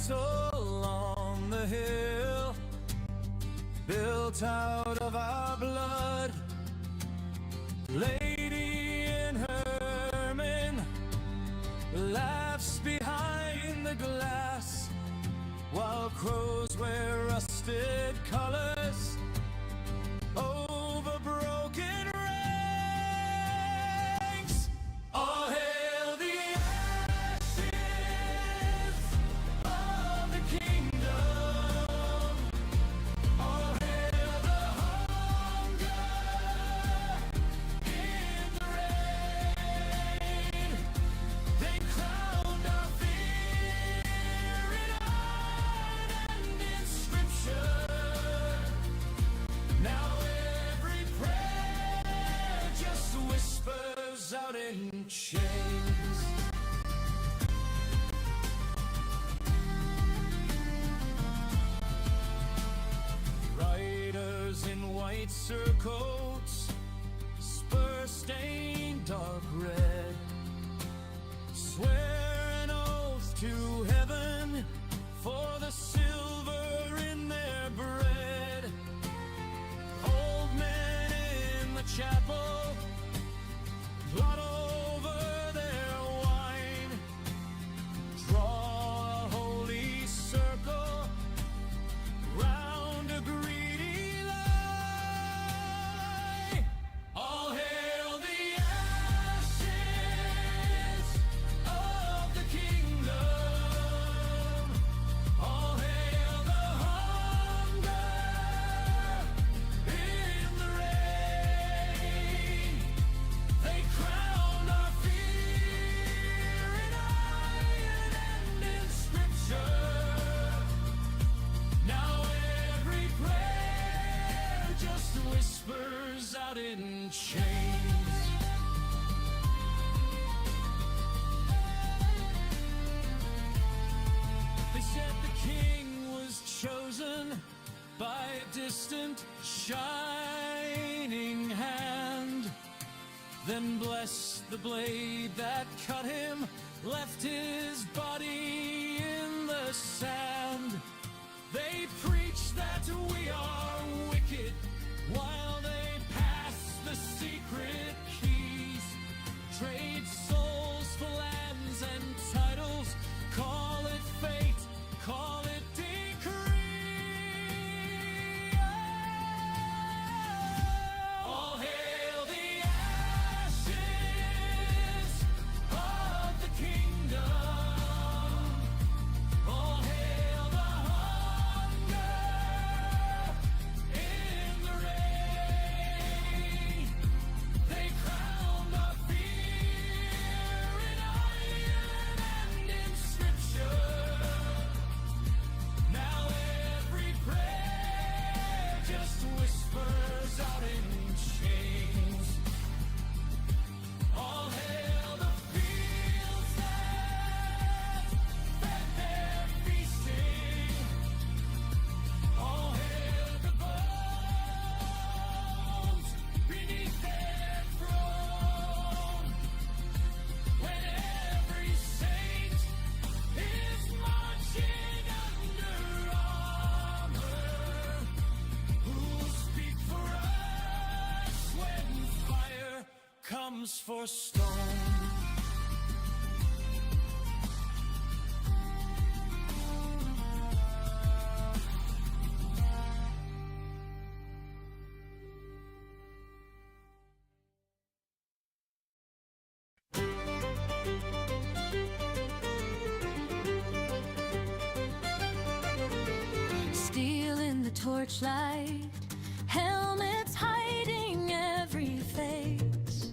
castle on the hill, built out of our blood. Lady in ermine laughs behind the glass, while crows wear rusted colors over broken ranks. All hail the ashes of the kingdom. All hail the hunger in the rain. They crowned our fear in iron and in scripture. Now every prayer just whispers out in chains. Riders in white surcoats, spur-stained dark red, swear an oath to heaven for the silver in their bread. Old men in the chapel plot over their wine, draw a holy circle round a greedy lie. All hail the ashes of the kingdom. All hail the hunger in the rain. They crowned our fear in iron and in scripture. Now every prayer just whispers out in chains. They said the king was chosen by a distant shining hand, then blessed the blade that cut him, left his body in the sand. They preach that we are wicked while they pass the secret keys, trade souls for lands and titles, call it fate, call it decree. All hail the ashes of the kingdom. All hail the hunger in the rain. They crowned our fear in iron and in scripture. Now every prayer just whispers out in chains. All hail the fields that fed their feasting. All hail the bones beneath their throne. When every saint is marching under armor, who'll speak for us when fire comes for stone? Steel in the torchlight, helmets hiding every face,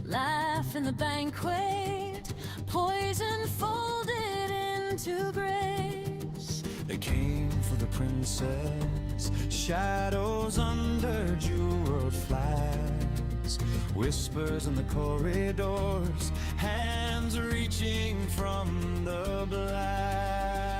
laugh in the banquet, poison folded into grace. They came for the princess, shadows under jeweled flags, whispers in the corridors, hands reaching from the black.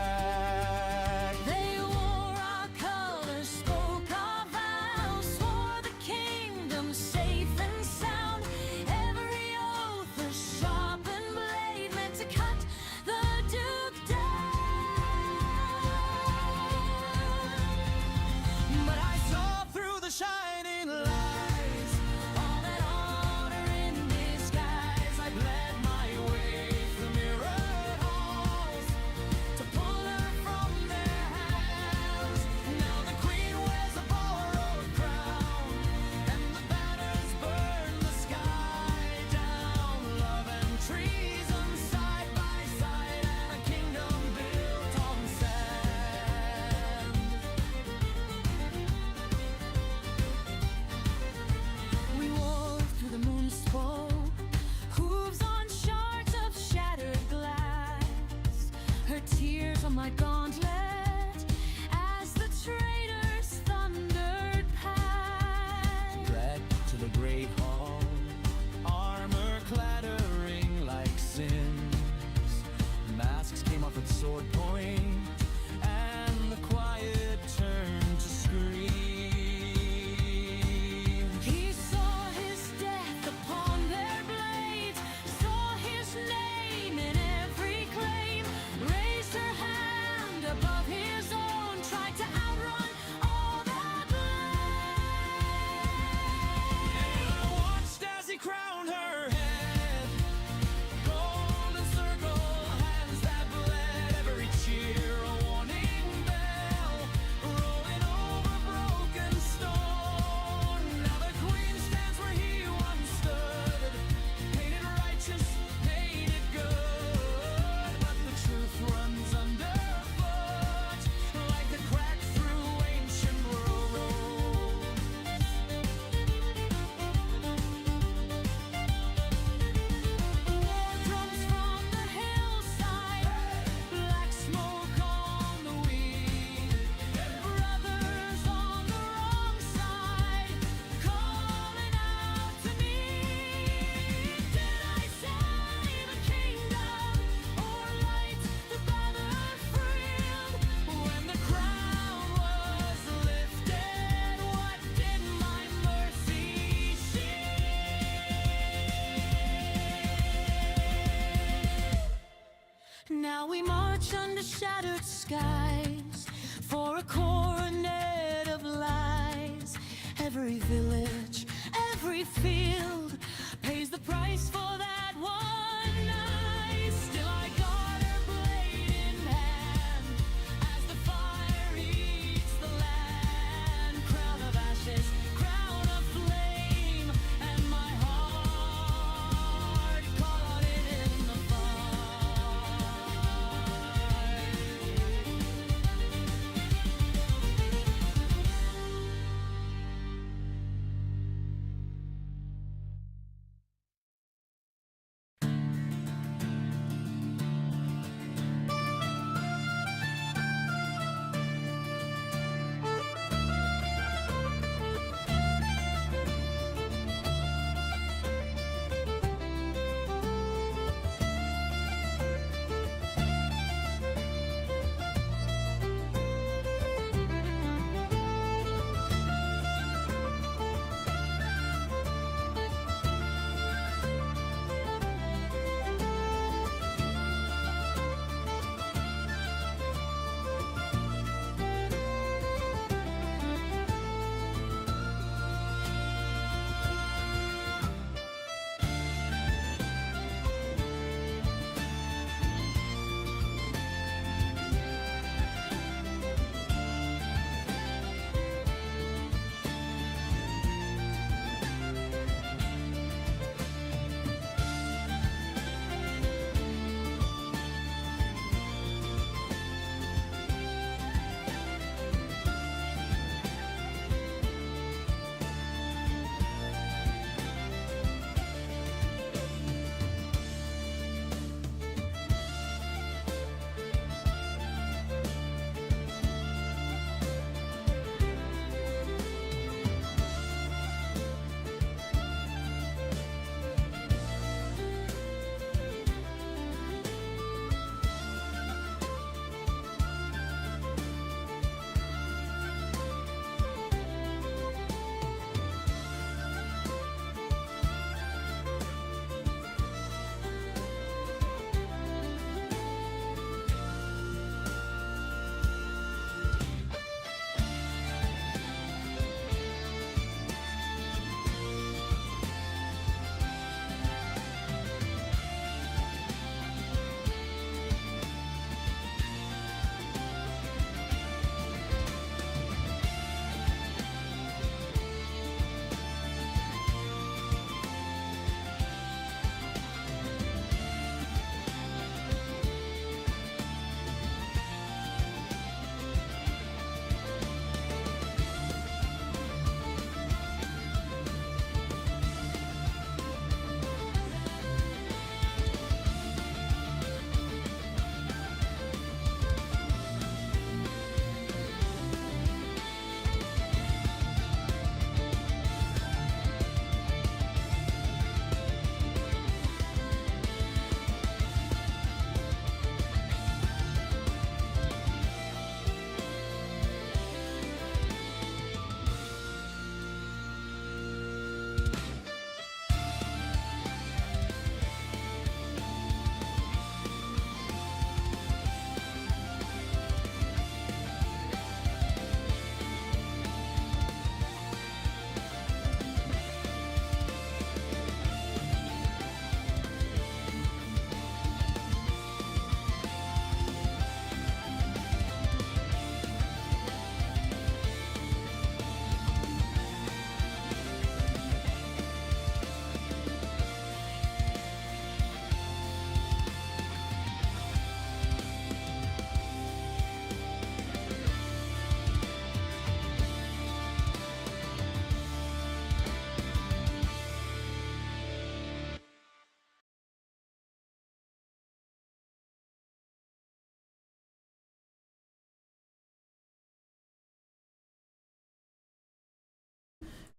They wore our colors, spoke our vows, swore the kingdom safe and sound. Every oath a sharpened blade meant to cut the Duke down.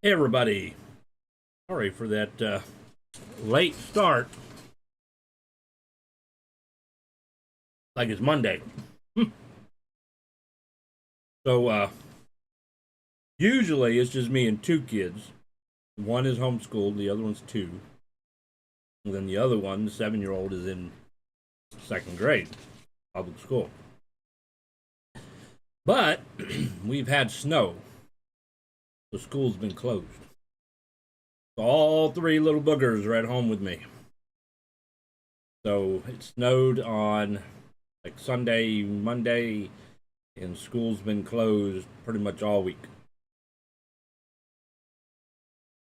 Hey everybody, sorry for that late start. Like it's Monday. So usually it's just me and two kids. One is homeschooled, the other one's two. And then the other one, the 7-year-old, is in second grade, public school. But we've had snow. The school's been closed. So all three little boogers are at home with me. So it snowed on like Sunday, Monday, and school's been closed pretty much all week.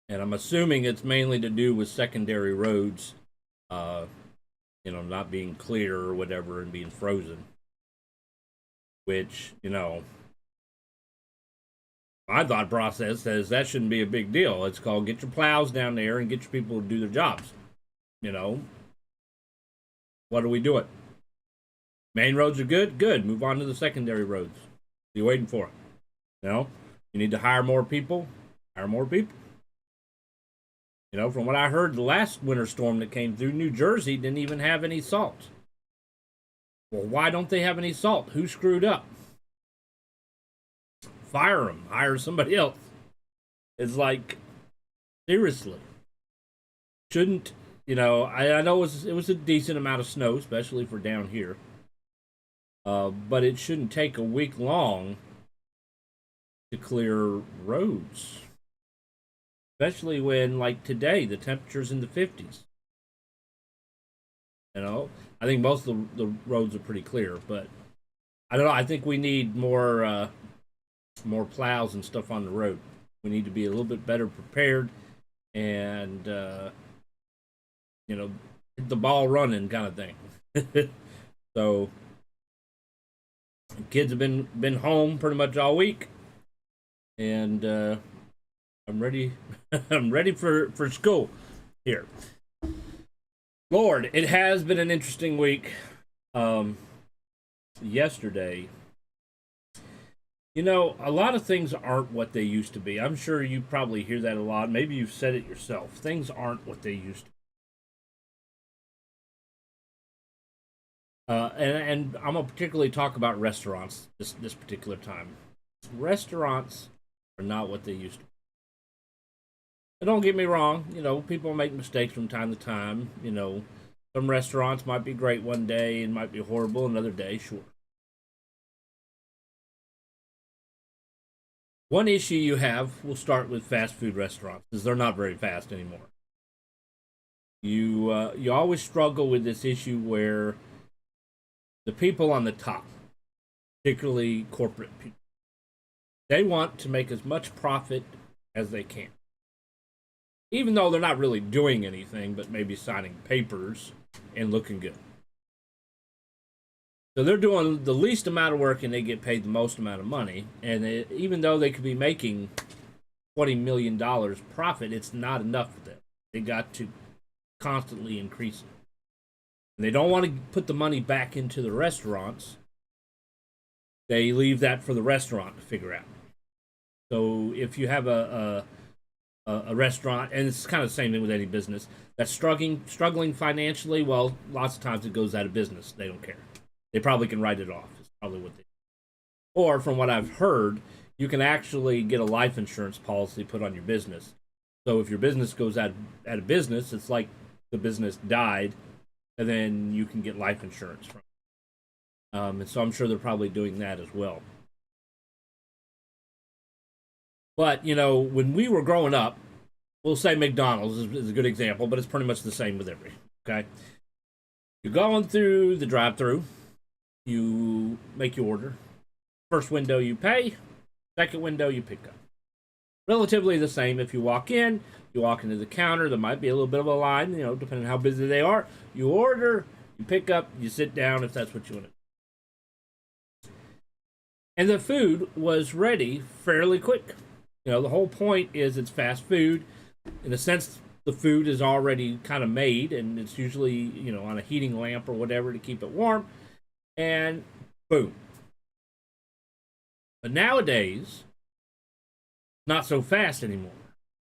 And I'm assuming it's mainly to do with secondary roads, not being clear or whatever and being frozen. Which, my thought process says that shouldn't be a big deal. It's called get your plows down there and get your people to do their jobs. What are we doing? Main roads are good? Good. Move on to the secondary roads. What are you waiting for? You need to hire more people? Hire more people. From what I heard, the last winter storm that came through, New Jersey didn't even have any salt. Well, why don't they have any salt? Who screwed up? Fire them. Hire somebody else. It's like, seriously. Shouldn't, I know it was a decent amount of snow, especially for down here. But it shouldn't take a week long to clear roads. Especially when, like today, the temperature's in the 50s. I think most of the roads are pretty clear, but I don't know. I think we need more plows and stuff on the road. We need to be a little bit better prepared and, hit the ball running kind of thing. So, kids have been home pretty much all week, and I'm ready. I'm ready for school here. Lord, it has been an interesting week. Yesterday, a lot of things aren't what they used to be. I'm sure you probably hear that a lot. Maybe you've said it yourself. Things aren't what they used to be. And I'm gonna particularly talk about restaurants this particular time. Restaurants are not what they used to be. And don't get me wrong, people make mistakes from time to time. Some restaurants might be great one day and might be horrible another day, sure. One issue you have, we'll start with fast food restaurants, because they're not very fast anymore. You always struggle with this issue where the people on the top, particularly corporate people, they want to make as much profit as they can. Even though they're not really doing anything but maybe signing papers and looking good. So they're doing the least amount of work and they get paid the most amount of money. And even though they could be making $20 million profit, it's not enough for them. They got to constantly increase it. And they don't want to put the money back into the restaurants. They leave that for the restaurant to figure out. So if you have a restaurant, and it's kind of the same thing with any business that's struggling financially, well, lots of times it goes out of business. They don't care. They probably can write it off. It's probably what they do. Or from what I've heard, you can actually get a life insurance policy put on your business. So if your business goes out of business, it's like the business died, and then you can get life insurance from it. And so I'm sure they're probably doing that as well. But, when we were growing up, we'll say McDonald's is a good example, but it's pretty much the same with every, okay? You're going through the drive-thru, you make your order. First window you pay, second window you pick up. Relatively the same. If you walk into the counter, there might be a little bit of a line, depending on how busy they are. You order, you pick up, you sit down if that's what you want to do. And the food was ready fairly quick. The whole point is it's fast food. In a sense, the food is already kind of made, and it's usually, on a heating lamp or whatever to keep it warm. And boom. But nowadays, not so fast anymore.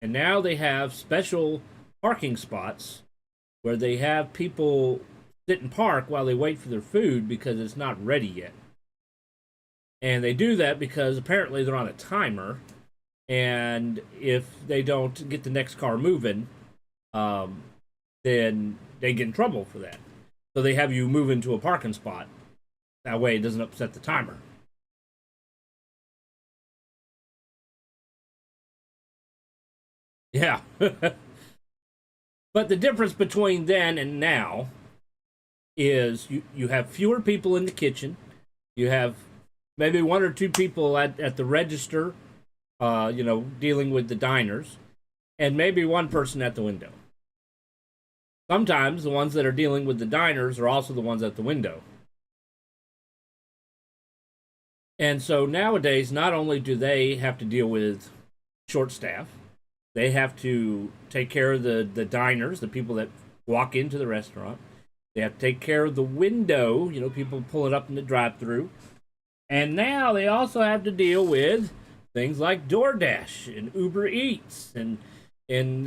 And now they have special parking spots where they have people sit and park while they wait for their food because it's not ready yet. And they do that because apparently they're on a timer, and if they don't get the next car moving, then they get in trouble for that. So they have you move into a parking spot. That way it doesn't upset the timer. Yeah. But the difference between then and now is you have fewer people in the kitchen. You have maybe one or two people at the register, dealing with the diners, and maybe one person at the window. Sometimes the ones that are dealing with the diners are also the ones at the window. And so nowadays, not only do they have to deal with short staff, they have to take care of the diners, the people that walk into the restaurant. They have to take care of the window, people pulling up in the drive-thru. And now they also have to deal with things like DoorDash and Uber Eats and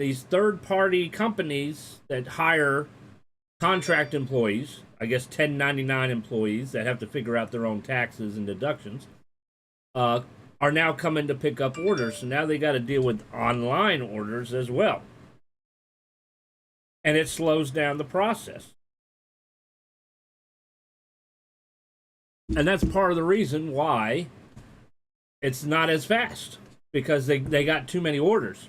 these third-party companies that hire contract employees, I guess 1099 employees that have to figure out their own taxes and deductions, are now coming to pick up orders. So now they got to deal with online orders as well. And it slows down the process. And that's part of the reason why it's not as fast, because they got too many orders.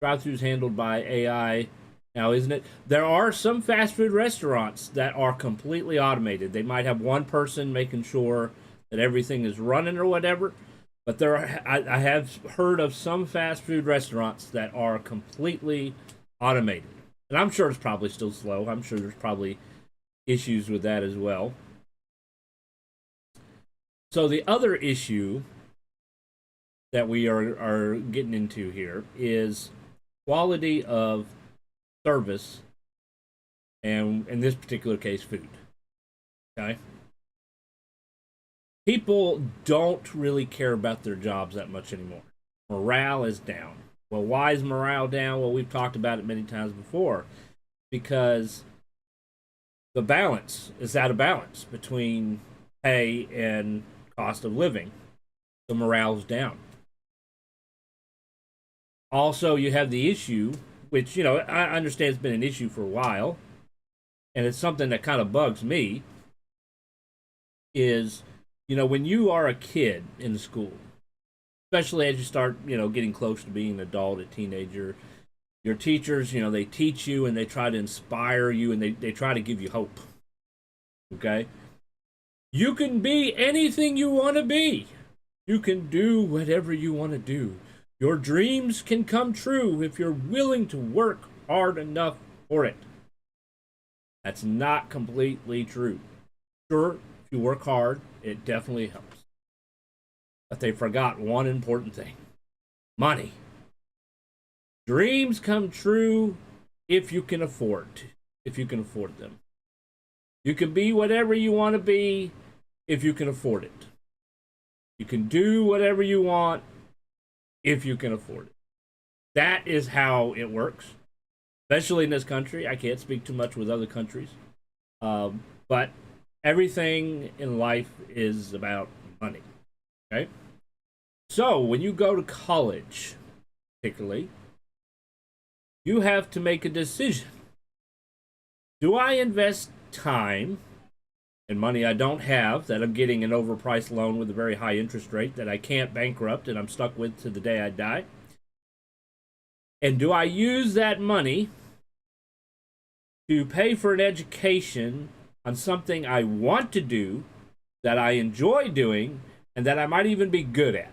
Drive-throughs handled by AI now, isn't it? There are some fast food restaurants that are completely automated. They might have one person making sure that everything is running or whatever. But I have heard of some fast food restaurants that are completely automated. And I'm sure it's probably still slow. I'm sure there's probably issues with that as well. So the other issue that we are getting into here is quality of service, and in this particular case, food. Okay? People don't really care about their jobs that much anymore. Morale is down. Well, why is morale down? Well, we've talked about it many times before. Because the balance is out of balance between pay and cost of living. The morale's down. Also, you have the issue, which, I understand it's been an issue for a while, and it's something that kind of bugs me, is when you are a kid in the school, especially as you start, getting close to being an adult, a teenager, your teachers, they teach you and they try to inspire you and they try to give you hope. Okay? You can be anything you want to be. You can do whatever you want to do. Your dreams can come true if you're willing to work hard enough for it. That's not completely true. Sure, if you work hard, it definitely helps. But they forgot one important thing. Money. Dreams come true if you can afford them. You can be whatever you want to be if you can afford it. You can do whatever you want if you can afford it. That is how it works. Especially in this country. I can't speak too much with other countries. But everything in life is about money. Okay? So, when you go to college, particularly, you have to make a decision. Do I invest time and money I don't have, that I'm getting an overpriced loan with a very high interest rate that I can't bankrupt and I'm stuck with to the day I die? And do I use that money to pay for an education on something I want to do, that I enjoy doing, and that I might even be good at?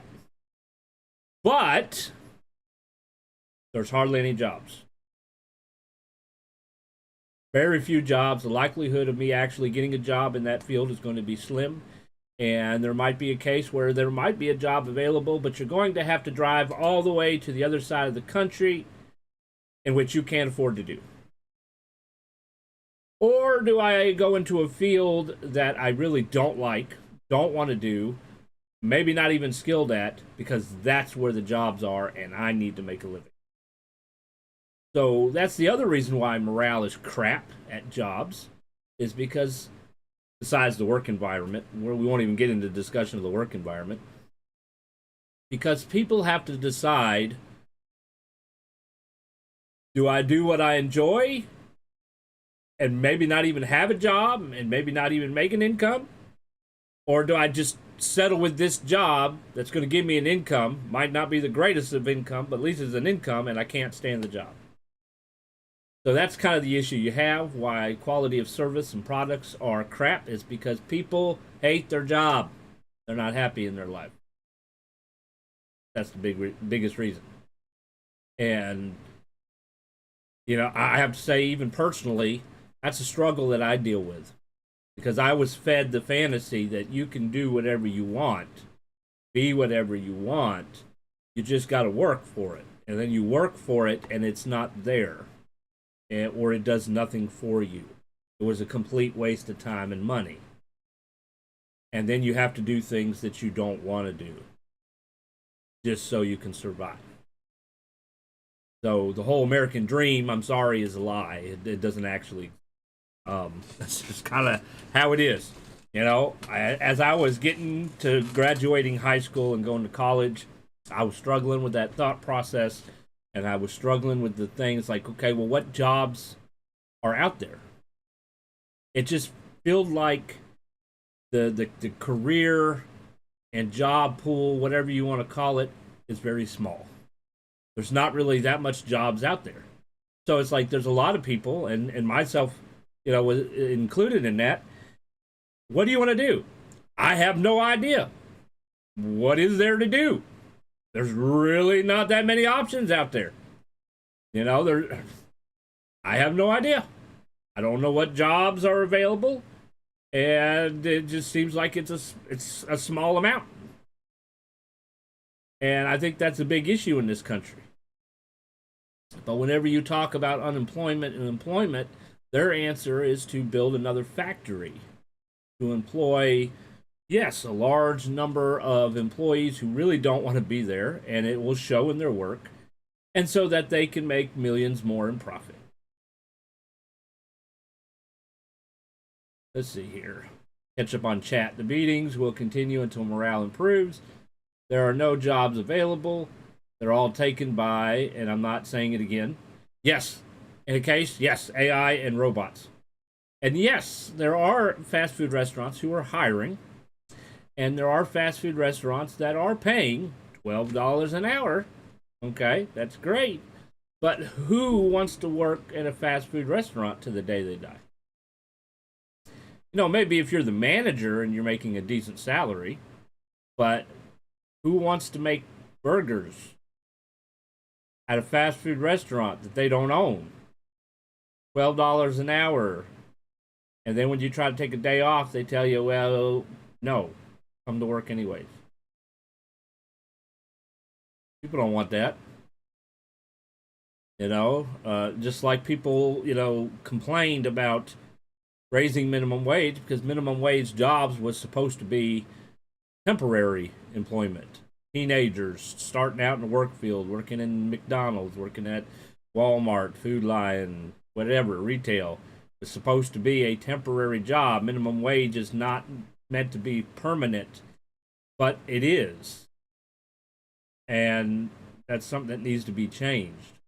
But there's hardly any jobs. Very few jobs. The likelihood of me actually getting a job in that field is going to be slim. And there might be a case where there might be a job available, but you're going to have to drive all the way to the other side of the country, in which you can't afford to do. Or do I go into a field that I really don't like, don't want to do, maybe not even skilled at, because that's where the jobs are and I need to make a living? So that's the other reason why morale is crap at jobs, is because besides the work environment, where we won't even get into discussion of the work environment, because people have to decide, do I do what I enjoy and maybe not even have a job and maybe not even make an income? Or do I just settle with this job that's going to give me an income, might not be the greatest of income, but at least it's an income, and I can't stand the job? So that's kind of the issue you have, why quality of service and products are crap, is because people hate their job. They're not happy in their life. That's the biggest reason. And, you know, I have to say, even personally, that's a struggle that I deal with. Because I was fed the fantasy that you can do whatever you want, be whatever you want. You just got to work for it. And then you work for it and it's not there. Or it does nothing for you. It was a complete waste of time and money. And then you have to do things that you don't want to do, just so you can survive. So the whole American dream, I'm sorry, is a lie. It doesn't actually. That's just kind of how it is. You know, as I was getting to graduating high school and going to college, I was struggling with that thought process. And I was struggling with the things like, okay, well, what jobs are out there? It just felt like the career and job pool, whatever you want to call it, is very small. There's not really that much jobs out there. So it's like there's a lot of people, and myself, you know, was included in that. What do you want to do? I have no idea. What is there to do? There's really not that many options out there. You know, I have no idea. I don't know what jobs are available, and it just seems like it's a small amount. And I think that's a big issue in this country. But whenever you talk about unemployment and employment, their answer is to build another factory, to employ, yes, a large number of employees who really don't want to be there, and it will show in their work, and so that they can make millions more in profit. Let's see here. Catch up on chat. The beatings will continue until morale improves. There are no jobs available. They're all taken by, and I'm not saying it again, yes, in a case, yes, AI and robots. And yes, there are fast food restaurants who are hiring. And there are fast food restaurants that are paying $12 an hour. Okay, that's great. But who wants to work at a fast food restaurant to the day they die? You know, maybe if you're the manager and you're making a decent salary, but who wants to make burgers at a fast food restaurant that they don't own? $12 an hour. And then when you try to take a day off, they tell you, well, no. Come to work anyways. People don't want that. You know, just like people, you know, complained about raising minimum wage because minimum wage jobs was supposed to be temporary employment. Teenagers starting out in the work field, working in McDonald's, working at Walmart, Food Lion, whatever, retail, was supposed to be a temporary job. Minimum wage is not meant to be permanent, but it is. And that's something that needs to be changed.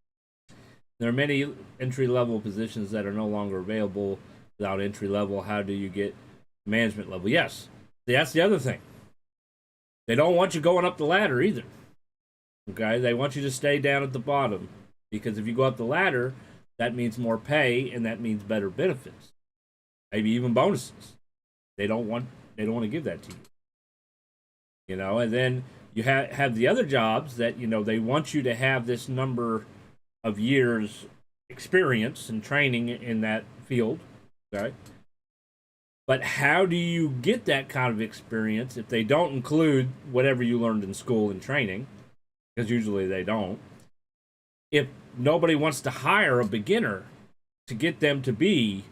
There are many entry-level positions that are no longer available. Without entry-level, how do you get management level? Yes, that's the other thing. They don't want you going up the ladder either. Okay, they want you to stay down at the bottom, because if you go up the ladder, that means more pay, and that means better benefits, maybe even bonuses. They don't want to give that to you. You know, and then you have the other jobs that, you know, they want you to have this number of years experience and training in that field. Okay. But how do you get that kind of experience if they don't include whatever you learned in school and training? Because usually they don't. If nobody wants to hire a beginner to get them to be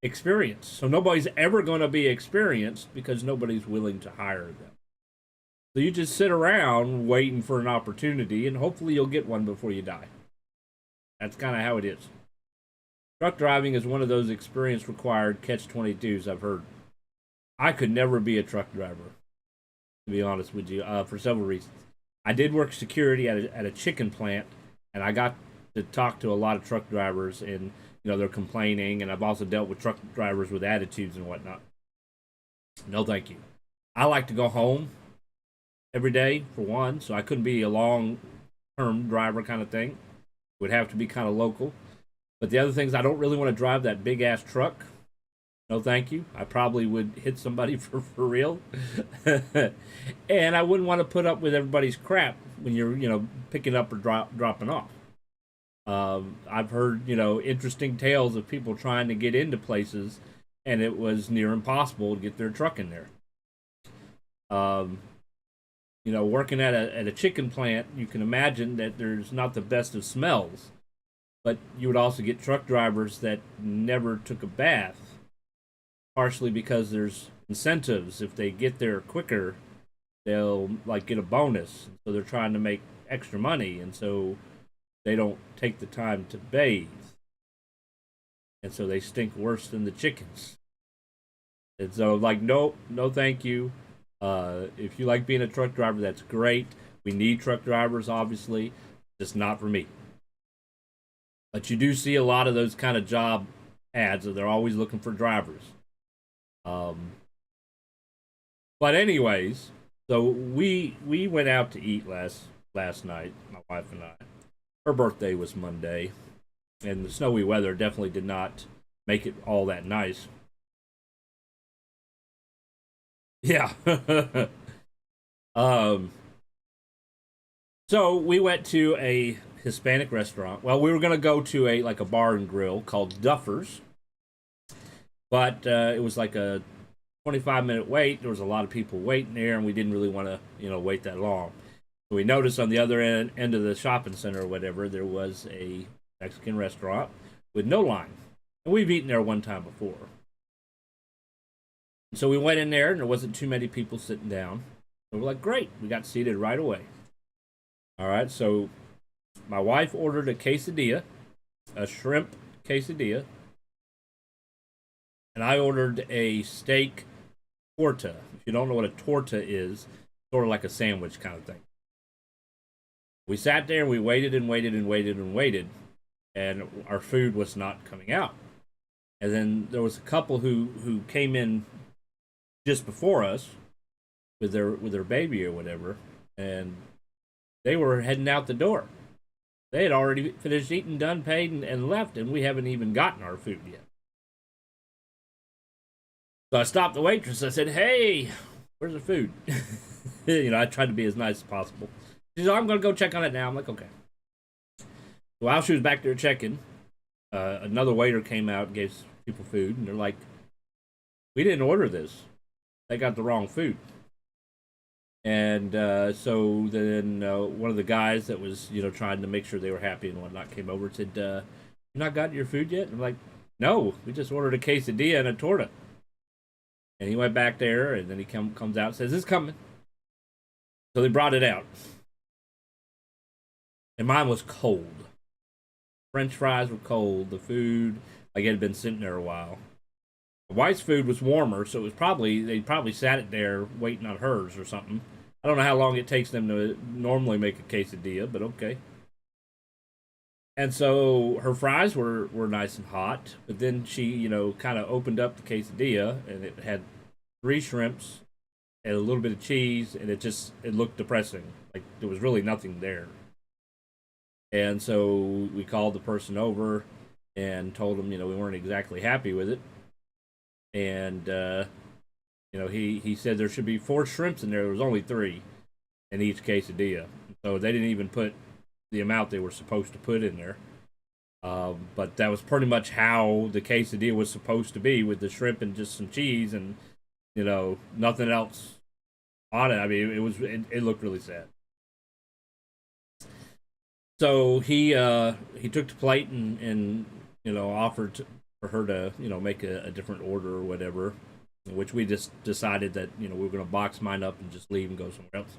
experienced. So nobody's ever going to be experienced because nobody's willing to hire them. So you just sit around waiting for an opportunity, and hopefully you'll get one before you die. That's kind of how it is. Truck driving is one of those experience required catch-22s I've heard. I could never be a truck driver, to be honest with you, for several reasons. I did work security at a chicken plant, and I got to talk to a lot of truck drivers, and they're complaining, and I've also dealt with truck drivers with attitudes and whatnot. No, thank you. I like to go home every day, for one, so I couldn't be a long-term driver kind of thing. It would have to be kind of local. But the other things, I don't really want to drive that big-ass truck. No, thank you. I probably would hit somebody for real. And I wouldn't want to put up with everybody's crap when you're, picking up or dropping off. I've heard, interesting tales of people trying to get into places, and it was near impossible to get their truck in there. Working at a chicken plant, you can imagine that there's not the best of smells. But you would also get truck drivers that never took a bath, partially because there's incentives. If they get there quicker, they'll get a bonus. So they're trying to make extra money, and so they don't take the time to bathe. And so they stink worse than the chickens. And so no thank you. If you like being a truck driver, that's great. We need truck drivers, obviously. Just not for me. But you do see a lot of those kind of job ads that they're always looking for drivers. But anyways, so we went out to eat last night, my wife and I. Her birthday was Monday, and the snowy weather definitely did not make it all that nice. Yeah. So we went to a Hispanic restaurant. Well, we were gonna go to a bar and grill called Duffers, but it was like a 25-minute wait. There was a lot of people waiting there, and we didn't really want to wait that long. So we noticed on the other end of the shopping center or whatever, there was a Mexican restaurant with no line, and we've eaten there one time before. So we went in there, and there wasn't too many people sitting down. And we're like, great, we got seated right away. All right, so my wife ordered a quesadilla, a shrimp quesadilla, and I ordered a steak torta. If you don't know what a torta is, sort of like a sandwich kind of thing. We sat there and we waited and waited and waited and waited, and our food was not coming out. And then there was a couple who came in just before us with their baby or whatever, and they were heading out the door. They had already finished eating, done, paid, and left, and we haven't even gotten our food yet. So I stopped the waitress. I said, "Hey, where's the food?" I tried to be as nice as possible. She said, "I'm going to go check on it now." I'm like, "Okay." So while she was back there checking, another waiter came out and gave people food, and they're like, "We didn't order this. They got the wrong food." And so then one of the guys that was, trying to make sure they were happy and whatnot came over and said, "You not gotten your food yet?" And I'm like, "No, we just ordered a quesadilla and a torta." And he went back there, and then he comes out and says, "It's coming." So they brought it out. And mine was cold. French fries were cold. The food, it had been sitting there a while. My wife's food was warmer, so it was they probably sat it there waiting on hers or something. I don't know how long it takes them to normally make a quesadilla, but okay. And so her fries were nice and hot, but then she, kind of opened up the quesadilla, and it had 3 shrimps and a little bit of cheese, and it looked depressing. Like there was really nothing there. And so we called the person over and told them, we weren't exactly happy with it. And, he said there should be 4 shrimps in there. There was only 3 in each quesadilla. So they didn't even put the amount they were supposed to put in there. But that was pretty much how the quesadilla was supposed to be, with the shrimp and just some cheese and, nothing else on it. I mean, it looked really sad. So he took the plate and offered for her to, make a different order or whatever, which we just decided that, we were going to box mine up and just leave and go somewhere else.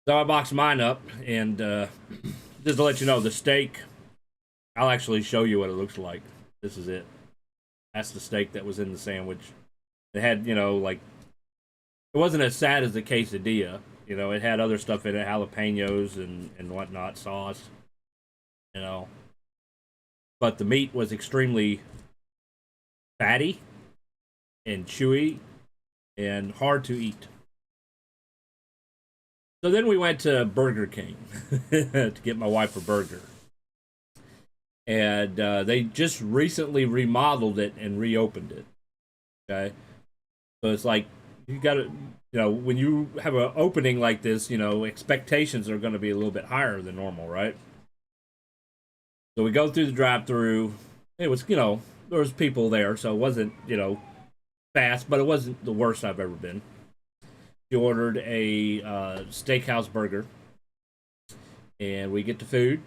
So I boxed mine up, and just to let you know, the steak I'll actually show you what it looks like. This is it. That's the steak that was in the sandwich. It had, like, it wasn't as sad as the quesadilla. It had other stuff in it, jalapenos and whatnot, sauce, you know. But the meat was extremely fatty and chewy and hard to eat. So then we went to Burger King to get my wife a burger. And they just recently remodeled it and reopened it. Okay? So it's like, you gotta, when you have an opening like this, expectations are going to be a little bit higher than normal, right? So we go through the drive-through. It was, there was people there, so it wasn't, fast, but it wasn't the worst I've ever been. She ordered a steakhouse burger, and we get the food,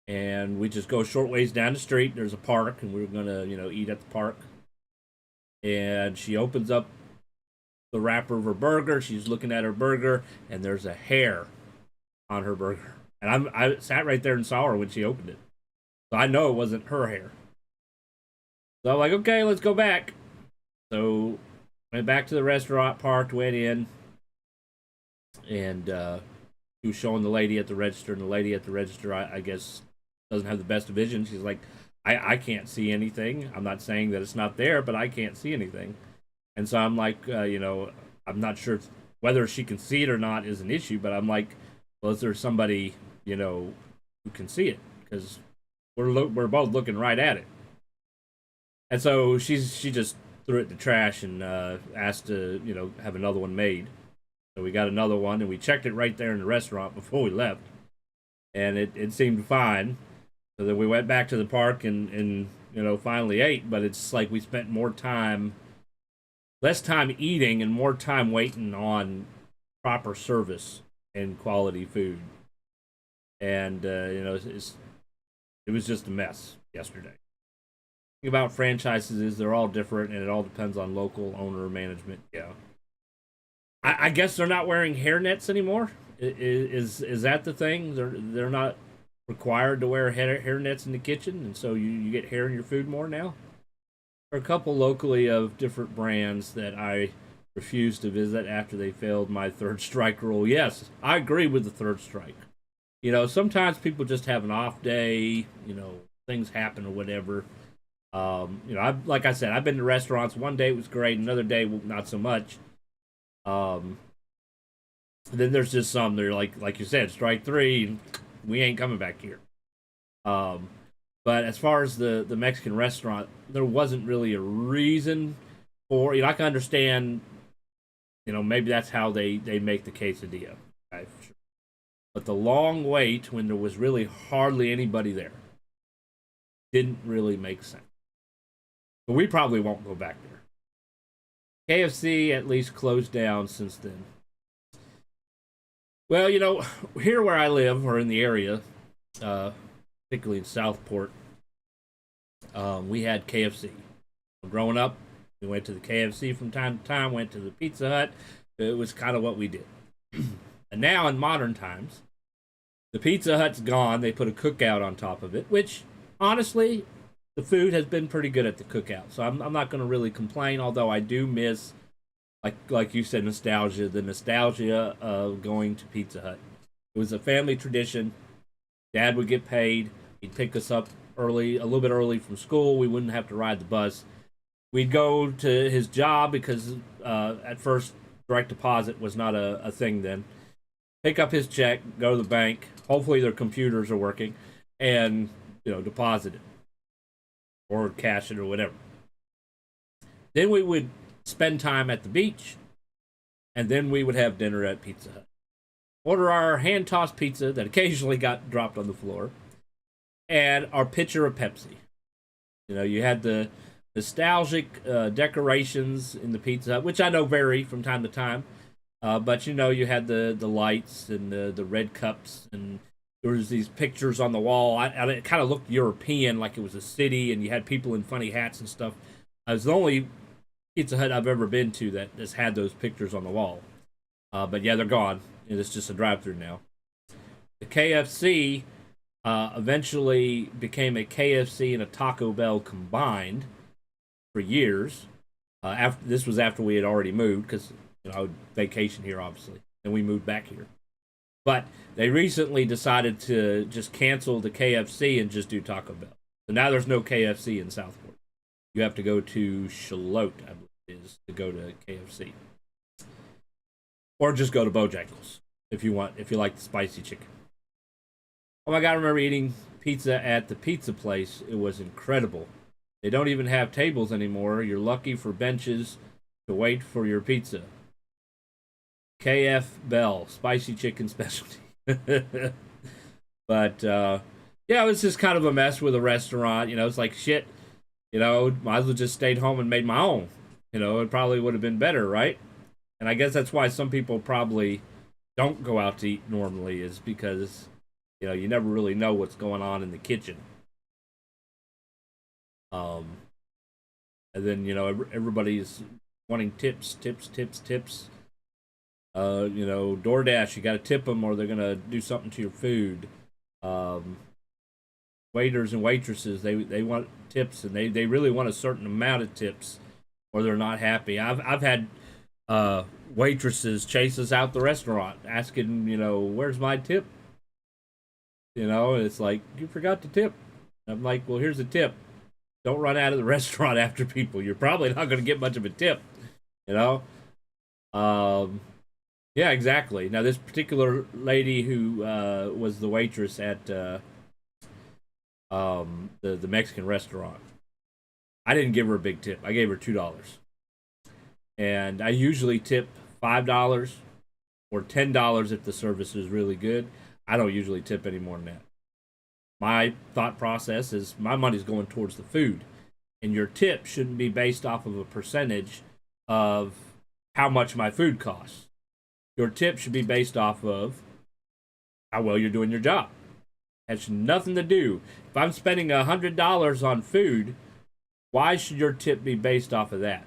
and we just go a short ways down the street. There's a park, and we were gonna, eat at the park. And she opens up the wrapper of her burger. She's looking at her burger, and there's a hair on her burger. And I sat right there and saw her when she opened it, so I know it wasn't her hair. So I'm like, okay, let's go back. So went back to the restaurant, parked, went in. And he was showing the lady at the register, and the lady at the register, I guess, doesn't have the best vision. She's like, I can't see anything. I'm not saying that it's not there, but I can't see anything. And so I'm like, I'm not sure whether she can see it or not is an issue, but I'm like, well, is there somebody, who can see it? Because we're both looking right at it. And so she just threw it in the trash and asked to, have another one made. So we got another one, and we checked it right there in the restaurant before we left. And it seemed fine. So then we went back to the park and finally ate. But it's like we spent less time eating and more time waiting on proper service and quality food. And, it was just a mess yesterday. The thing about franchises is they're all different, and it all depends on local owner management. Yeah. I guess they're not wearing hairnets anymore. Is that the thing? They're not required to wear hairnets in the kitchen, and so you get hair in your food more now. There are a couple locally of different brands that I refused to visit after they failed my third strike rule. Yes, I agree with the third strike. Sometimes people just have an off day. Things happen or whatever. Like I said, I've been to restaurants. One day it was great, another day not so much. Then there's just some that are like you said, strike three, we ain't coming back here. But as far as the Mexican restaurant, there wasn't really a reason for, I can understand, maybe that's how they make the quesadilla. Okay, sure. But the long wait when there was really hardly anybody there didn't really make sense. But we probably won't go back there. KFC at least closed down since then. Well, here where I live, or in the area, particularly in Southport, we had KFC. Growing up, we went to the KFC from time to time, went to the Pizza Hut. It was kind of what we did. And now, in modern times, the Pizza Hut's gone. They put a cookout on top of it, which, honestly, the food has been pretty good at the cookout. So I'm not going to really complain, although I do miss, like you said, the nostalgia of going to Pizza Hut. It was a family tradition. Dad would get paid. He'd pick us up a little bit early from school. We wouldn't have to ride the bus. We'd go to his job because at first direct deposit was not a thing then. Pick up his check, go to the bank. Hopefully their computers are working, and deposit it or cash it or whatever. Then we would spend time at the beach, and then we would have dinner at Pizza Hut. Order our hand-tossed pizza that occasionally got dropped on the floor, and our pitcher of Pepsi. You had the nostalgic decorations in the Pizza Hut, which I know vary from time to time. But you had the lights and the red cups, and there was these pictures on the wall. It kind of looked European, like it was a city, and you had people in funny hats and stuff. It was the only Pizza Hut I've ever been to that has had those pictures on the wall. But yeah, they're gone. It's just a drive-through now. The KFC eventually became a KFC and a Taco Bell combined for years. After this was after we had already moved because I would vacation here, obviously, and we moved back here. But they recently decided to just cancel the KFC and just do Taco Bell. So now there's no KFC in Southport. You have to go to Charlotte, I believe it is, to go to KFC, or just go to Bojangles if you like the spicy chicken. Oh my God, I remember eating pizza at the pizza place. It was incredible. They don't even have tables anymore. You're lucky for benches to wait for your pizza. KF Bell, spicy chicken specialty. But, yeah, it was just kind of a mess with a restaurant. It's like, shit, might as well just stayed home and made my own. It probably would have been better, right? And I guess that's why some people probably don't go out to eat normally, is because, you never really know what's going on in the kitchen. And then, everybody's wanting tips. DoorDash, you got to tip them or they're going to do something to your food. Waiters and waitresses, they want tips, and they really want a certain amount of tips or they're not happy. I've had waitresses chase us out the restaurant asking, where's my tip? And it's like, you forgot to tip. I'm like, well, here's the tip. Don't run out of the restaurant after people. You're probably not going to get much of a tip, Yeah, exactly. Now, this particular lady who was the waitress at the Mexican restaurant, I didn't give her a big tip. I gave her $2. And I usually tip $5 or $10 if the service is really good. I don't usually tip any more than that. My thought process is my money's going towards the food, and your tip shouldn't be based off of a percentage of how much my food costs. Your tip should be based off of how well you're doing your job. It has nothing to do. If I'm spending $100 on food, why should your tip be based off of that?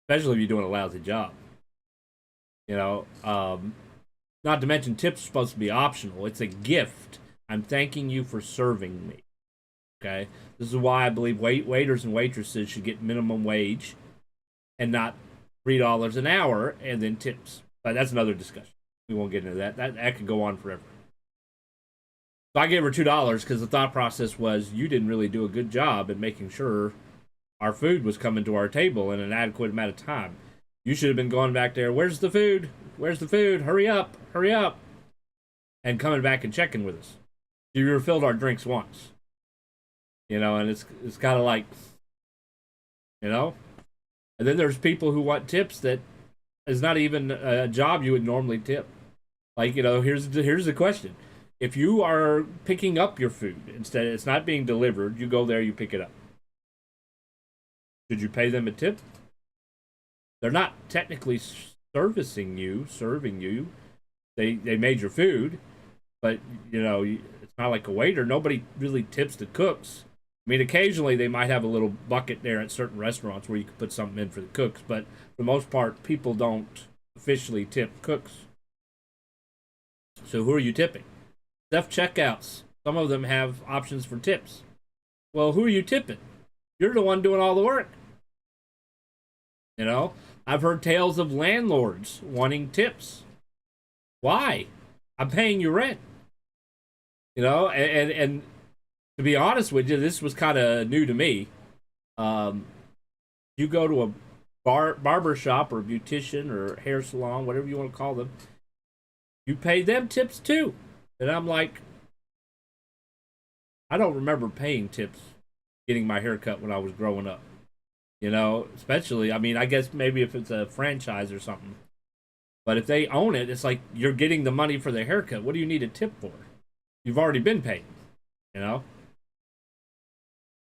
Especially if you're doing a lousy job. Not to mention tips are supposed to be optional. It's a gift. I'm thanking you for serving me. Okay? This is why I believe waiters and waitresses should get minimum wage and not $3 an hour and then tips. But that's another discussion. We won't get into that. That could go on forever. So I gave her $2 because the thought process was you didn't really do a good job at making sure our food was coming to our table in an adequate amount of time. You should have been going back there, where's the food? Where's the food? Hurry up, hurry up. And coming back and checking with us. You refilled our drinks once. And it's kind of like, And then there's people who want tips that is not even a job you would normally tip. Like, here's the question. If you are picking up your food, instead it's not being delivered, you go there, you pick it up. Should you pay them a tip? They're not technically serving you. They made your food, but, it's not like a waiter. Nobody really tips the cooks. I mean, occasionally they might have a little bucket there at certain restaurants where you can put something in for the cooks, but for the most part, people don't officially tip cooks. So who are you tipping? Self-checkouts. Some of them have options for tips. Well, who are you tipping? You're the one doing all the work. I've heard tales of landlords wanting tips. Why? I'm paying you rent. And to be honest with you, this was kind of new to me. You go to a barber shop or a beautician or hair salon, whatever you want to call them, you pay them tips too. And I'm like, I don't remember paying tips getting my hair cut when I was growing up. Especially, I guess maybe if it's a franchise or something. But if they own it, it's like you're getting the money for the haircut. What do you need a tip for? You've already been paid, And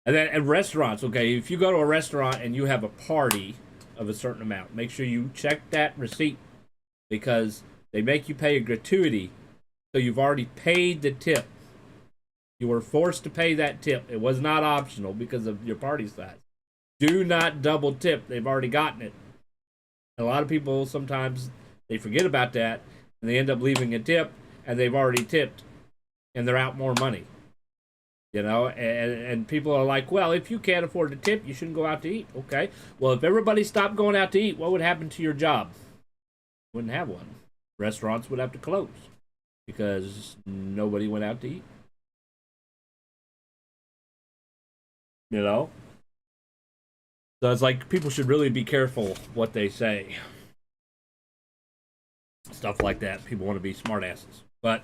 then at restaurants, okay, if you go to a restaurant and you have a party of a certain amount, make sure you check that receipt because they make you pay a gratuity. So you've already paid the tip. You were forced to pay that tip. It was not optional because of your party size. Do not double tip. They've already gotten it. And a lot of people sometimes they forget about that and they end up leaving a tip and they've already tipped. and they're out more money. You know, and people are like, well, if you can't afford to tip, you shouldn't go out to eat. Okay. Well, if everybody stopped going out to eat, what would happen to your job? You wouldn't have one. Restaurants would have to close because nobody went out to eat. You know? So it's like people should really be careful what they say. Stuff like that. People want to be smartasses. But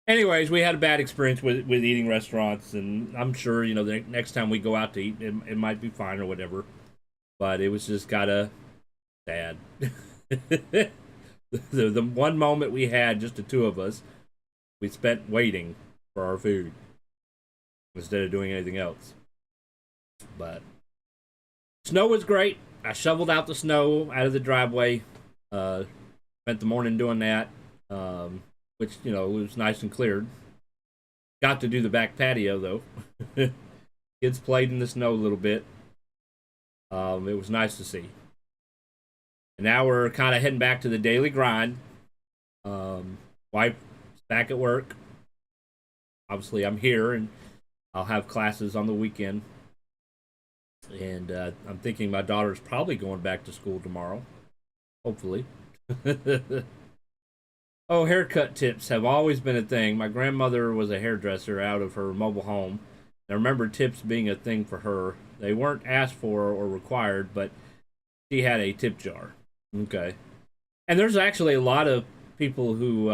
anyways, we had a bad experience with eating restaurants, and I'm sure, you know, the next time we go out to eat, it might be fine or whatever. But it was just gotta sad. the one moment we had, just the two of us, we spent waiting for our food instead of doing anything else. But snow was great. I shoveled out the snow out of the driveway. Spent the morning doing that, which, you know, was nice and cleared. Got to do the back patio though. Kids played in the snow a little bit. It was nice to see. And now we're kind of heading back to the daily grind. Wife's back at work. Obviously, I'm here, and I'll have classes on the weekend. And I'm thinking my daughter's probably going back to school tomorrow. Hopefully. Oh, haircut tips have always been a thing. My grandmother was a hairdresser out of her mobile home. I remember tips being a thing for her. They weren't asked for or required, but she had a tip jar. Okay. And there's actually a lot of people who,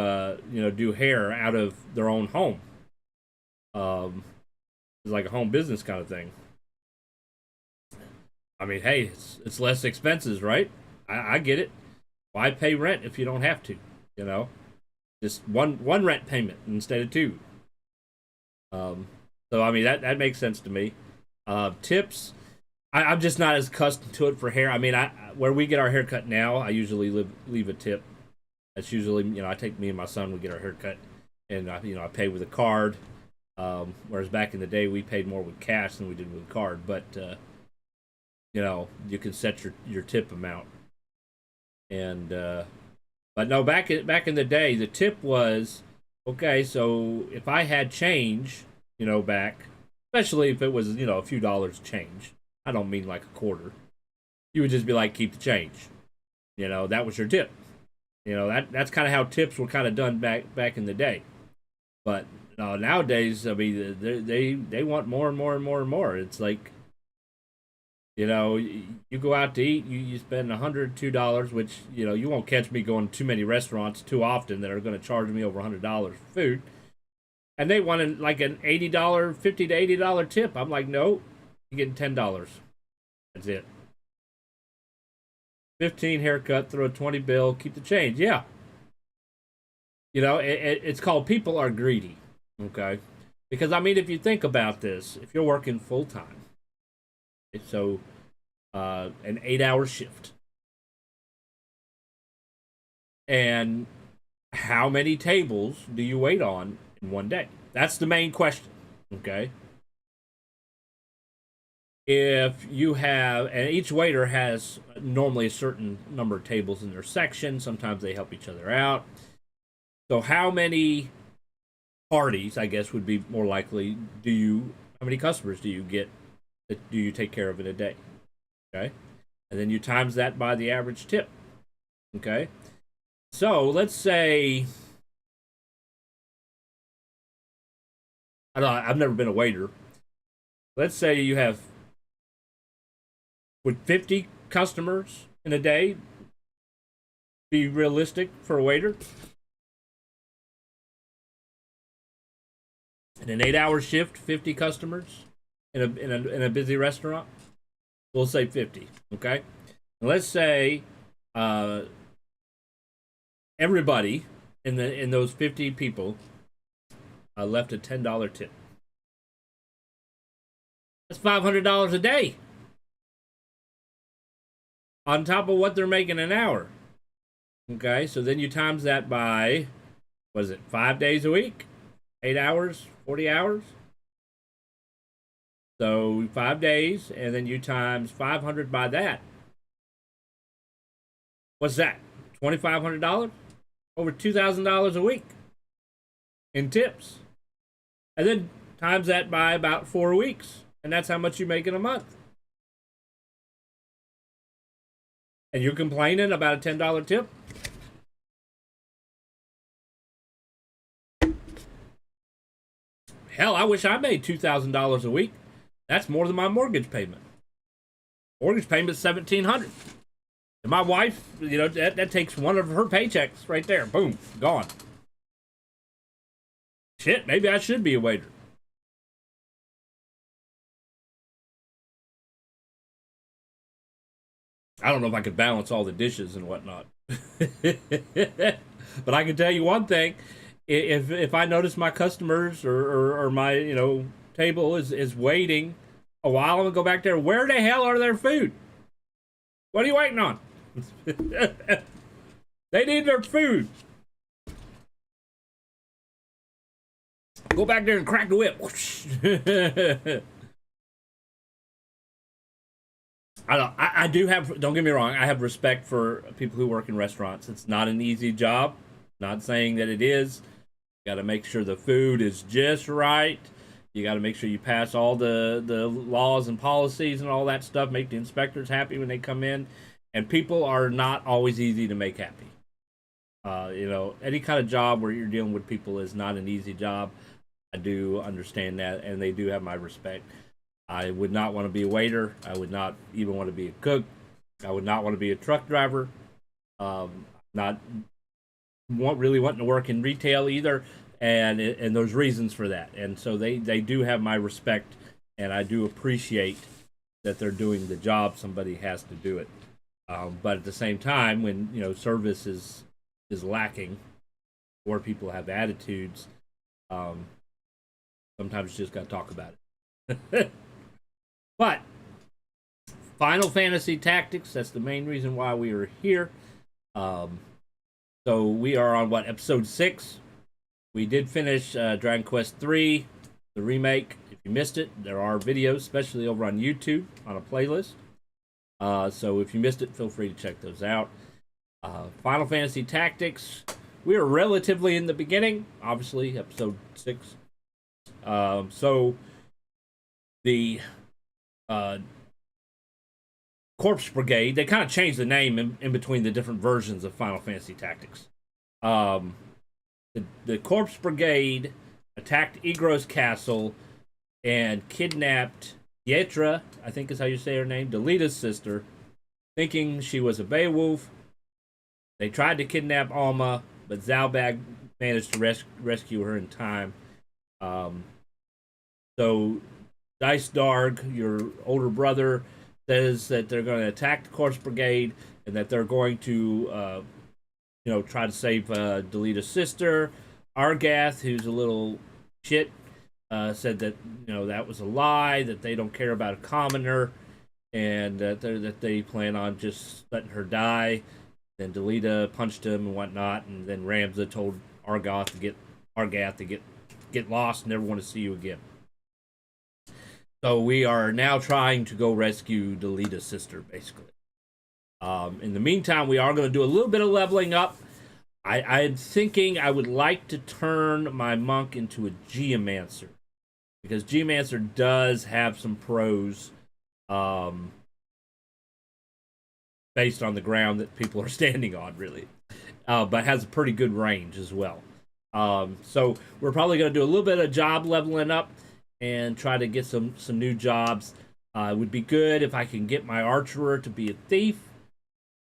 you know, do hair out of their own home. It's like a home business kind of thing. I mean, hey, it's less expenses, right? I get it. Why pay rent if you don't have to? You know, just one rent payment instead of two. So I mean that makes sense to me. Tips, I'm just not as accustomed to it for hair. I mean, where we get our haircut now, I usually leave a tip. That's usually, you know, I take me and my son, we get our haircut, and you know, I pay with a card. Whereas back in the day, we paid more with cash than we did with a card. But you know, you can set your tip amount. And but no, back in the day, the tip was okay. So if I had change, you know, back, especially if it was, you know, a few dollars change, I don't mean like a quarter, you would just be like, keep the change. You know, that was your tip. You know, that's kind of how tips were kind of done back in the day. But nowadays, I mean, they want more and more and more and more. It's like, you know, you go out to eat, you spend $102, which, you know, you won't catch me going to too many restaurants too often that are going to charge me over $100 for food. And they wanted like an $80, $50 to $80 tip. I'm like, no, you're getting $10. That's it. 15 haircut, throw a 20 bill, keep the change. Yeah. You know, it's called people are greedy. Okay. Because, I mean, if you think about this, if you're working full time, so an 8-hour shift, and how many tables do you wait on in one day? That's the main question. Okay. If you have, and each waiter has normally a certain number of tables in their section, sometimes they help each other out. So how many parties, I guess, would be more likely, how many customers do you get, that do you take care of in a day? Okay. And then you times that by the average tip. Okay. So let's say, I don't know, I've never been a waiter. Let's say you have, would 50 customers in a day be realistic for a waiter? In an 8-hour shift, 50 customers in a busy restaurant? We'll say 50, okay? And let's say everybody in those 50 people left a $10 tip. That's $500 a day on top of what they're making an hour. Okay, so then you times that by, what is it, 5 days a week? 8 hours, 40 hours? So 5 days, and then you times 500 by that. What's that? $2,500? Over $2,000 a week in tips. And then times that by about 4 weeks. And that's how much you make in a month. And you're complaining about a $10 tip? Hell, I wish I made $2,000 a week. That's more than my mortgage payment. Mortgage payment's $1,700. And my wife, you know, that takes one of her paychecks right there. Boom, gone. Shit, maybe I should be a waiter. I don't know if I could balance all the dishes and whatnot. But I can tell you one thing. If I notice my customers or my, you know, table is waiting a while, I'm going to go back there. Where the hell are their food? What are you waiting on? They need their food. Go back there and crack the whip. I do have, don't get me wrong, I have respect for people who work in restaurants. It's not an easy job. Not saying that it is. You got to make sure the food is just right. You got to make sure you pass all the laws and policies and all that stuff. Make the inspectors happy when they come in. And people are not always easy to make happy. You know, any kind of job where you're dealing with people is not an easy job. I do understand that, and they do have my respect. I would not want to be a waiter. I would not even want to be a cook. I would not want to be a truck driver. Not really wanting to work in retail either, and there's reasons for that. And so they do have my respect, and I do appreciate that they're doing the job. Somebody has to do it. But at the same time, when, you know, service is lacking, or people have attitudes, sometimes you just got to talk about it. But Final Fantasy Tactics, that's the main reason why we are here. So we are on, episode 6. We did finish Dragon Quest III, the remake. If you missed it, there are videos, especially over on YouTube, on a playlist. So if you missed it, feel free to check those out. Final Fantasy Tactics, we are relatively in the beginning, obviously, episode 6. So the Corpse Brigade, they kind of changed the name in between the different versions of Final Fantasy Tactics. The Corpse Brigade attacked Igro's castle and kidnapped Pietra, I think is how you say her name, Delita's sister, thinking she was a Beowulf. They tried to kidnap Alma, but Zalbag managed to rescue her in time. So Dice Darg, your older brother, says that they're going to attack the Corpse Brigade and that they're going to, try to save Delita's sister. Argath, who's a little shit, said that, that was a lie, that they don't care about a commoner, and that they plan on just letting her die. Then Delita punched him and whatnot, and then Ramza told Argath to get lost, never want to see you again. So we are now trying to go rescue Delita's sister, basically. In the meantime, we are going to do a little bit of leveling up. I'm thinking I would like to turn my monk into a Geomancer, because Geomancer does have some pros based on the ground that people are standing on, really, but has a pretty good range as well. So we're probably going to do a little bit of job leveling up and try to get some new jobs. It would be good if I can get my archerer to be a thief,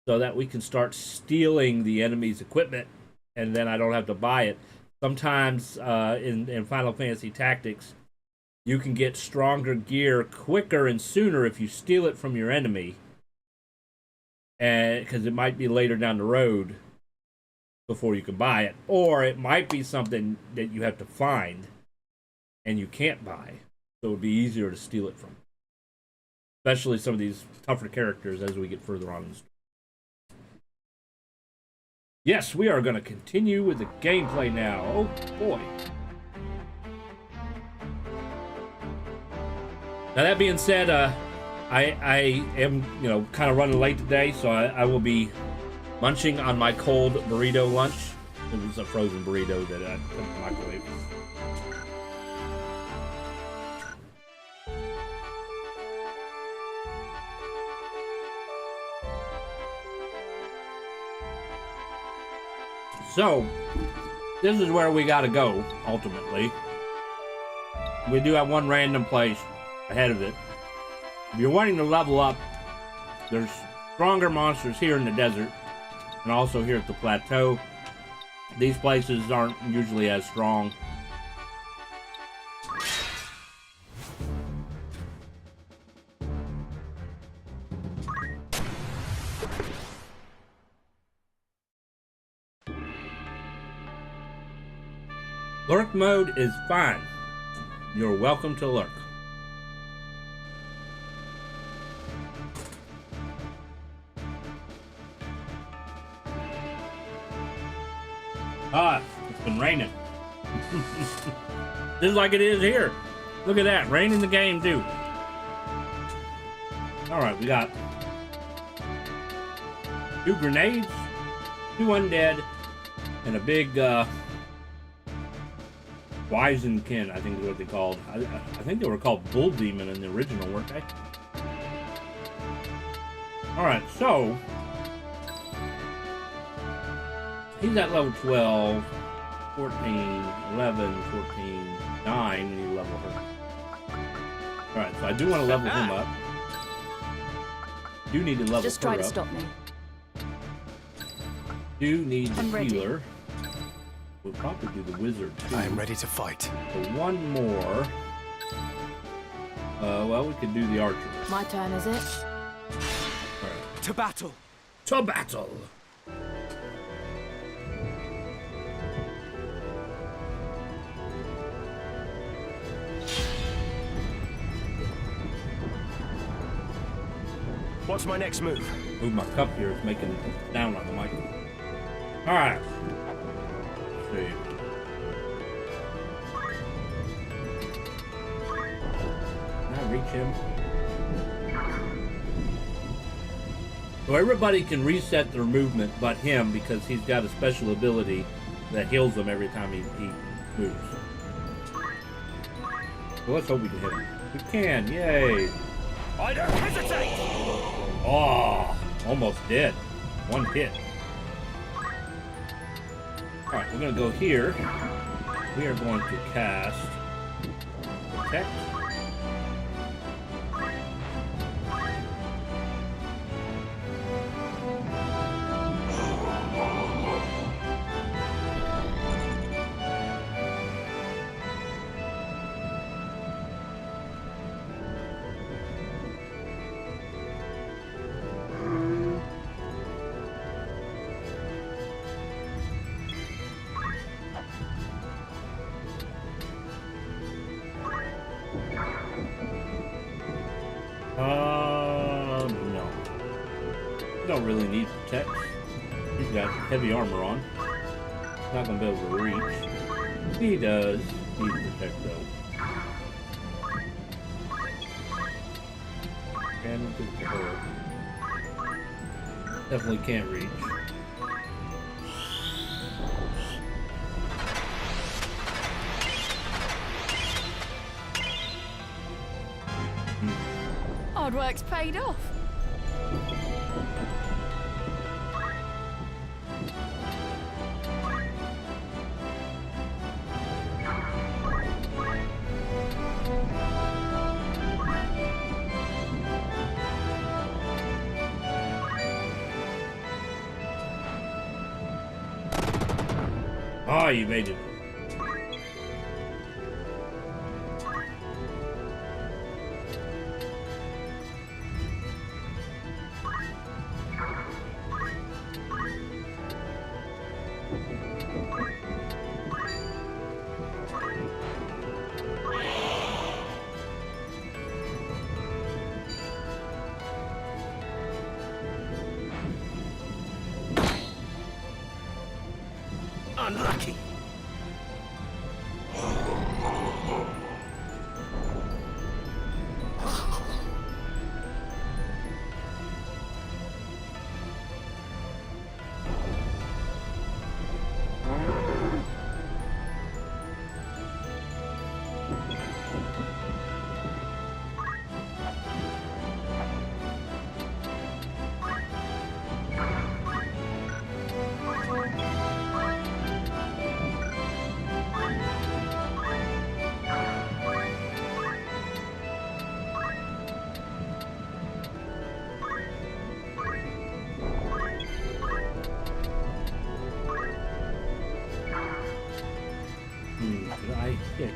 so that we can start stealing the enemy's equipment, and then I don't have to buy it. Sometimes in Final Fantasy Tactics, you can get stronger gear quicker and sooner if you steal it from your enemy, because it might be later down the road before you can buy it, or it might be something that you have to find and you can't buy, so it would be easier to steal it from. Especially some of these tougher characters as we get further on in the story. Yes, we are going to continue with the gameplay now. Oh boy. Now that being said, I am, kind of running late today, so I will be munching on my cold burrito lunch. It was a frozen burrito that I put in the microwave. So, this is where we gotta go, ultimately. We do have one random place ahead of it. If you're wanting to level up, there's stronger monsters here in the desert, and also here at the plateau. These places aren't usually as strong. Lurk mode is fine. You're welcome to lurk. Ah, it's been raining. Just like it is here. Look at that, rain in the game too. Alright, we got 2 grenades, 2 undead, and a big Wizenkin, I think is what they called. I think they were called Bull Demon in the original, weren't they? Alright, so he's at level 12, 14, 11, 14, 9, and you level her. Alright, so I do want to level him up. Do need to level Just her try to up. stop me. Do need the I'm ready. healer. We'll probably do the wizard too. I am ready to fight. So one more. Well, we could do the archer. My turn, is it? Alright. To battle! To battle! What's my next move? Move my cup here. It's making it down on the mic. Alright. Let's see. Can I reach him? So everybody can reset their movement but him, because he's got a special ability that heals him every time he moves. So let's hope we can hit him. We can, yay! I don't hesitate! Oh, almost dead. One hit. Alright, we're gonna go here. We are going to cast Protect. No. You don't really need Protect. He's got heavy armor on. Not gonna be able to reach. He does need Protect though. Can look at her. Definitely can't reach. Hard work's paid off. Ah, you made it. Unlucky. kick?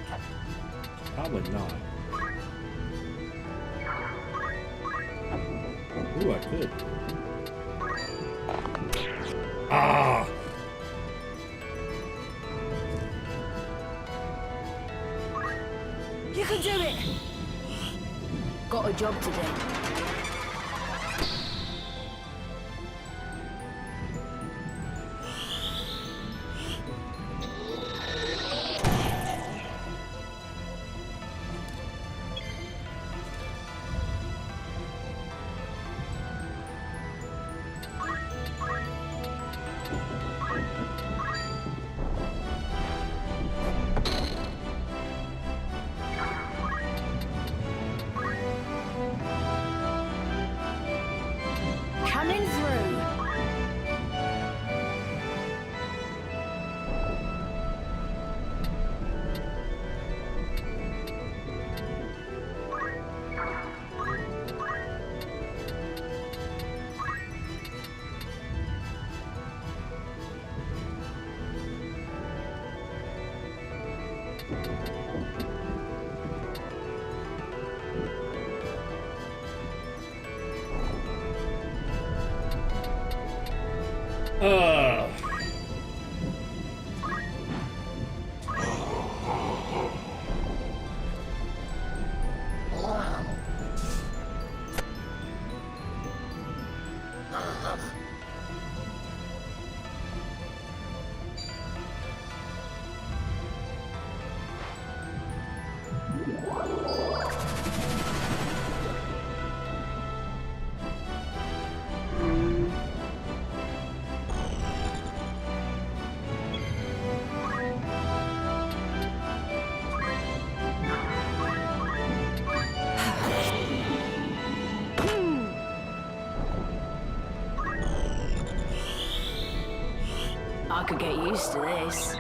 Probably not. Ooh, I could. Ah! You can do it! Got a job to do. Coming through. Uh. I could get used to this.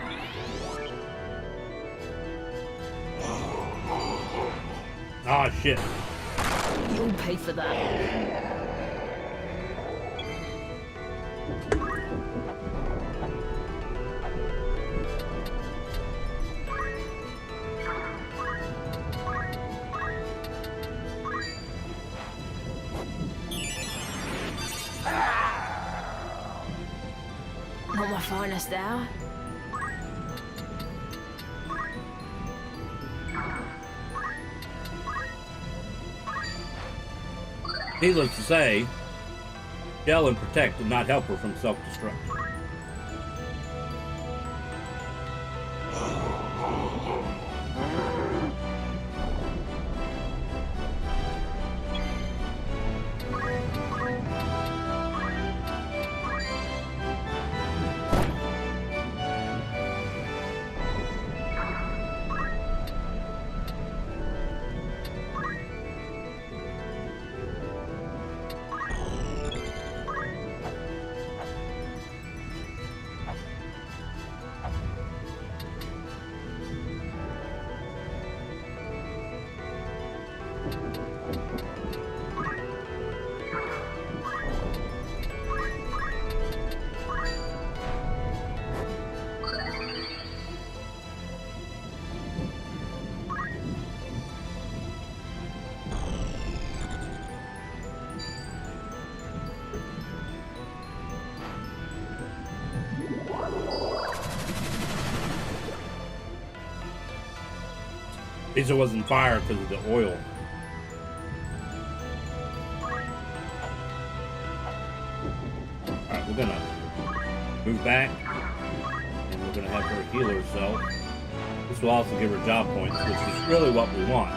Ah, shit. You'll pay for that. Not my finest hour. Needless to say, Shell and Protect did not help her from self-destruct. At least it wasn't fire because of the oil. Alright, we're gonna move back, and we're gonna have her heal herself. This will also give her job points, which is really what we want.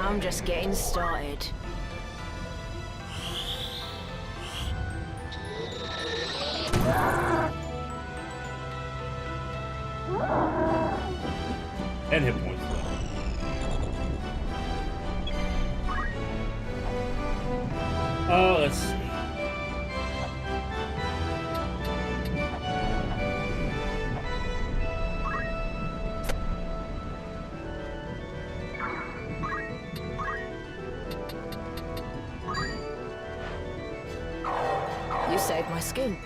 I'm just getting started. And hit points left. Oh, let's see. You saved my skin.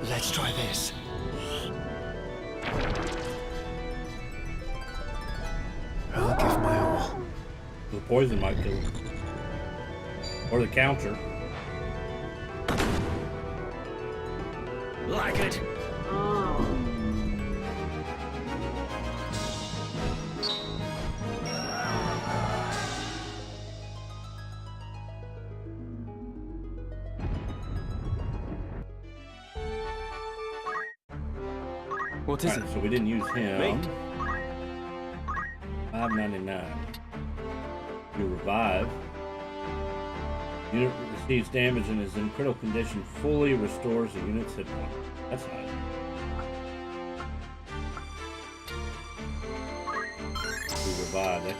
Let's try this. I'll give my all. The poison might kill him. Or the counter. Like it. What is Alright, so we didn't use him. Me? $5.99. You revive. Unit receives damage and is in critical condition. Fully restores the unit's hit point. That's nice. We revive. That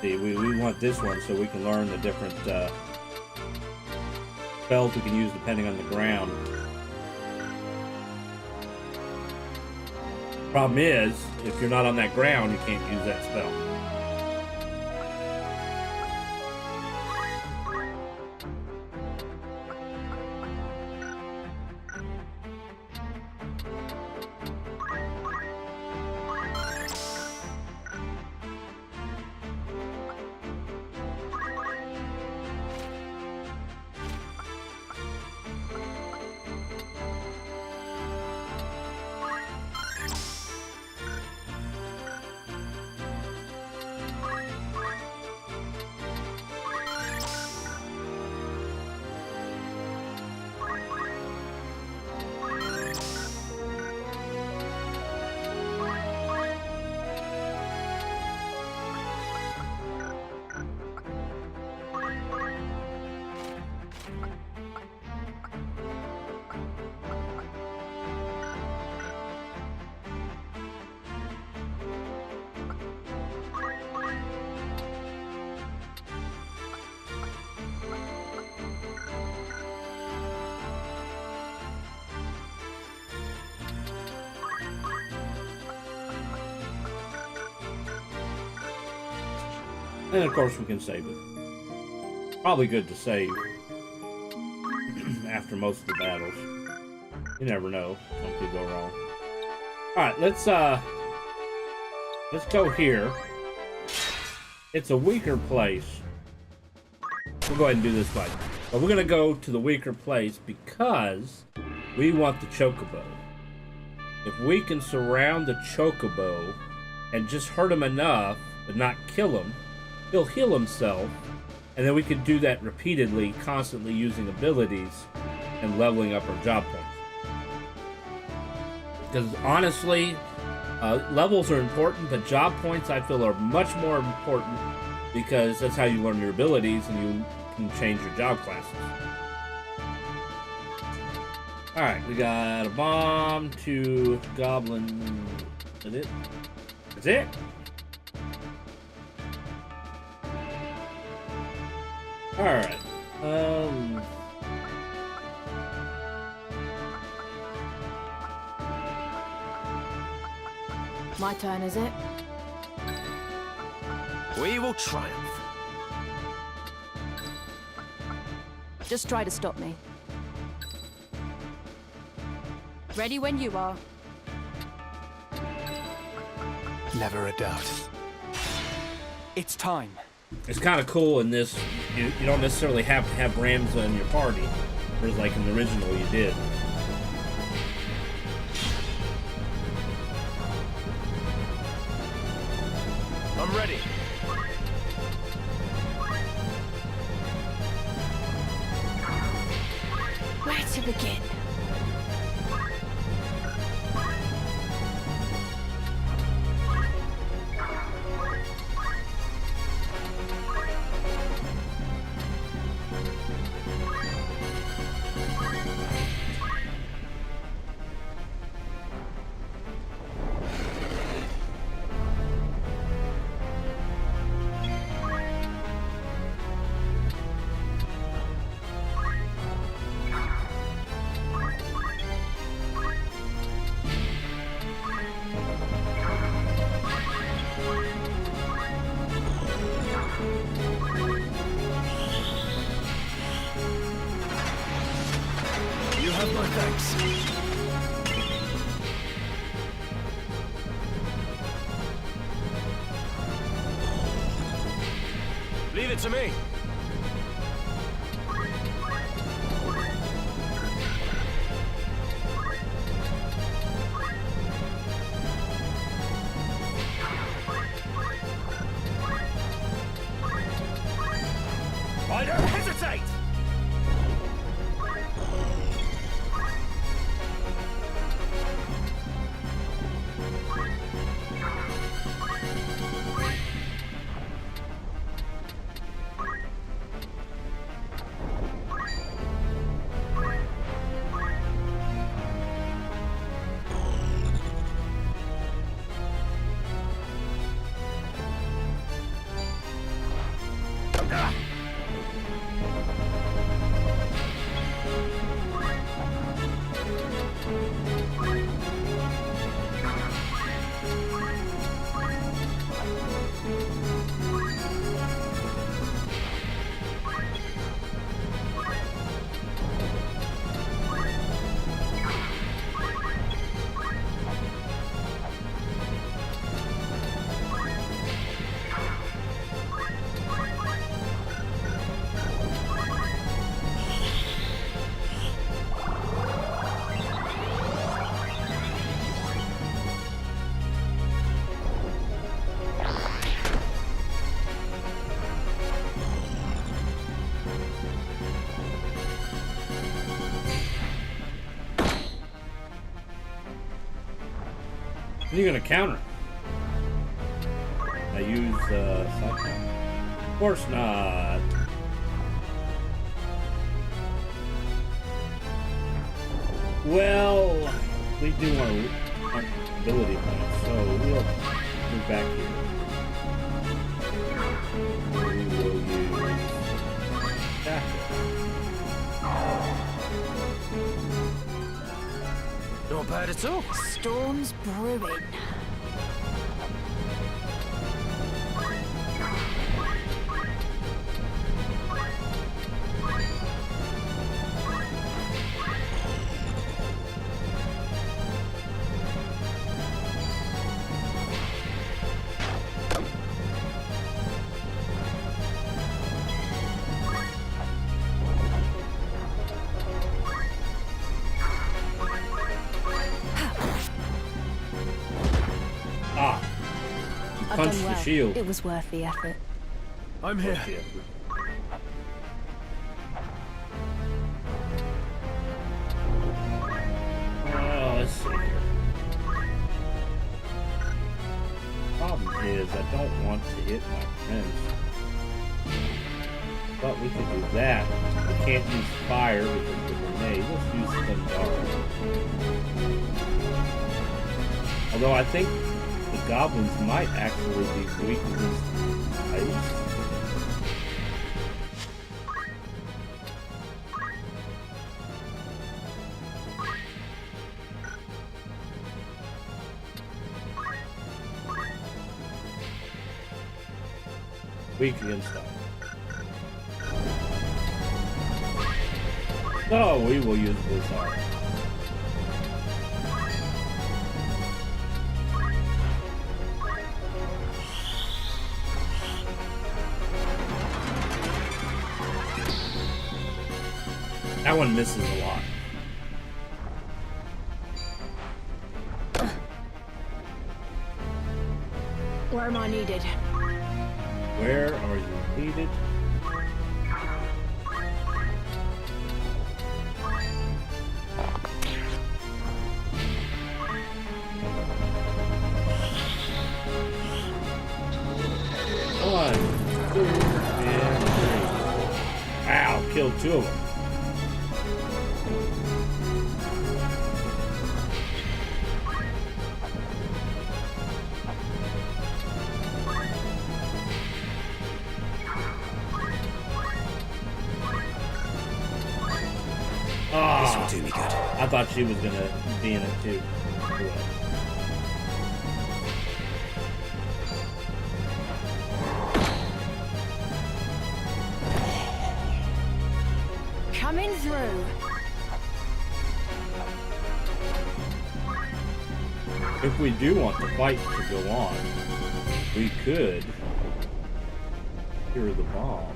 see, we want this one so we can learn the different spells we can use depending on the ground. Problem is, if you're not on that ground, you can't use that spell. And of course we can save it. Probably good to save after most of the battles. You never know. Something could go wrong. Alright, let's go here. It's a weaker place. We'll go ahead and do this fight. But we're gonna go to the weaker place because we want the chocobo. If we can surround the chocobo and just hurt him enough, but not kill him, he'll heal himself, and then we can do that repeatedly, constantly using abilities and leveling up our job points. Because honestly, levels are important, but job points I feel are much more important because that's how you learn your abilities and you can change your job classes. Alright, we got a bomb, 2 goblin. Is that it? That's it? Alright. My turn, is it? We will triumph. Just try to stop me. Ready when you are. Never a doubt. It's time. It's kind of cool in this. You don't necessarily have to have Ramza in your party, whereas like in the original you did. I'm ready. Where to begin? You have my thanks. Leave it to me. I don't hesitate! What are you gonna counter? I use something. Of course not. Well, we do want ability points, so we'll move back here. We will use that. Not bad at all. Storm's brewing. I've Punch done the well. shield. It was worth the effort. I'm here. Oh, let's see here. Problem is, I don't want to hit my friends. But we can do that. We can't use fire because of the Hey, let's use Thundara. Although I think the goblins might actually be weak against ice. Weak against ice. So we will use Blizzard. That one misses a lot. Where am I needed? Where are you needed? One, two, and three. Wow, killed two of them. This will do me good. I thought she was gonna be in it too. Coming through. If we do want the fight to go on, we could cure the bomb.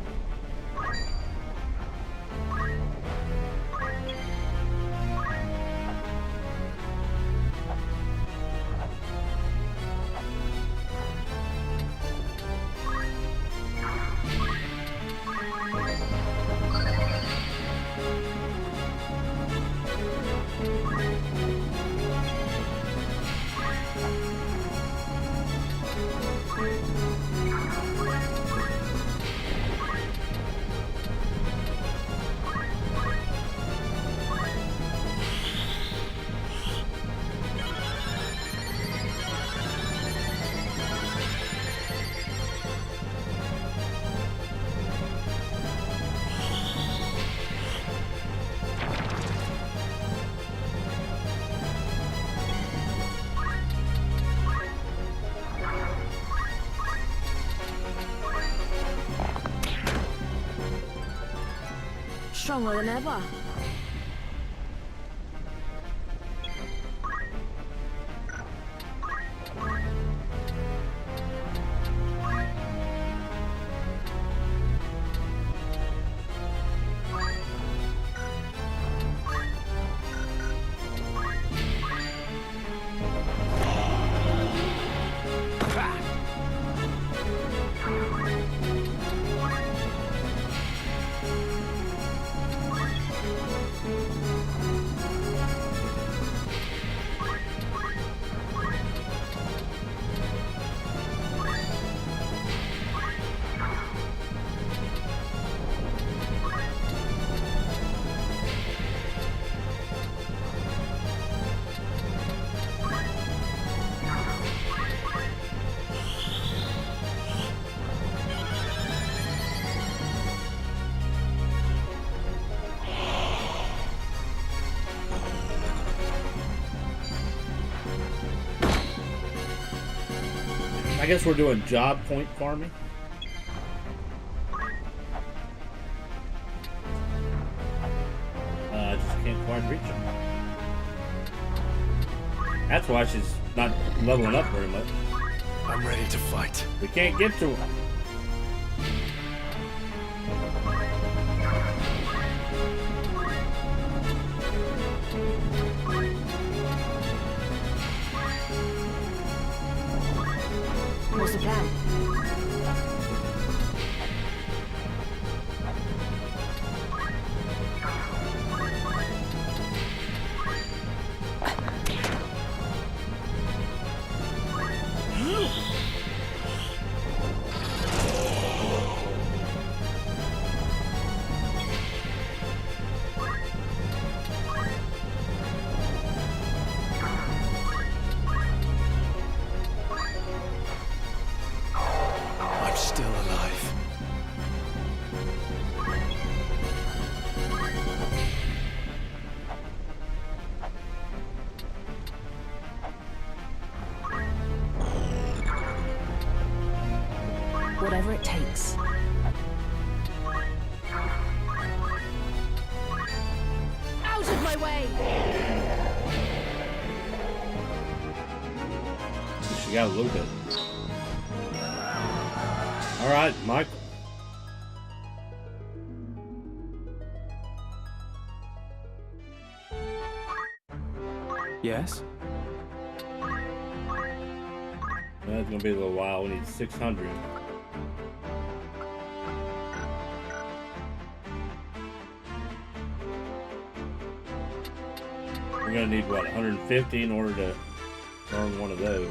Stronger than ever. I guess we're doing job point farming. I just can't quite reach him. That's why she's not leveling up very much. I'm ready to fight. We can't get to him. What's the plan? thanks. Out of my way! She got a little bit. All right, Michael. Yes? That's gonna be a little while. We need 600. We're gonna need what, 150 in order to earn one of those.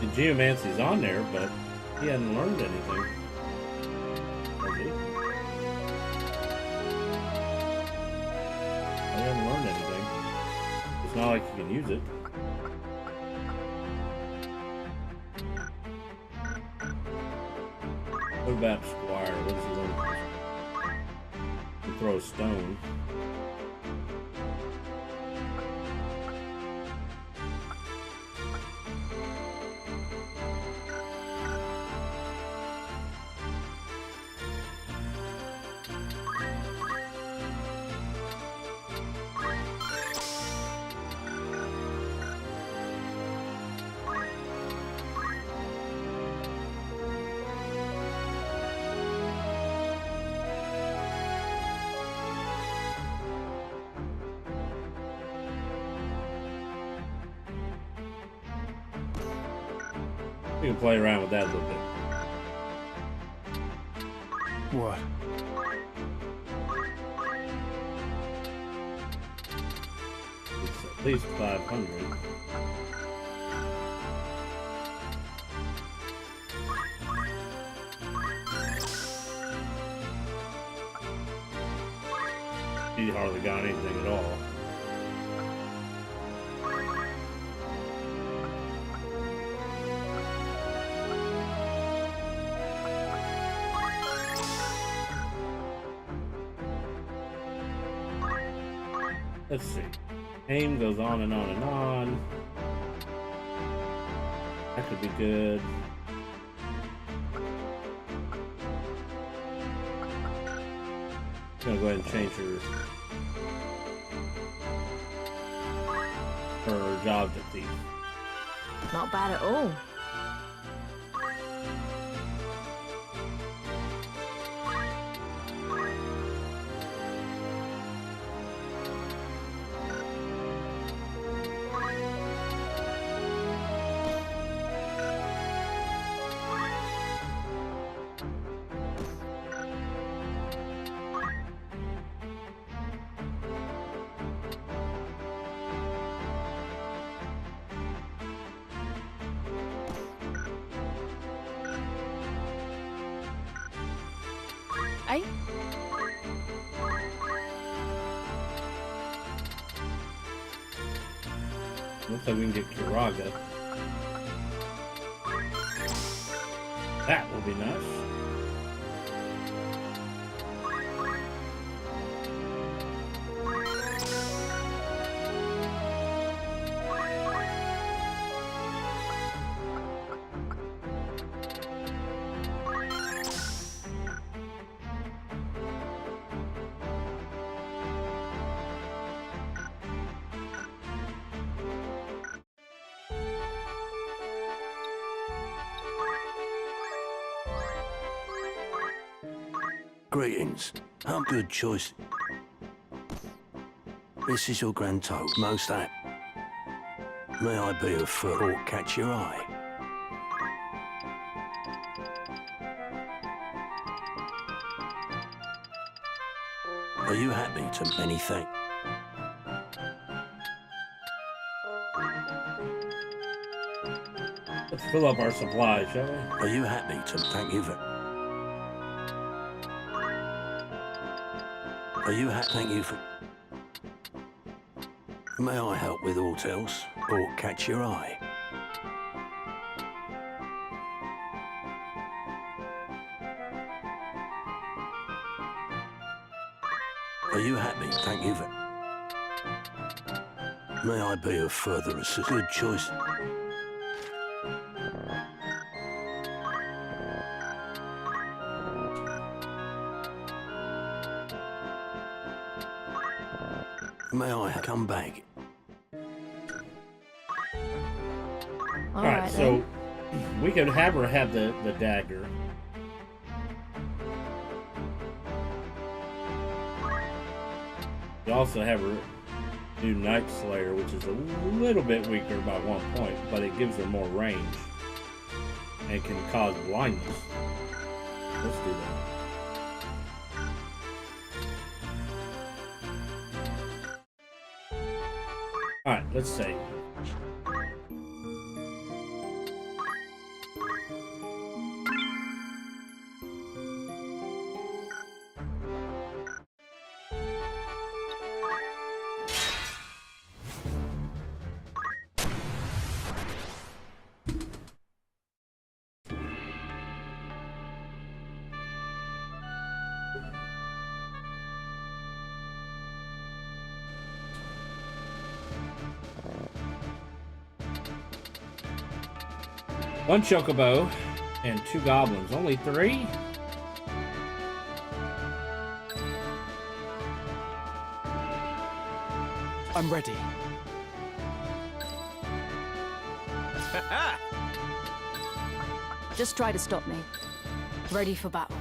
The geomancy's on there, but he hadn't learned anything. Has he? He hasn't learned anything. It's not like he can use it. What about Squire? What does he learn? He can throw a stone. We can play around with that a little bit. What? It's at least 500. He hardly got anything at all. Let's see. Aim goes on and on and on. That could be good. I'm gonna go ahead and change her job to thief. Not bad at all. Eh? Looks like we can get Kiraga. That will be nice. Greetings. How good choice. This is your grand total. Most apt. May I be of foot or catch your eye? Are you happy to anything? Let's fill up our supply, shall we? Are you happy to thank you for... Are you happy? Thank you for... May I help with aught else or catch your eye? Are you happy? Thank you for... May I be of further assistance? Good choice. May I come back? Alright, so we could have her have the dagger. We also have her do Night Slayer, which is a little bit weaker by 1 point, but it gives her more range and can cause blindness. Let's do that. Alright, let's save. One chocobo and 2 goblins. Only 3? I'm ready. Just try to stop me. Ready for battle.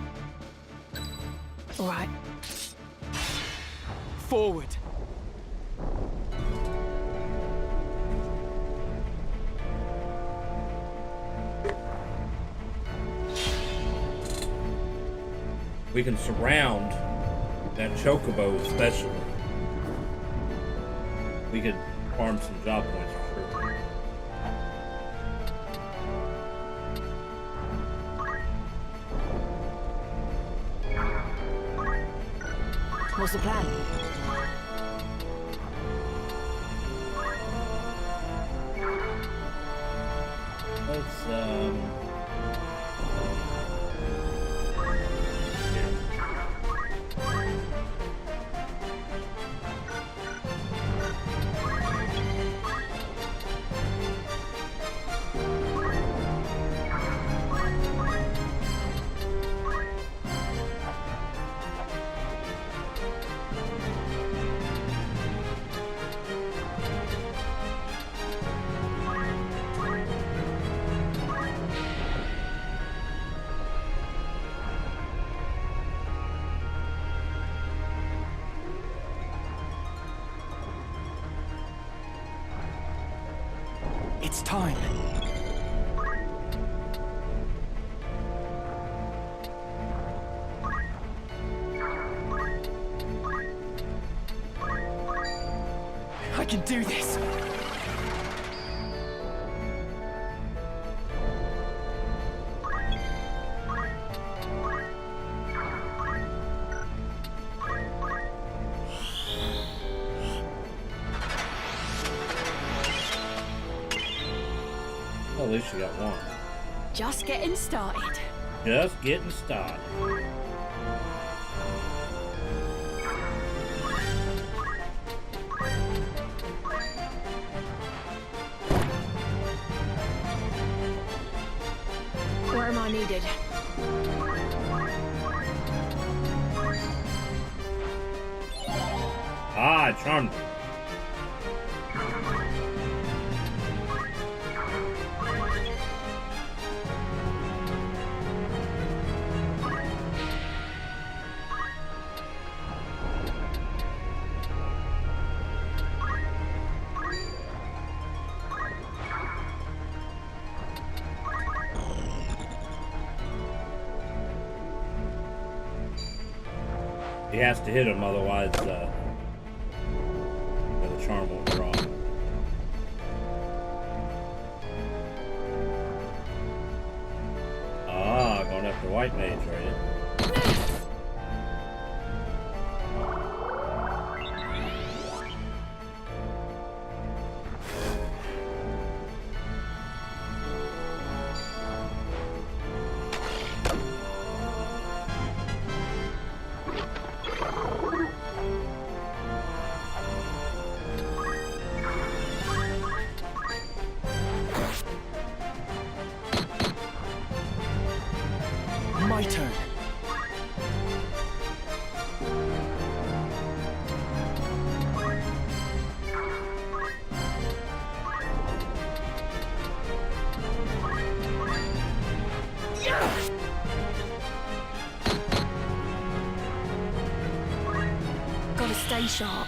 All right. Forward. We can surround that chocobo especially. We could farm some job points for sure. What's the plan? Let's It's time. I can do this. at least you got one. Just getting started. Just getting started. Where am I needed? Ah, charmed. He has to hit him, otherwise the charm won't draw. Ah, going after White Mage, right? stay sharp.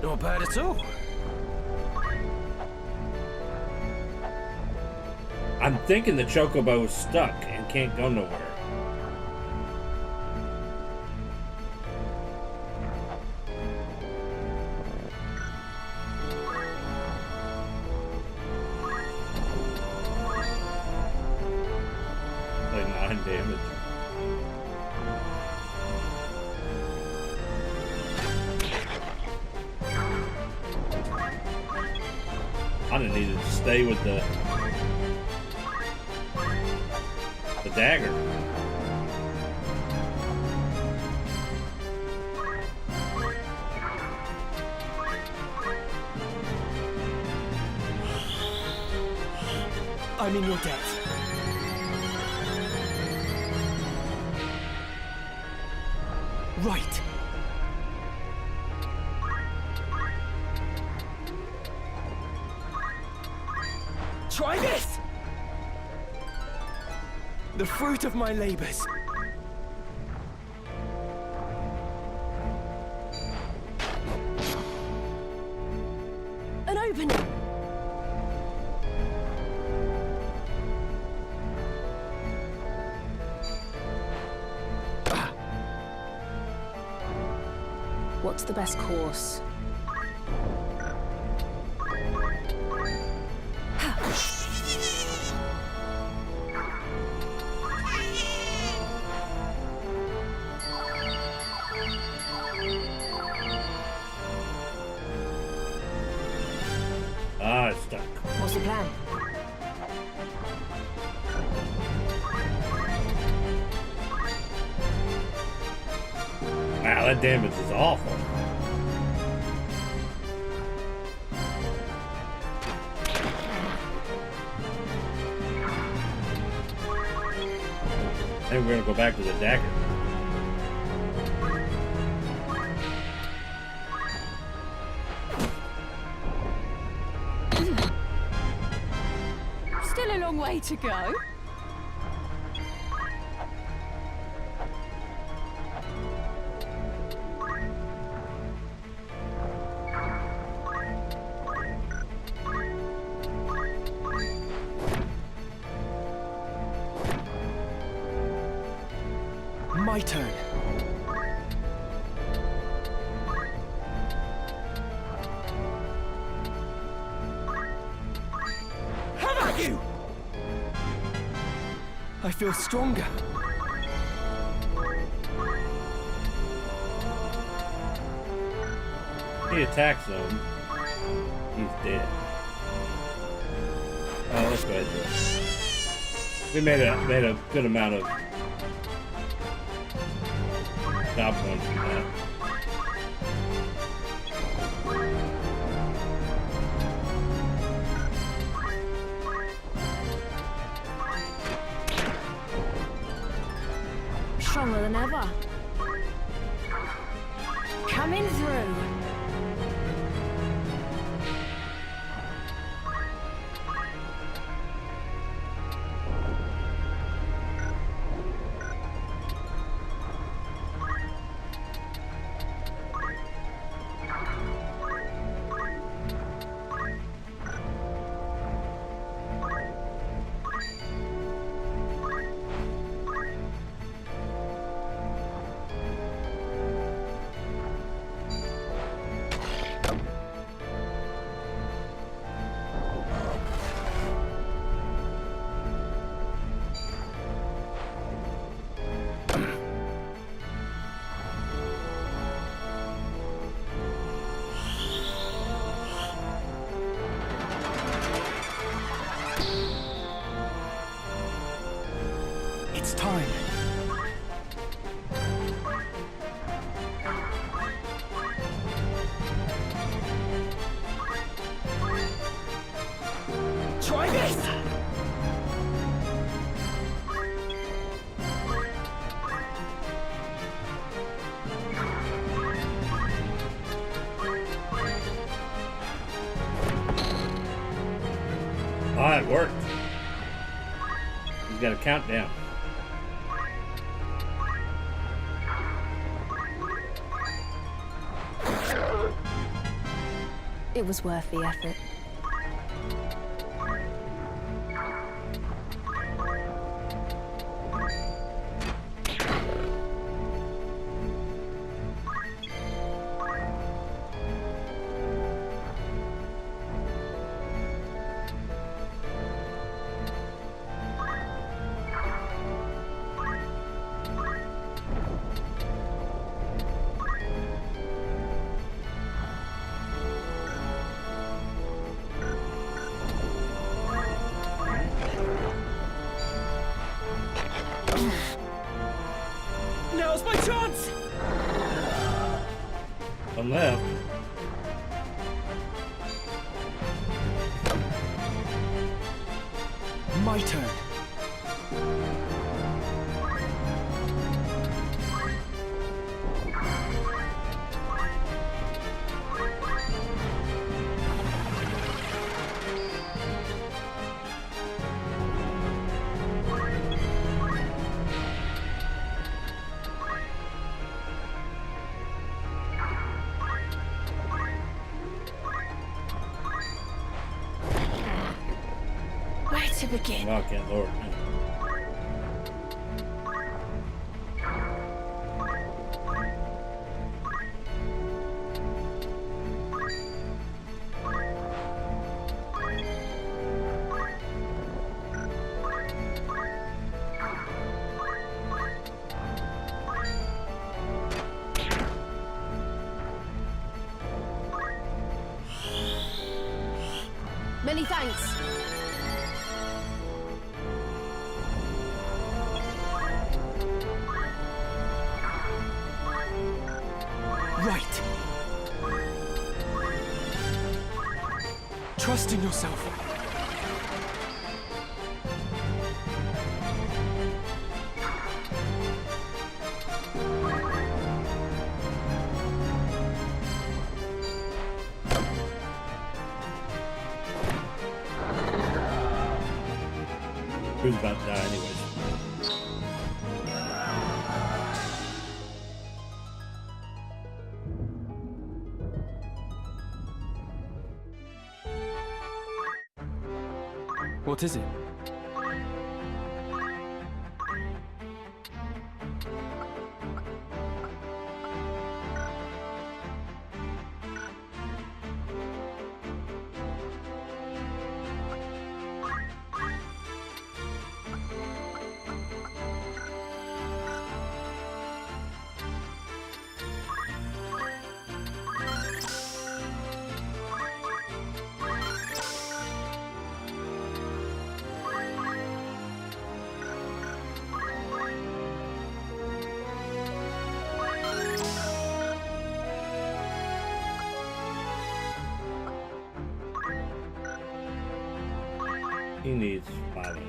Not bad at all. I'm thinking the chocobo is stuck and can't go nowhere. Like 9 damage. I didn't need to stay with the dagger. I'm in your debt. Right. Try this! The fruit of my labors. An opening. What's the best course? Ah, it's stuck. What's the plan? Wow, that damage is awful. And we're gonna go back to the dagger. Still a long way to go. My turn. How about you? I feel stronger. He attacks him. He's dead. Oh, let's go ahead and do it. We made a good amount of job points from that. Stronger than ever. Coming through. got a countdown. It was worth the effort. Now's my chance! One left. My turn. Where to begin? Oh, I can't lower it. Many thanks. Right. Trust in yourself. Who's about to die anyways? What is it? He needs 5.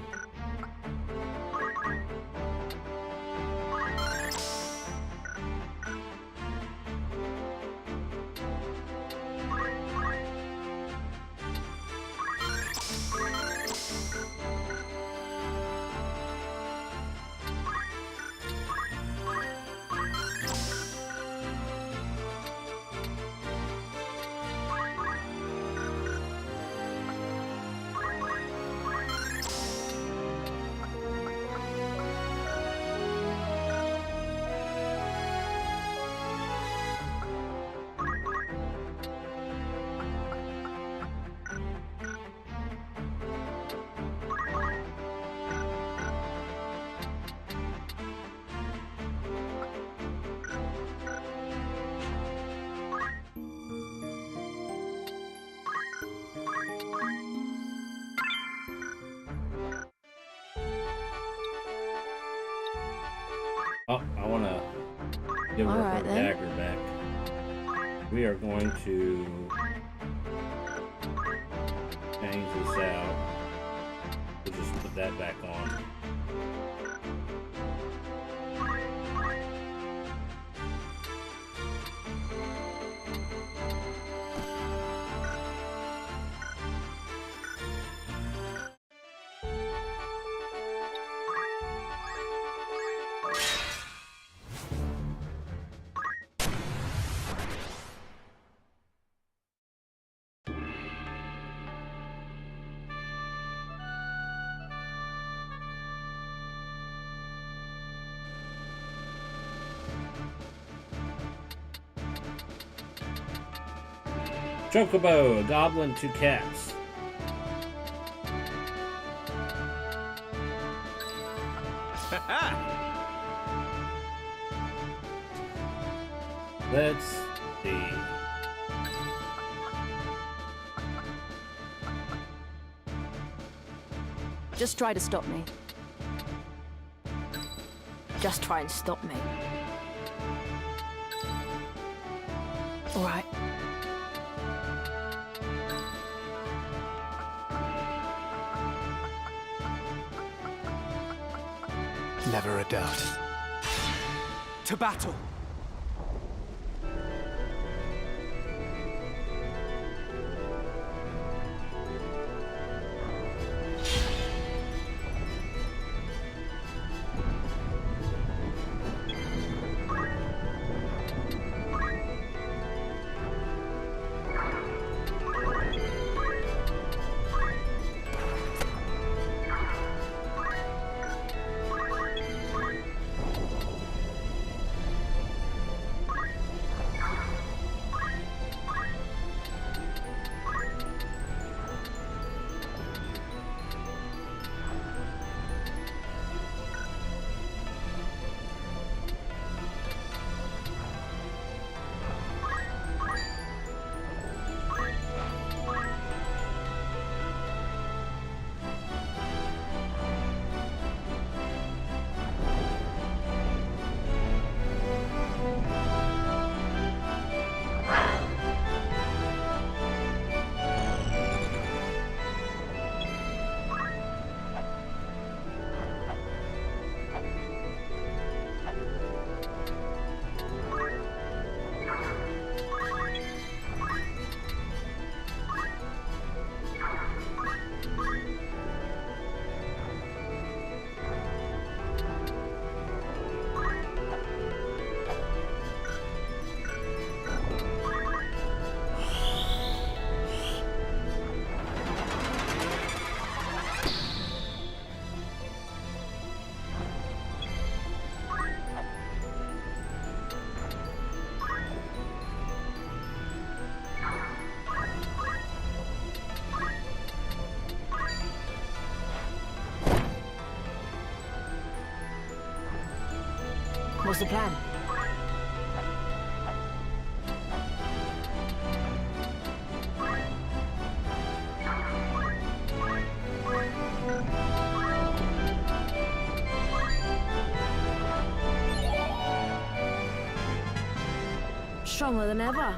Oh, I want to give her her Alright, then. dagger back. We are going to change this out. We'll just put that back on. Chocobo, a goblin, 2 cats. Let's see. Just try to stop me. Just try and stop me. All right. Never a doubt. To battle! What's the plan? Stronger than ever.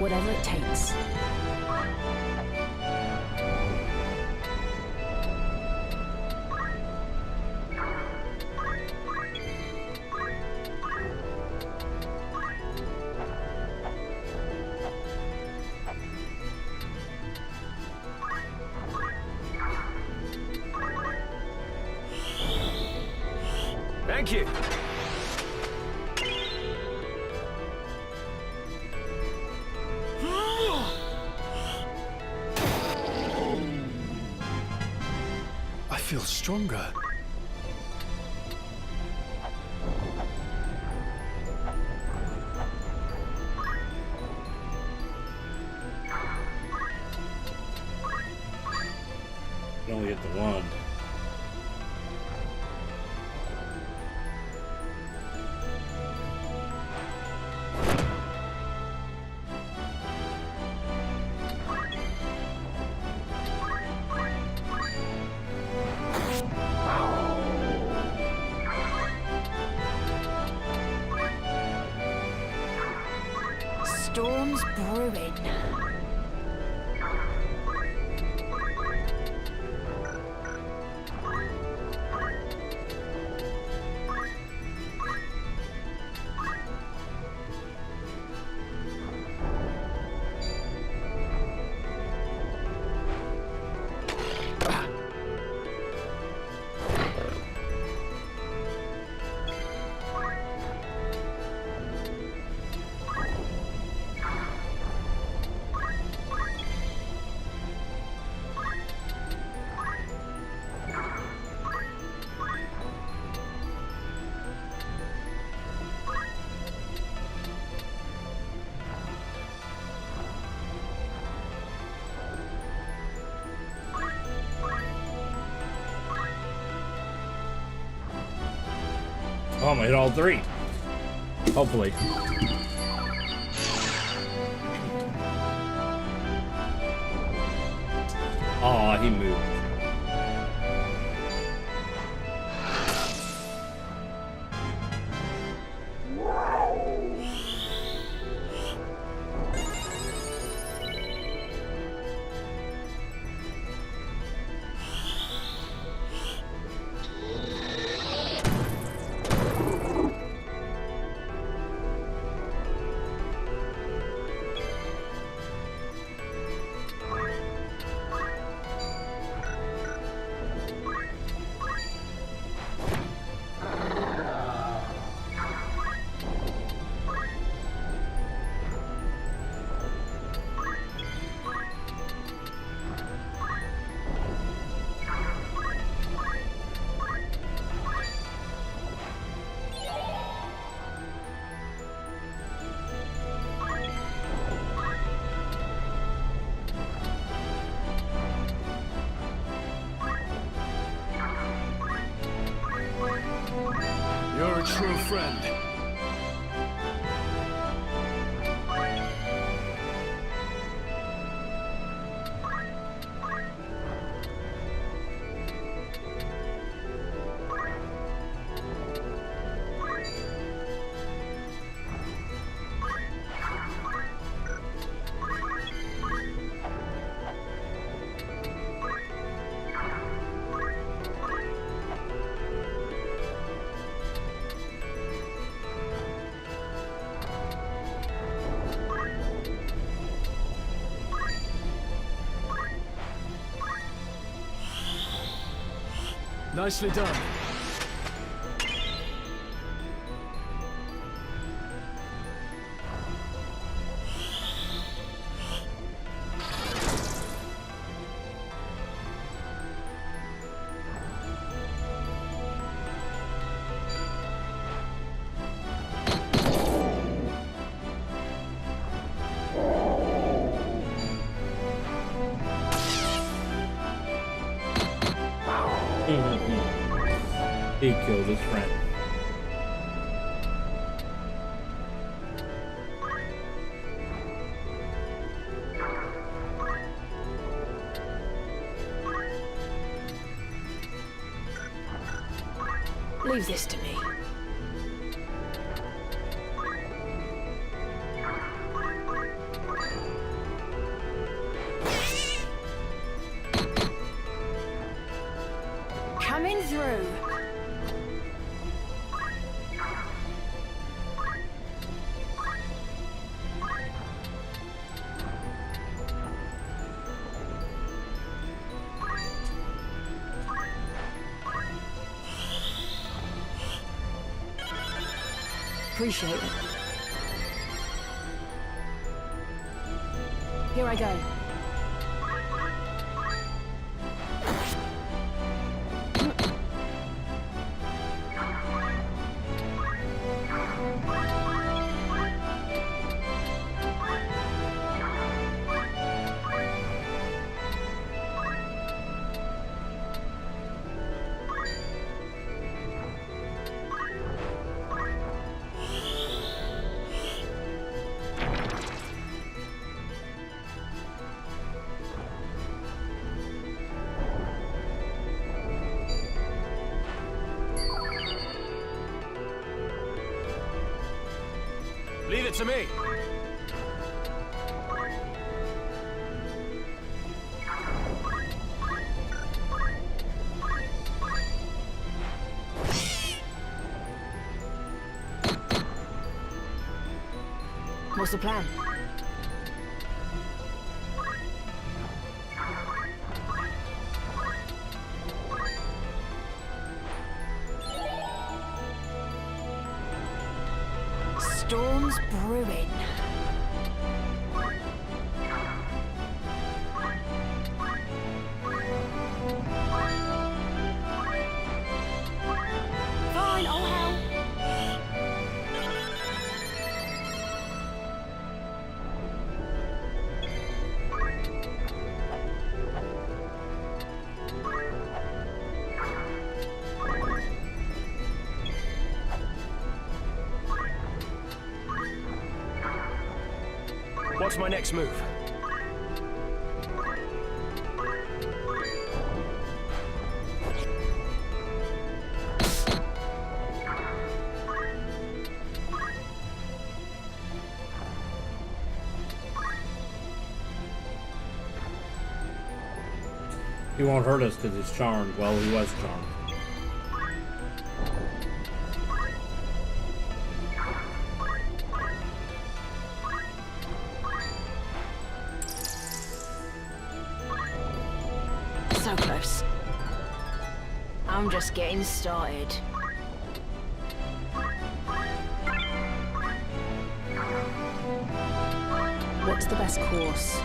Whatever it takes. Thank you. I feel stronger. You only get the one. storm's brewing. Oh, I'm gonna hit all three. Hopefully. Aw, he moved. You're a true friend. Nicely done. He killed his friend. Leave this to me. Coming through. Appreciate it. Here I go. Leave it to me. What's the plan? Storm's brewing. Fine, I'll help. What's my next move? He won't hurt us because he's charmed. Well, he was charmed. So close. I'm just getting started. What's the best course?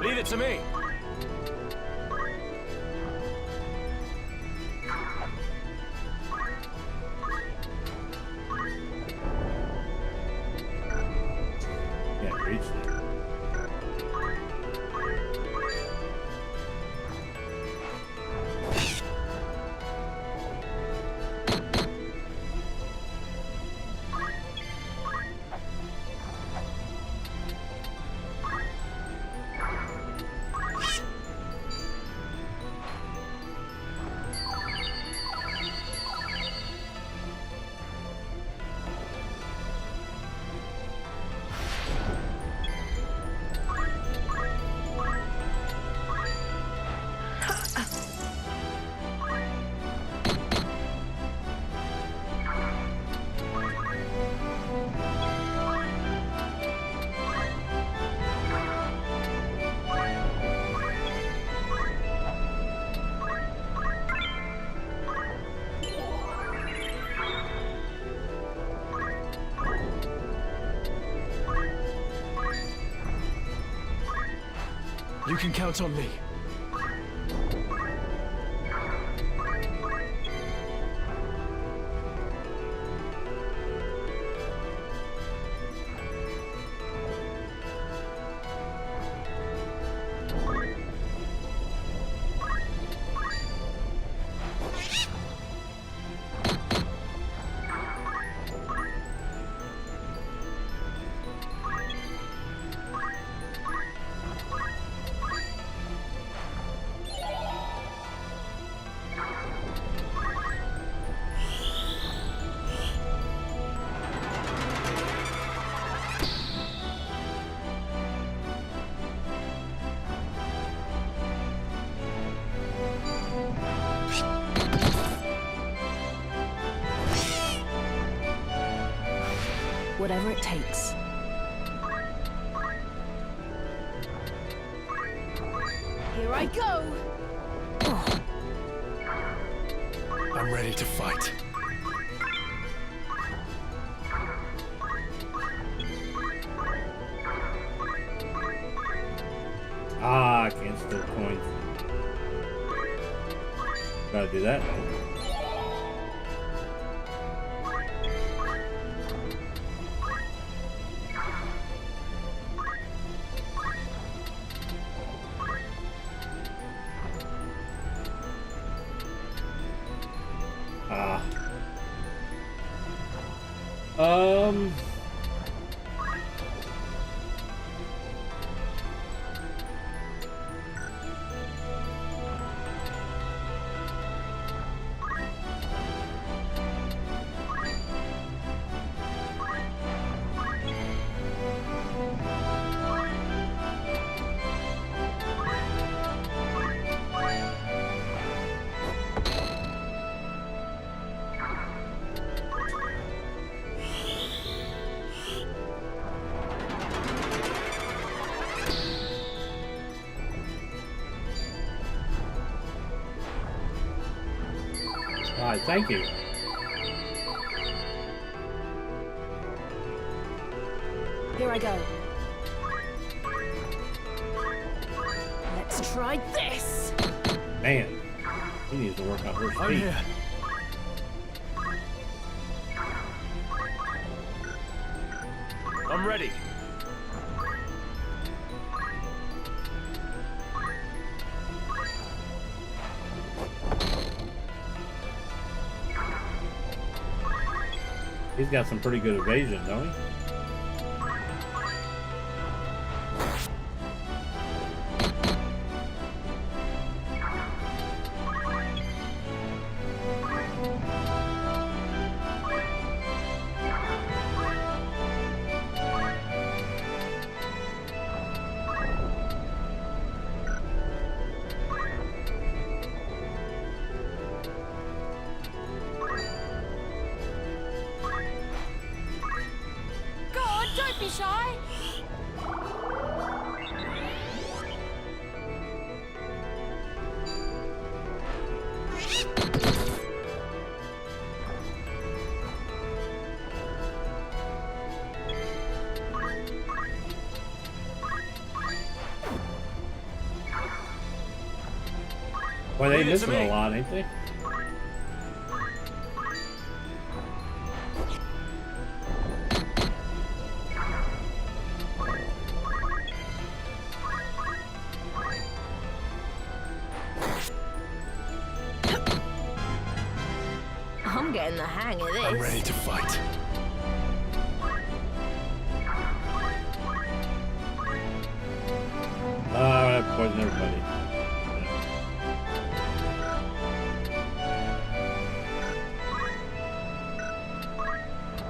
Leave it to me. Can't reach there. You can count on me. Whatever it takes. Here I go! Oh. I'm ready to fight. Ah, I can't steal coins. Gotta do that though. Ah. Alright, thank you. Here I go. Let's try this. Man, she needs to work on her I'm speed. here. I'm ready. He's got some pretty good evasion, don't he? Go on, don't be shy. Boy, they Leave it to missing me. a lot, ain't they? I'm getting the hang of this. I'm ready to fight. Poison everybody.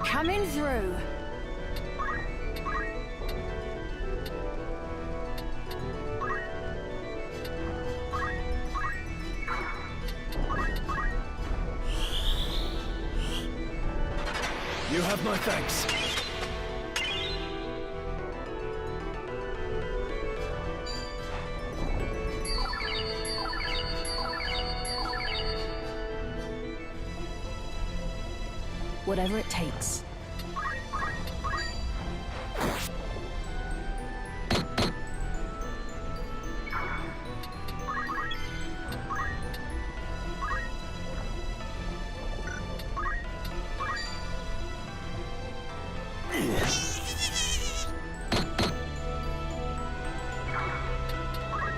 Coming through. You have my thanks. Whatever it takes.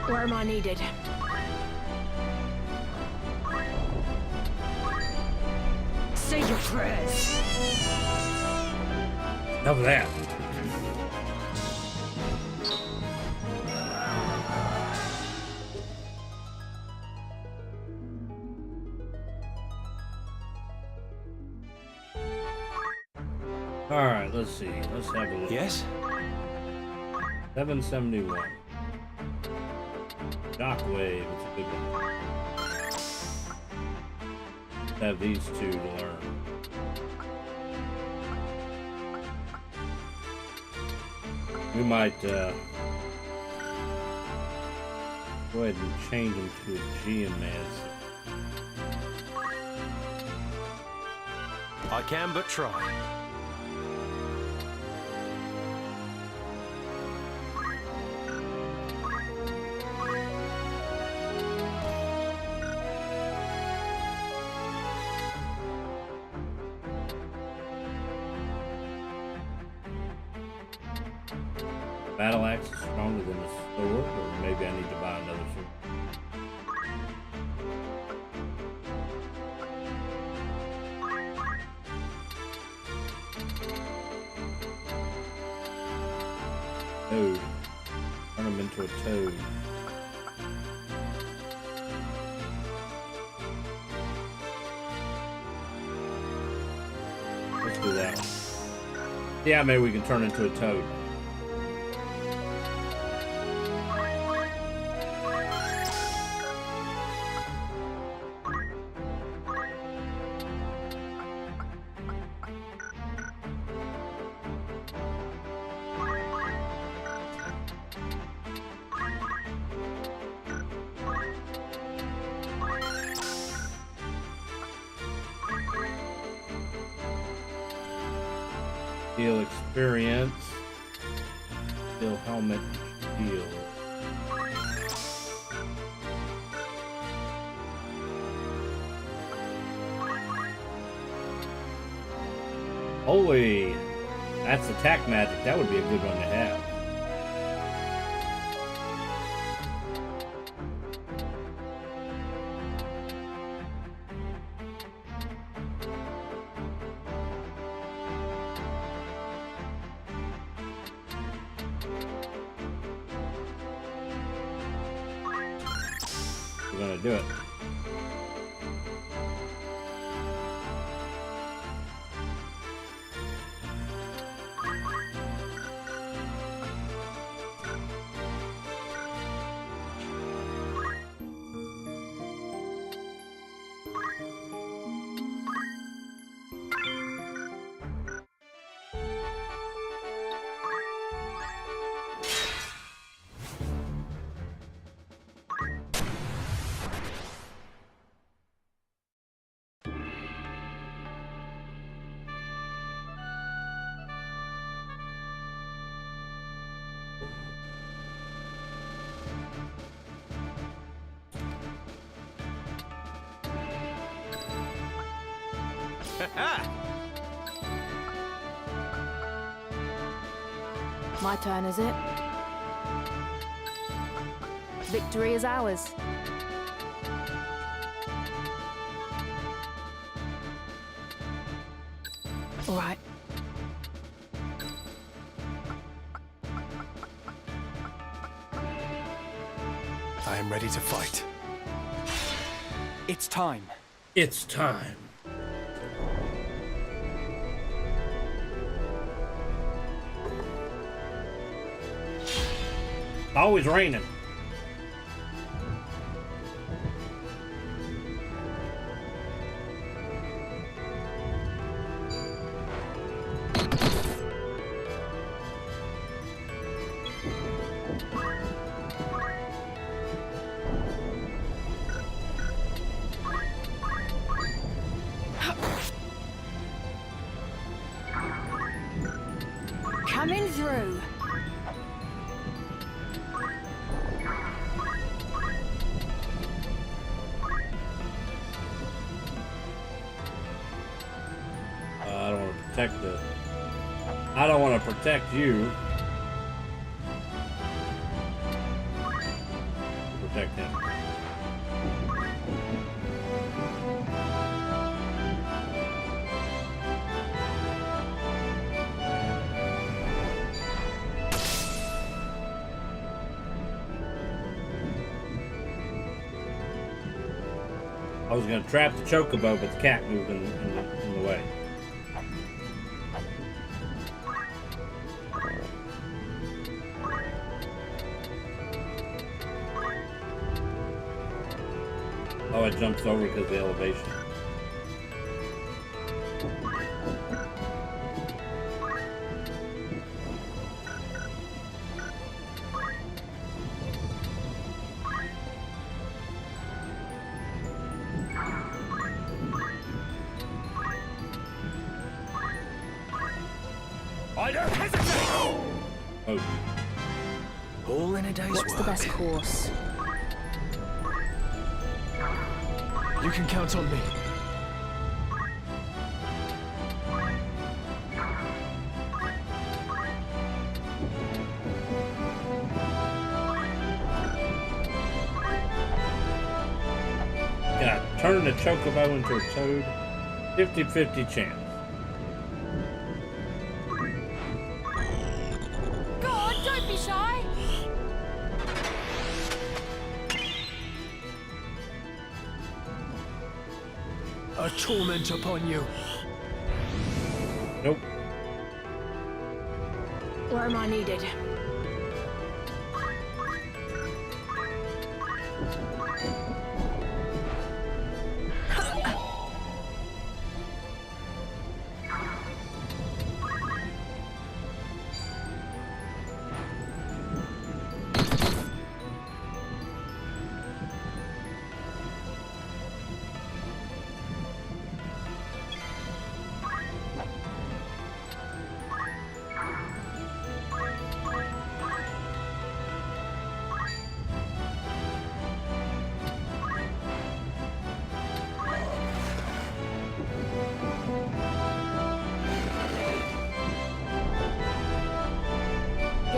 Where am I needed? Say your prayers. Enough of that. Alright, let's see. Let's have a look. Yes? 771. Shockwave, it's a good one. Have these two to learn. We might go ahead and change them to a geomancy. I can but try. Battle axe is stronger than the sword, or maybe I need to buy another sword. Toad. Turn him into a toad. Let's do that. Yeah, maybe we can turn into a toad. Steel experience. Steel helmet. Steel. Holy, that's attack magic. That would be a good one to have. We're gonna do it. My turn, is it? Victory is ours. All right. I am ready to fight. It's time. It's time. Always raining. Coming through. I don't want to protect the. I don't want to protect you. Protect him. I was going to trap the chocobo, but the cat moved in the way. Oh, it jumps over because of the elevation. I don't hesitate! Oh, All in a day's What's the work. best course? You can count on me. yeah, turn the chocobo into a toad. 50-50 chance. Go on, don't be shy. A torment upon you. Nope. Where am I needed?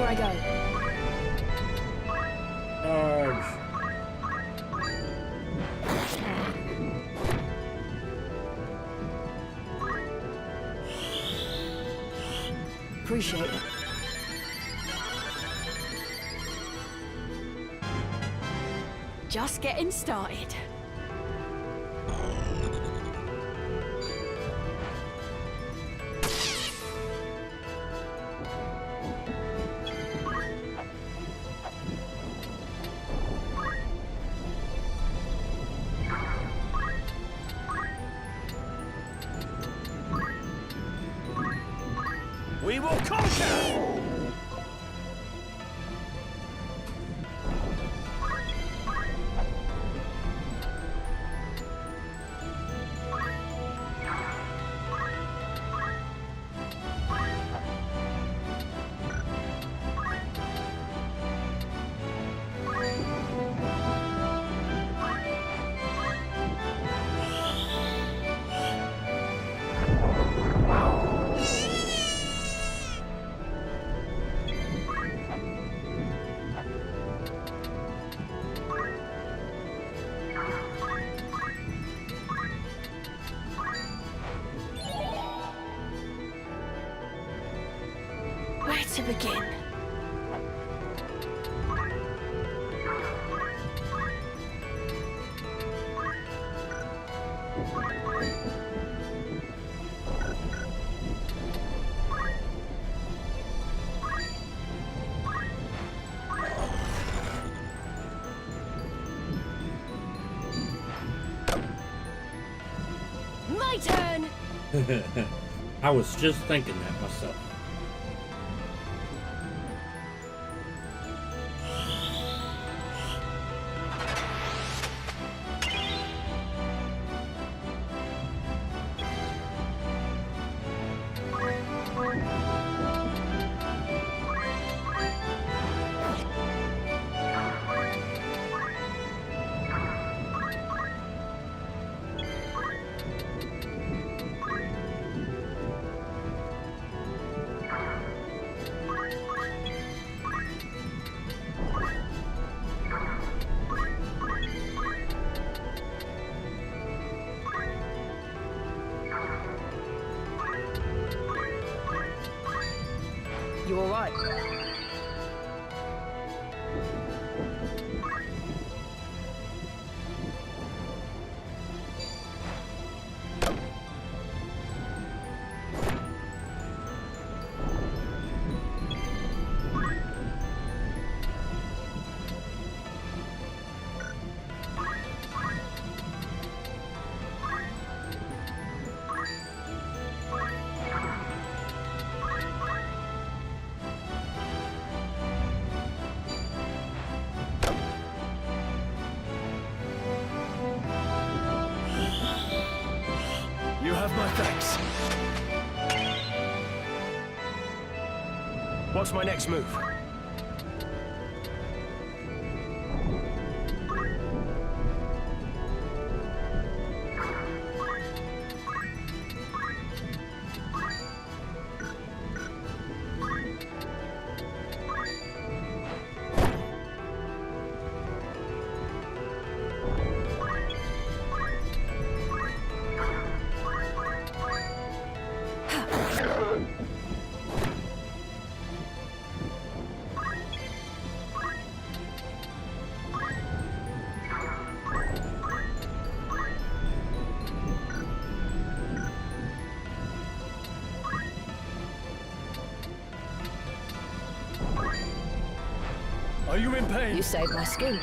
Here I go. Charge. Appreciate it. Just getting started. We will conquer! Where to begin? My turn! I was just thinking that myself. You alright? You have my thanks. What's my next move? Are you in pain? You saved my skin.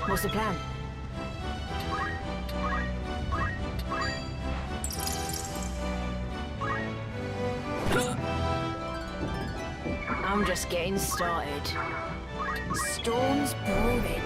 What's the plan? I'm just getting started. Storm's brewing.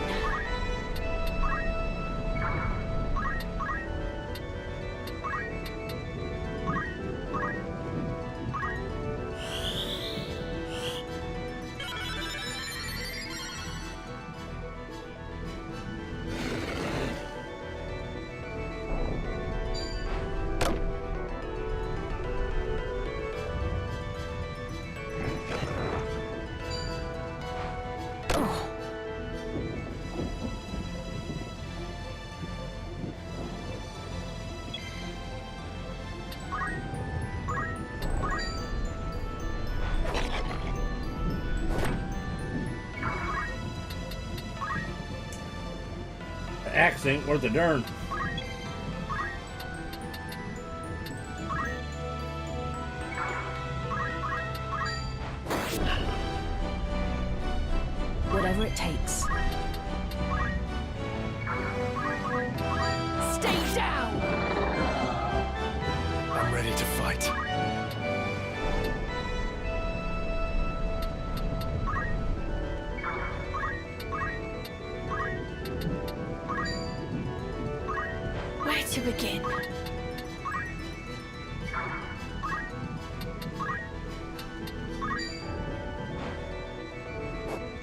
axe ain't worth a darn. Whatever it takes. Stay down! I'm ready to fight. Where to begin?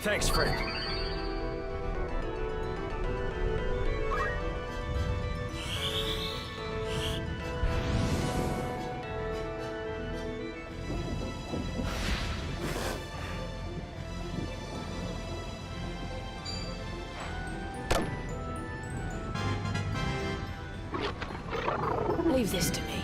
Thanks, friend. Leave this to me.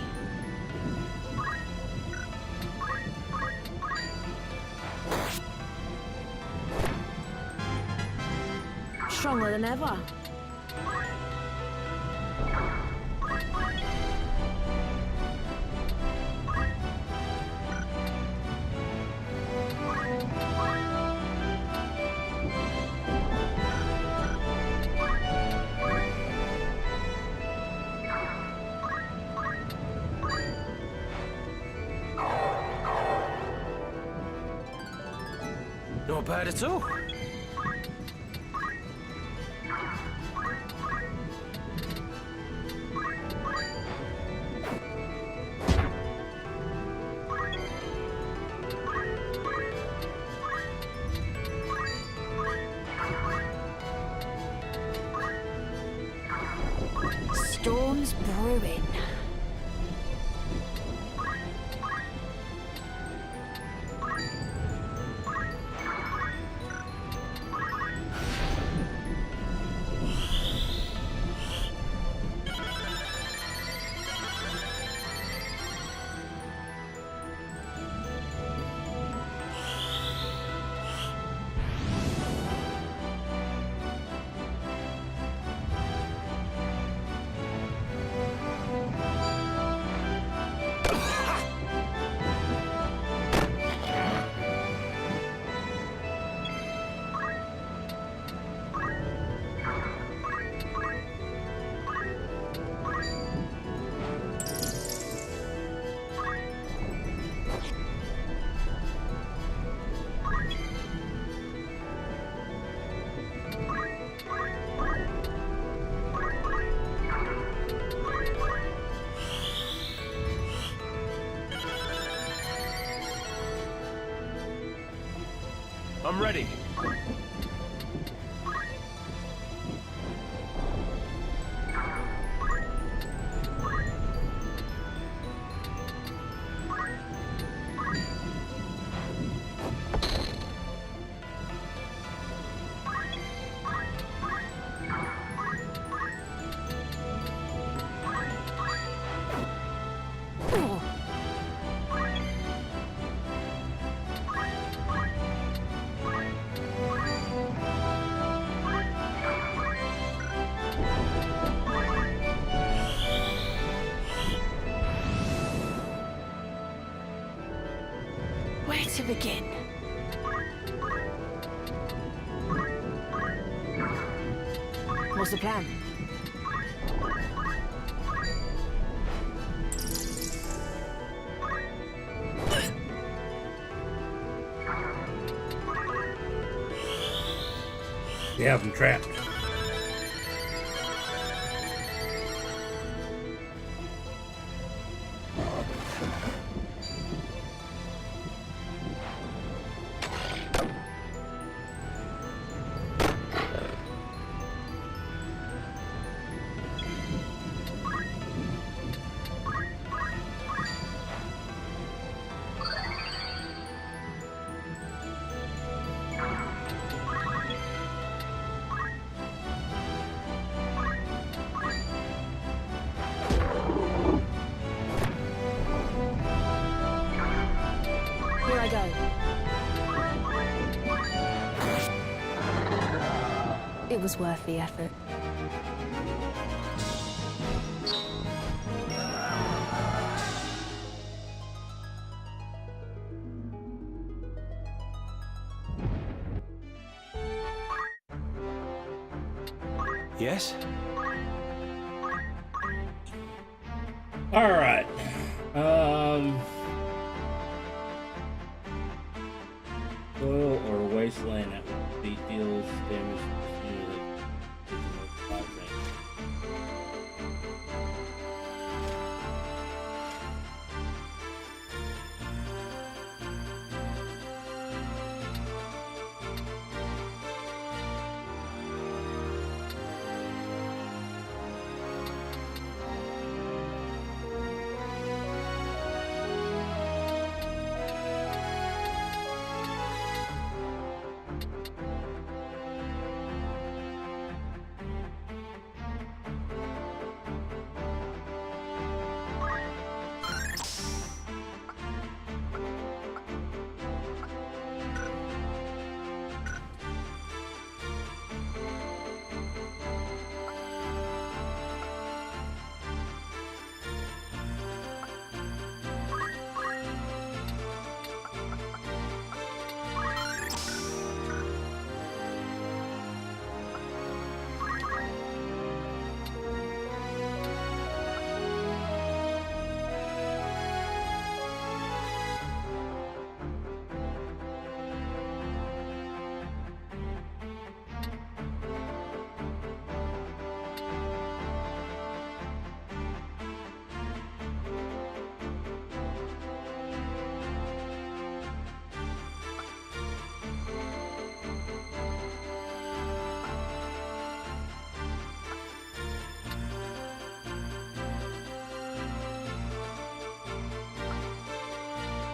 Stronger than ever. Not bad at all. Storm's brewing. I'm ready. Where to begin? What's the plan? They have them trapped. Here I go. It was worth the effort. Yes? All right. Soil or wasteland at one beat deals damage to the unit. It's the most five range.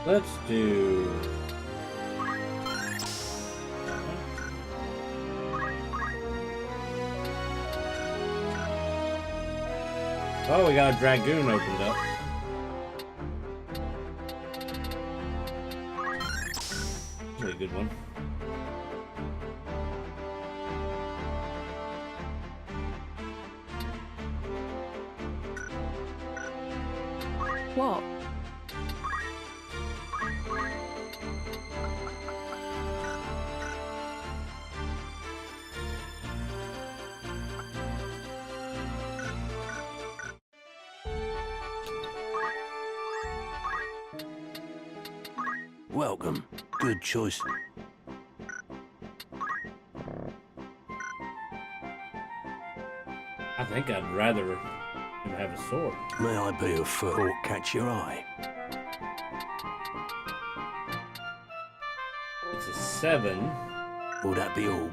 Let's do. Oh, we got a dragoon opened up. That's a good one. What? Welcome. Good choice. I think I'd rather him have a sword. May I be of foot or catch your eye? It's a 7. Will that be all?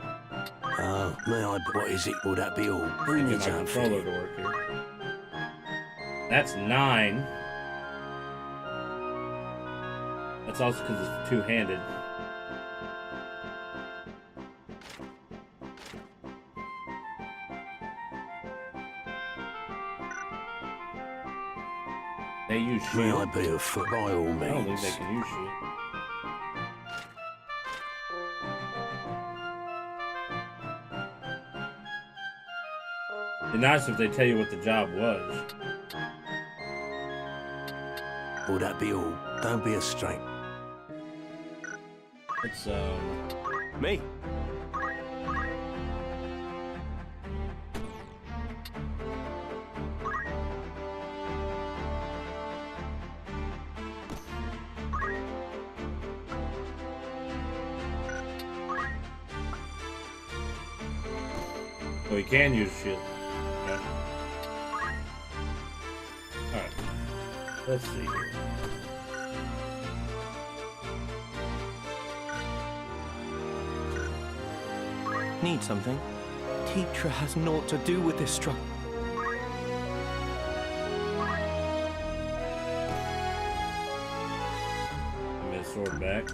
May I... What is it? Will that be all? Who Get needs my controller outfitting? to work here. That's 9. That's also because it's two-handed. They use May I shield. be of foot by all I don't think means? they can use shield. It'd be nice if they tell you what the job was. Will that be all? Don't be a straight. It's Me? oh, he can use shield. Okay. All right. Let's see here. Need something? Teacher has naught to do with this struggle. Give me his sword back.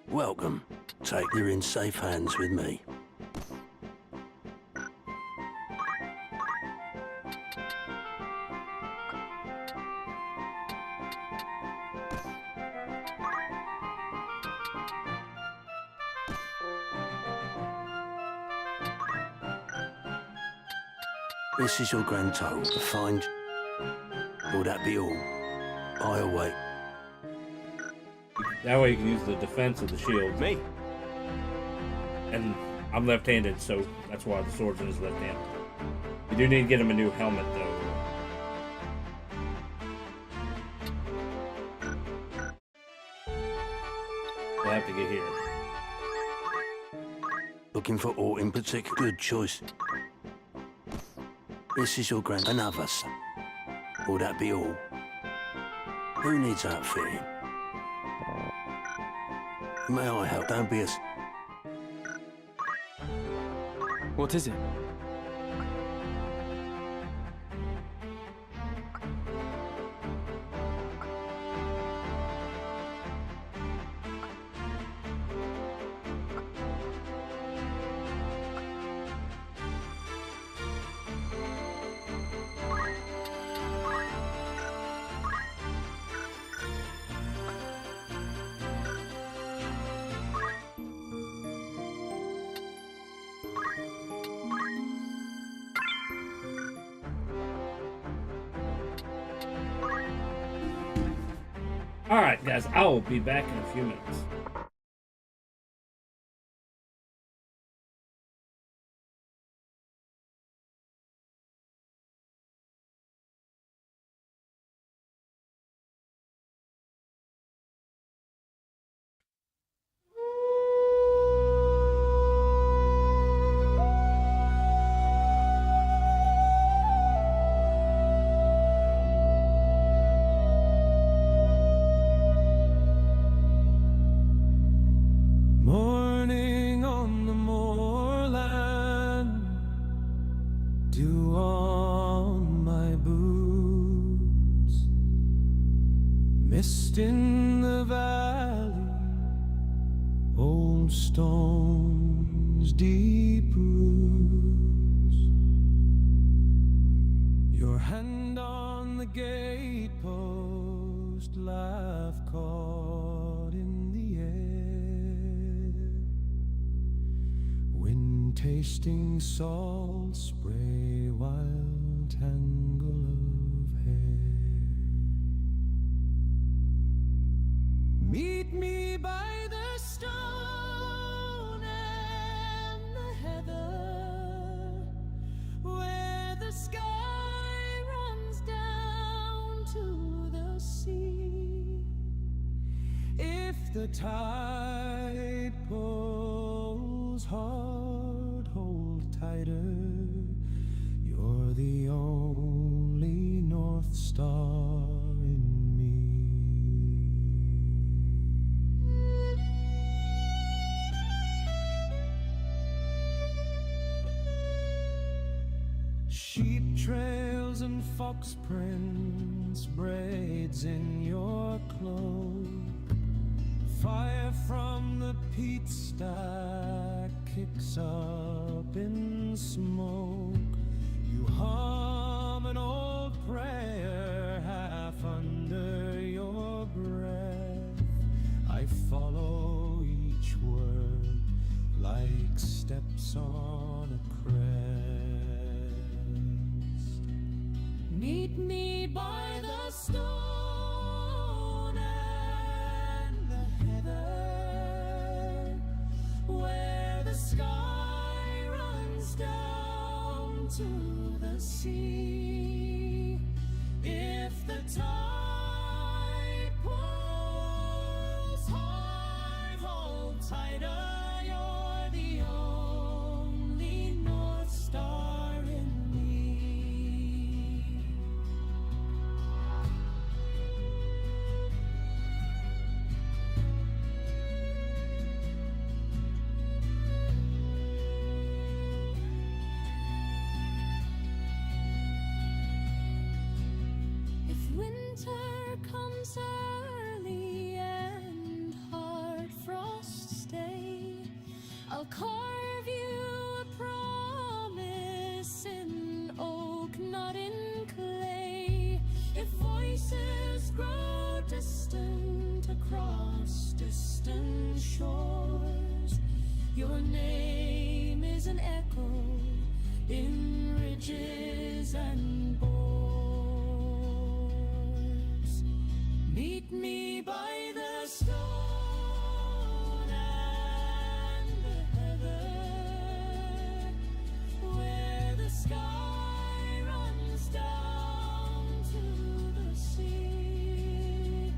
Welcome. Take you're in safe hands with me. This is your grand total. To find... Will that be all? I await. That way you can use the defense of the shield. Me? And I'm left-handed, so that's why the sword's in his left hand. You do need to get him a new helmet, though. We'll have to get here. Looking for aught in particular? Good choice. This is your grand... Another, son. Will that be all? Who needs outfitting? May I help? Don't be a... What is it? Alright, guys, I will be back in a few minutes. Morning on the moorland, dew on my boots, mist in the valley, old stones, deep roots, your hand on the gatepost, laugh caught in the air. Wind tasting salt spray, wild tangle of hair. Meet me by the stone and the heather, where the sky runs down to the sea. If the tide pulls hard, hold tighter. You're the only North Star in me. Sheep trails and fox prints, braids in your cloak. Fire from the peat stack kicks up in smoke. You hum an old prayer half under your breath. I follow each word like steps on a crest. Meet me by the stone and the heather, where the sky runs down to the sea. If the tide pulls hard, hold tighter. You're the only North me by the stone and the heather, where the sky runs down to the sea.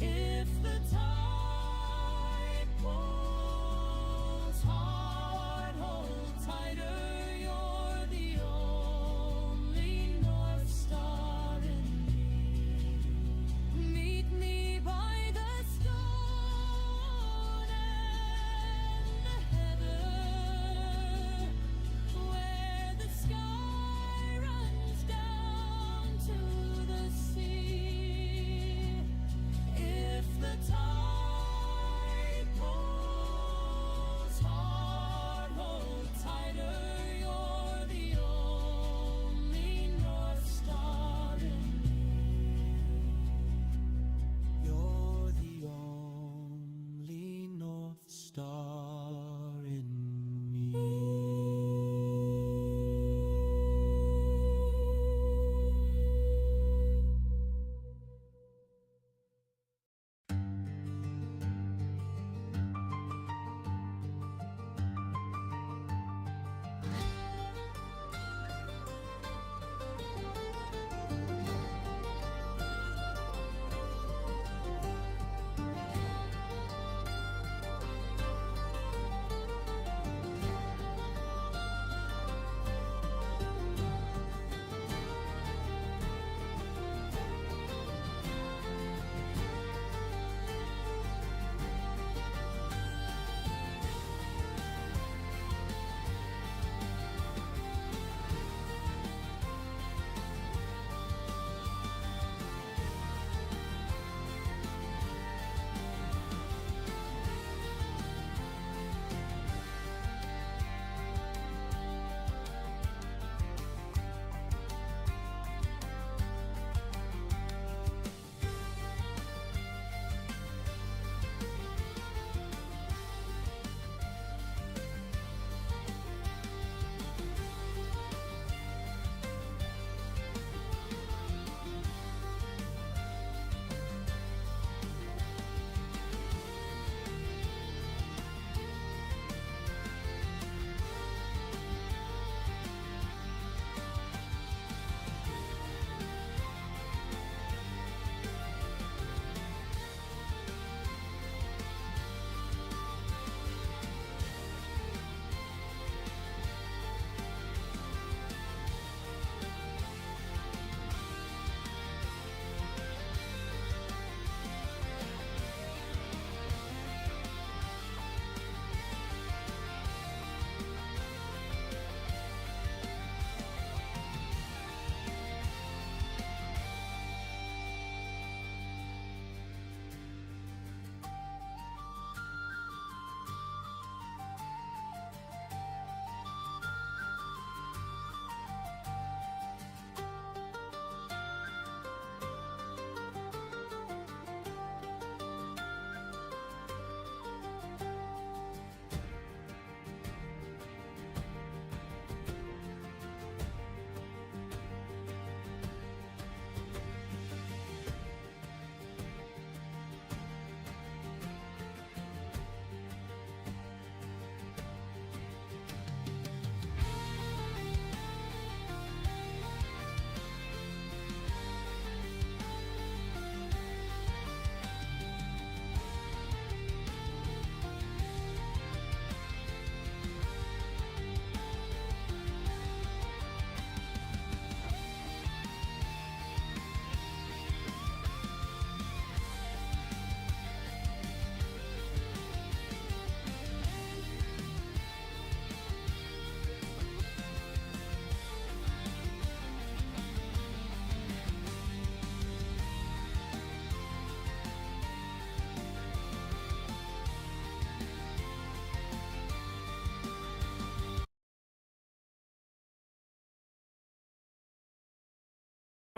If the tide pulls hard, hold tighter. You're the only North Star in me. Meet me by the stone and the heather, where the sky runs down to the sea. If the tide pulls hard, hold tighter. You're the only North Star in me. You're the only North Star in me.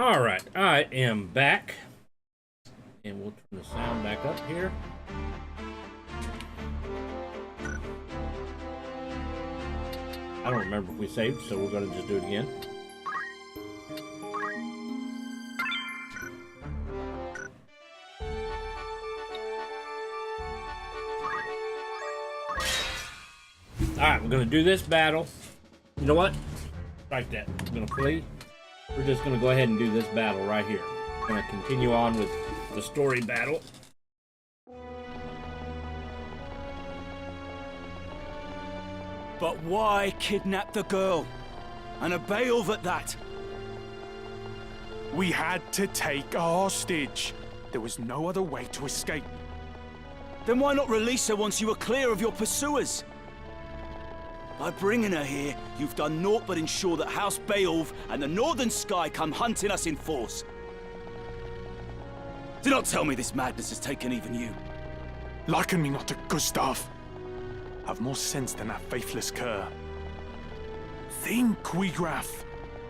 All right, I am back, and we'll turn the sound back up here. I don't remember if we saved, so we're going to just do it again. Alright, we're gonna do this battle. You know what? Strike that. I'm gonna flee. We're just gonna go ahead and do this battle right here. We're gonna continue on with the story battle. But why kidnap the girl? And a Beowulf at that? We had to take a hostage. There was no other way to escape. Then why not release her once you were clear of your pursuers? By bringing her here, you've done naught but ensure that House Beowulf and the Northern Sky come hunting us in force. Do not tell me this madness has taken even you. Liken me not to Gustav. Have more sense than that faithless cur. Think, Queegraf.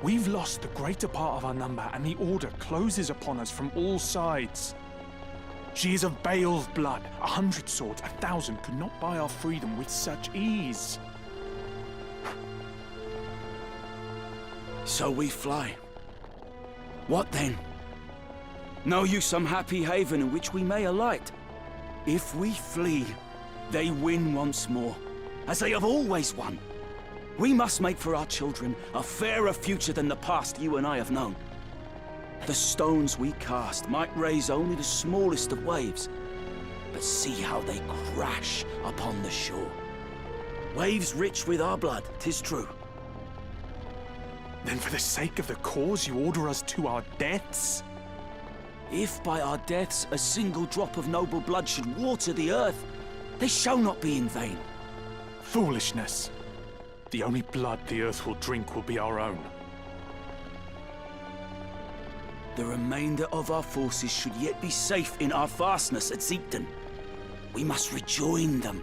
We've lost the greater part of our number, and the Order closes upon us from all sides. She is of Beowulf blood. 100 swords, 1,000 could not buy our freedom with such ease. So we fly. What then? Know you some happy haven in which we may alight? If we flee, they win once more, as they have always won. We must make for our children a fairer future than the past you and I have known. The stones we cast might raise only the smallest of waves, but see how they crash upon the shore. Waves rich with our blood, 'tis true. Then for the sake of the cause, you order us to our deaths? If by our deaths a single drop of noble blood should water the earth, they shall not be in vain. Foolishness. The only blood the earth will drink will be our own. The remainder of our forces should yet be safe in our fastness at Ziegden. We must rejoin them.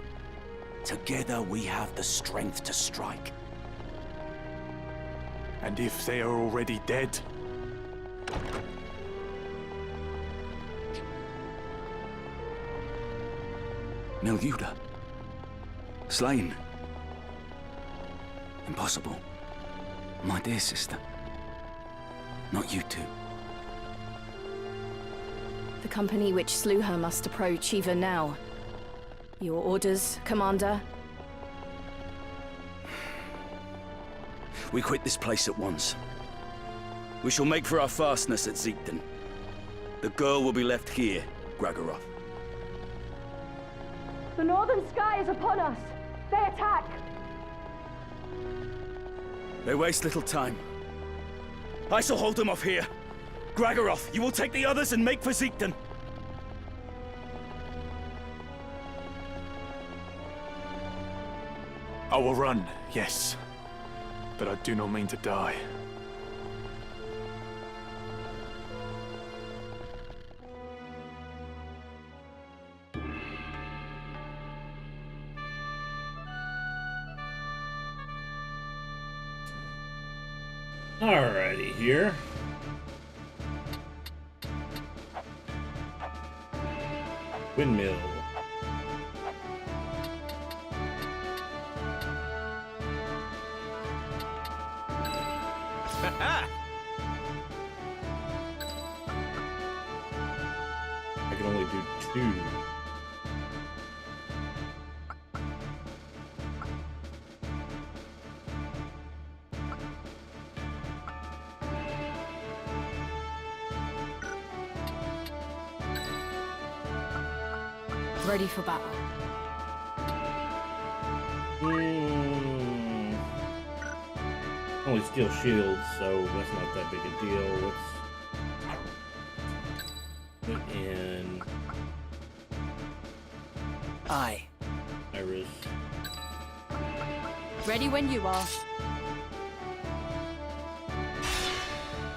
Together we have the strength to strike. And if they are already dead? Miljuda. Slain. Impossible. My dear sister. Not you two. The company which slew her must approach even now. Your orders, Commander? We quit this place at once. We shall make for our fastness at Ziegden. The girl will be left here, Gragoroth. The Northern Sky is upon us. They attack. They waste little time. I shall hold them off here. Gragoroth, you will take the others and make for Ziegden. I will run, yes. But I do not mean to die. Alrighty here. Windmill. I can only do 2. Ready for battle. Only steel shields, so that's not that big a deal. Let's put in Aye. Iris. Ready when you are.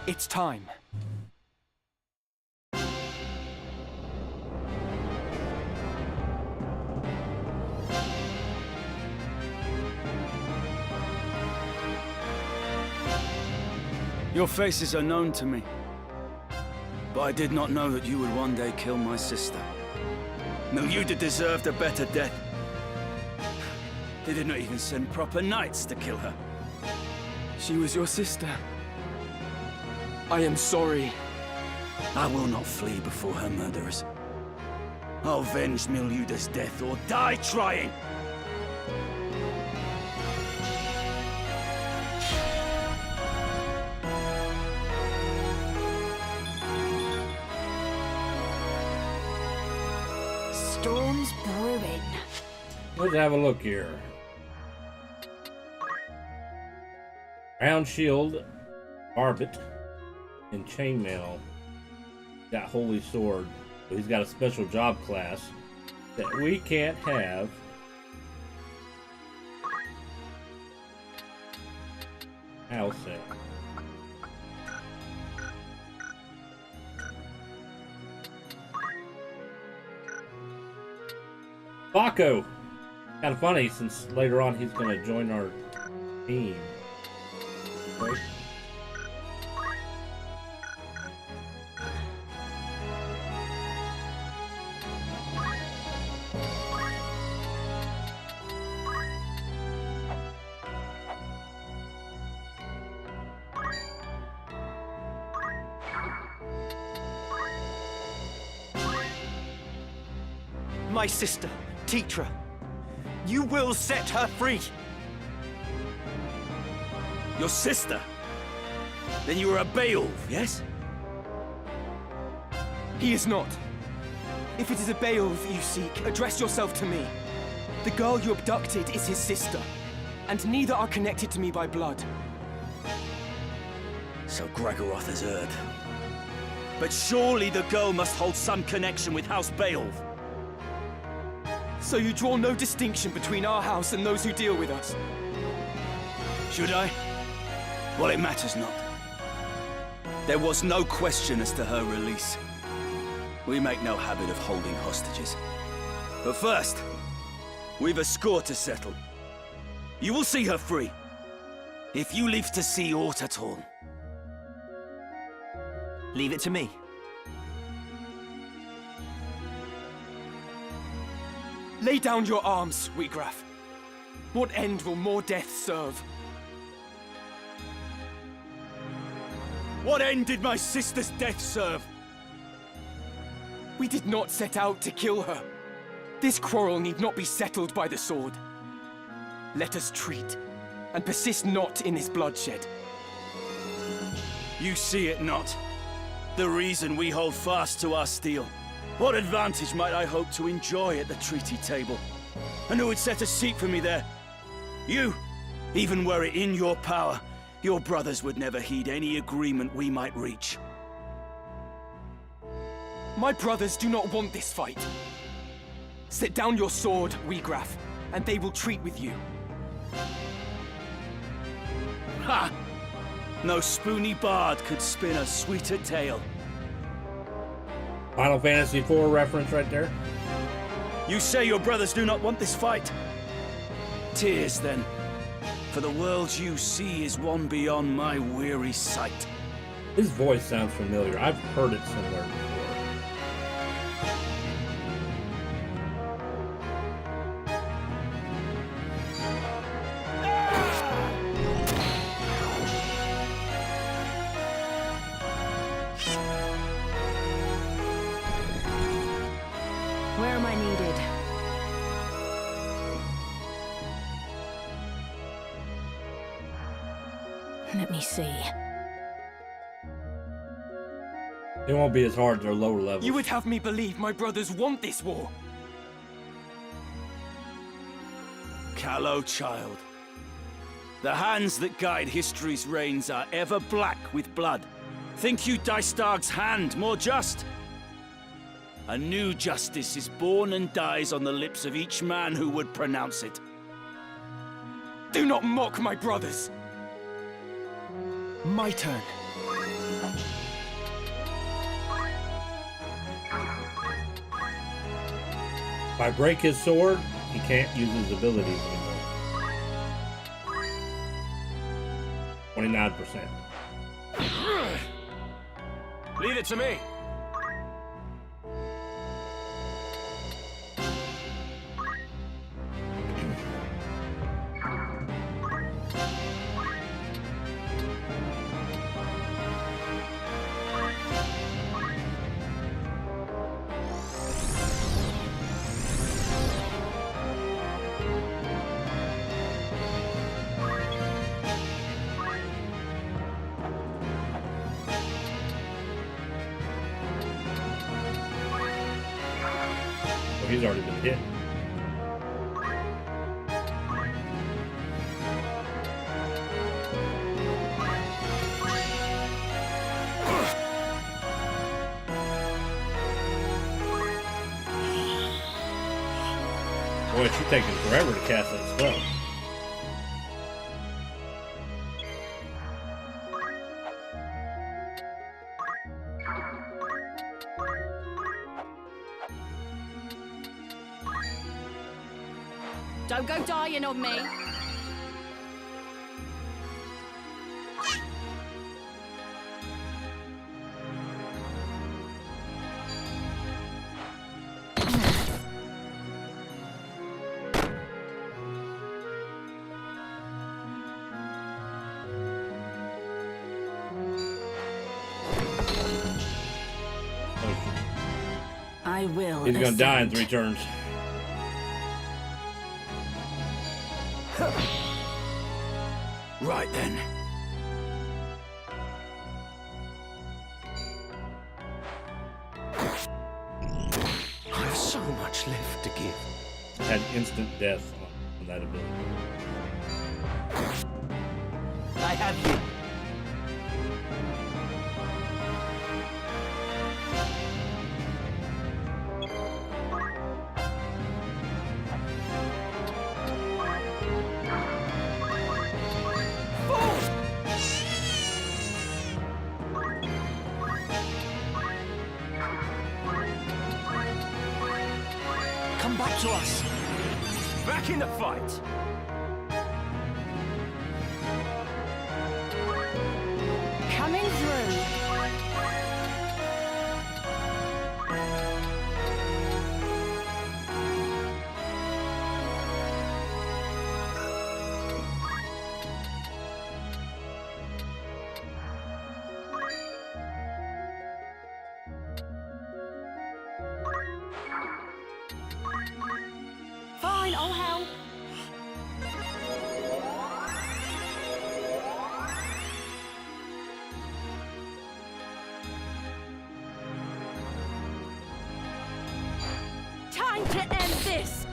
It's time. Your faces are known to me. But I did not know that you would one day kill my sister. Miljuda deserved a better death. They did not even send proper knights to kill her. She was your sister. I am sorry. I will not flee before her murderers. I'll avenge Miljuda's death or die trying! storm's brewing. Let's have a look here. Round shield, barbet, and chainmail. Got holy sword. So he's got a special job class that we can't have. I'll say. Baco! Kind of funny since later on he's going to join our team. Right? My sister, Tetra. You will set her free. Your sister? Then you were a Beowulf, yes? He is not. If it is a Beowulf you seek, address yourself to me. The girl you abducted is his sister, and neither are connected to me by blood. So Gregoroth has heard. But surely the girl must hold some connection with House Beowulf. So you draw no distinction between our house and those who deal with us? Should I? Well, it matters not. There was no question as to her release. We make no habit of holding hostages. But first, we've a score to settle. You will see her free, if you live to see aught at all. Leave it to me. Lay down your arms, Wheatgraf. What end will more death serve? What end did my sister's death serve? We did not set out to kill her. This quarrel need not be settled by the sword. Let us treat, and persist not in this bloodshed. You see it not. The reason we hold fast to our steel. What advantage might I hope to enjoy at the treaty table? And who would set a seat for me there? You! Even were it in your power, your brothers would never heed any agreement we might reach. My brothers do not want this fight. Set down your sword, Wheatgraf, and they will treat with you. Ha! No spoony bard could spin a sweeter tale. Final Fantasy IV reference right there. You say your brothers do not want this fight? Tears, then. For the world you see is one beyond my weary sight. His voice sounds familiar. I've heard it somewhere before. Where am I needed? Let me see. It won't be as hard. They're lower levels. You would have me believe my brothers want this war. Callow child. The hands that guide history's reins are ever black with blood. Think you Dystarg's hand more just? A new justice is born and dies on the lips of each man who would pronounce it. Do not mock my brothers. My turn. If I break his sword, he can't use his abilities anymore. 29%. Leave it to me. He's already been hit. Boy, it's taking forever to cast that spell. Don't go dying on me. I will. He's gonna die in 3 turns. Right then. I have so much left to give. Had instant death on that ability. I have you. Come back to us. Back in the fight. Coming through. Fine, I'll help. Time to end this!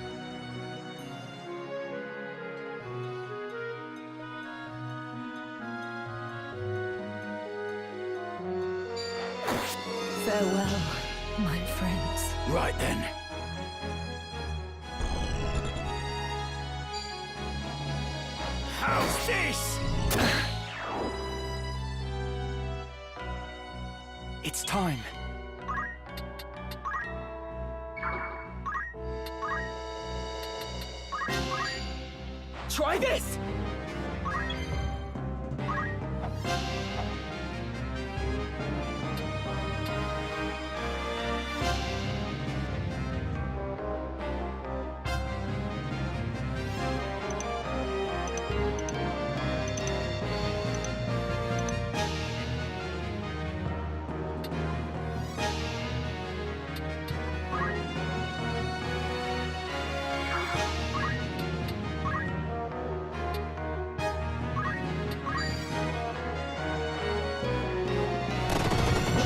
Farewell, my friends. Right then. How's this? It's time. Try this!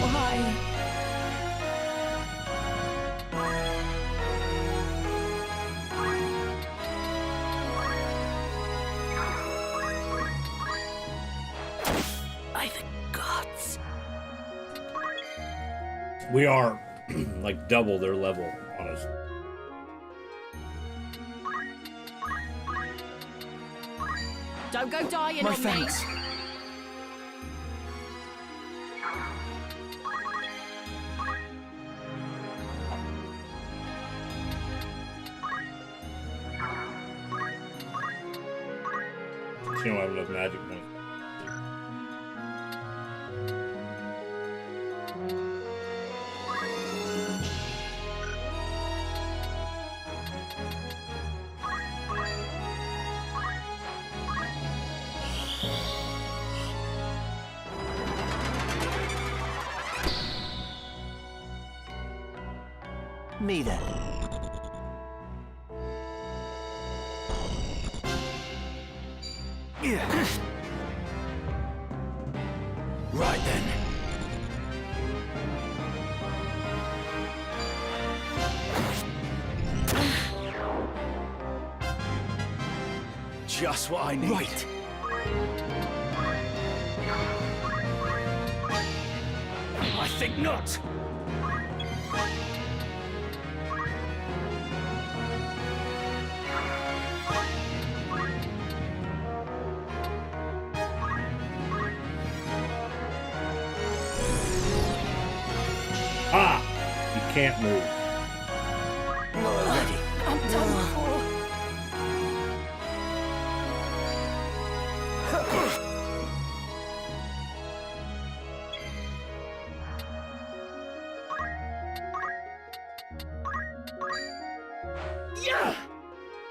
Why? By the gods. We are like double their level on us. Don't go dying My on thanks. me. She don't have enough magic points. Me then. Right then. just what I need. Right. I think not. Ah! You can't move. I'm done for.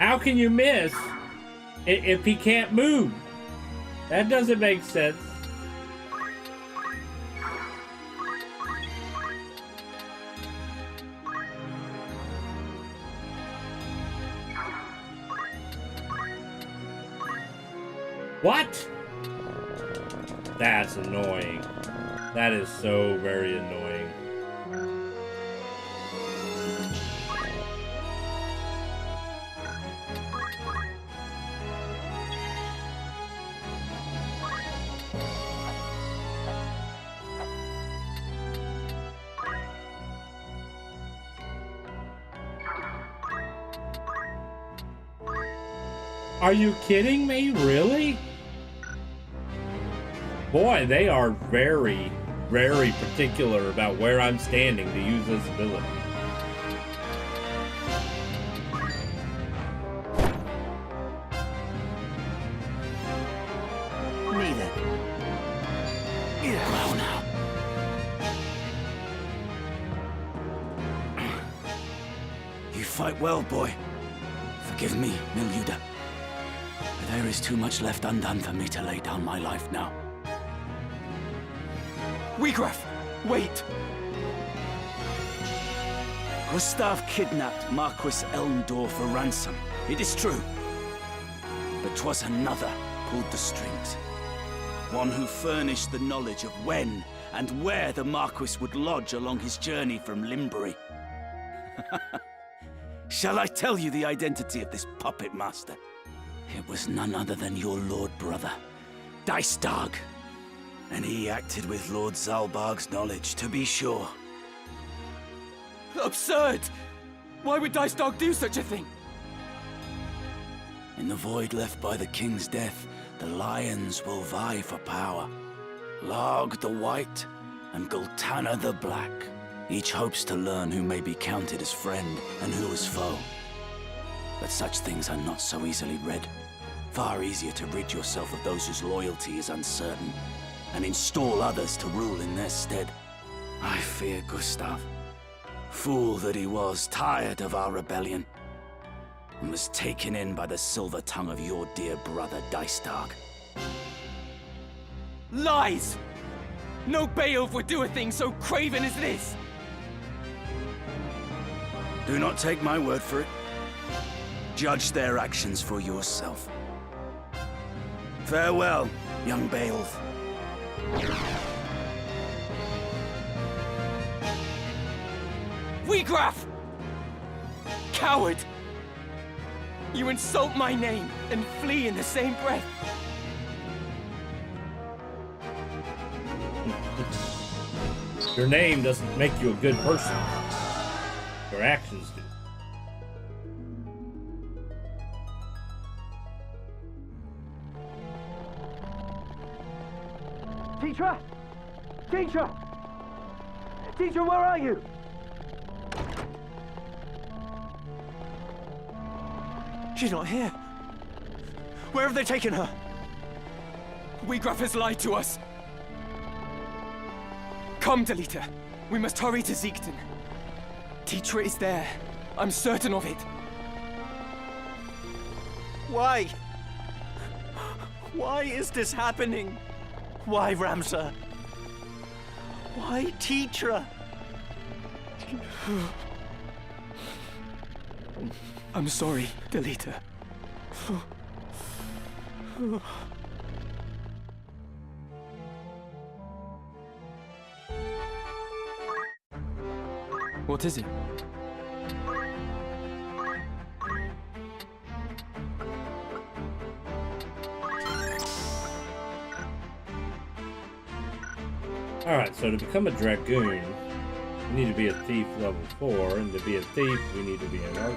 How can you miss if he can't move? That doesn't make sense. What? That's annoying. That is so very annoying. Are you kidding me? Really? Boy, they are very, very particular about where I'm standing to use this ability. Me then. Well now. You fight well, boy. Forgive me, Miluda. But there is too much left undone for me to lay down my life now. Wiegraf, wait! Gustav kidnapped Marquis Elmdor for ransom. It is true. But 'twas another pulled the strings. One who furnished the knowledge of when and where the Marquis would lodge along his journey from Limbury. Shall I tell you the identity of this puppet master? It was none other than your lord brother, Dicedog. And he acted with Lord Zalbarg's knowledge, to be sure. Absurd! Why would Dicedog do such a thing? In the void left by the king's death, the lions will vie for power. Larg the White and Gultana the Black. Each hopes to learn who may be counted as friend and who as foe. But such things are not so easily read. Far easier to rid yourself of those whose loyalty is uncertain, and install others to rule in their stead. I fear Gustav. Fool that he was, tired of our rebellion, and was taken in by the silver tongue of your dear brother Dicedog. Lies! No Beowulf would do a thing so craven as this! Do not take my word for it. Judge their actions for yourself. Farewell, young Beowulf. Wiegraf! Coward! You insult my name and flee in the same breath. Your name doesn't make you a good person. Your actions do. Teacher? Teacher! Teacher, where are you? She's not here. Where have they taken her? Wiegraf has lied to us. Come, Delita. We must hurry to Ziegton. Teacher is there. I'm certain of it. Why? Why is this happening? Why, Ramsar? Why, Teacher? I'm sorry, Delita. What is it? Alright, so to become a dragoon, we need to be a thief level 4, and to be a thief, we need to be an archer.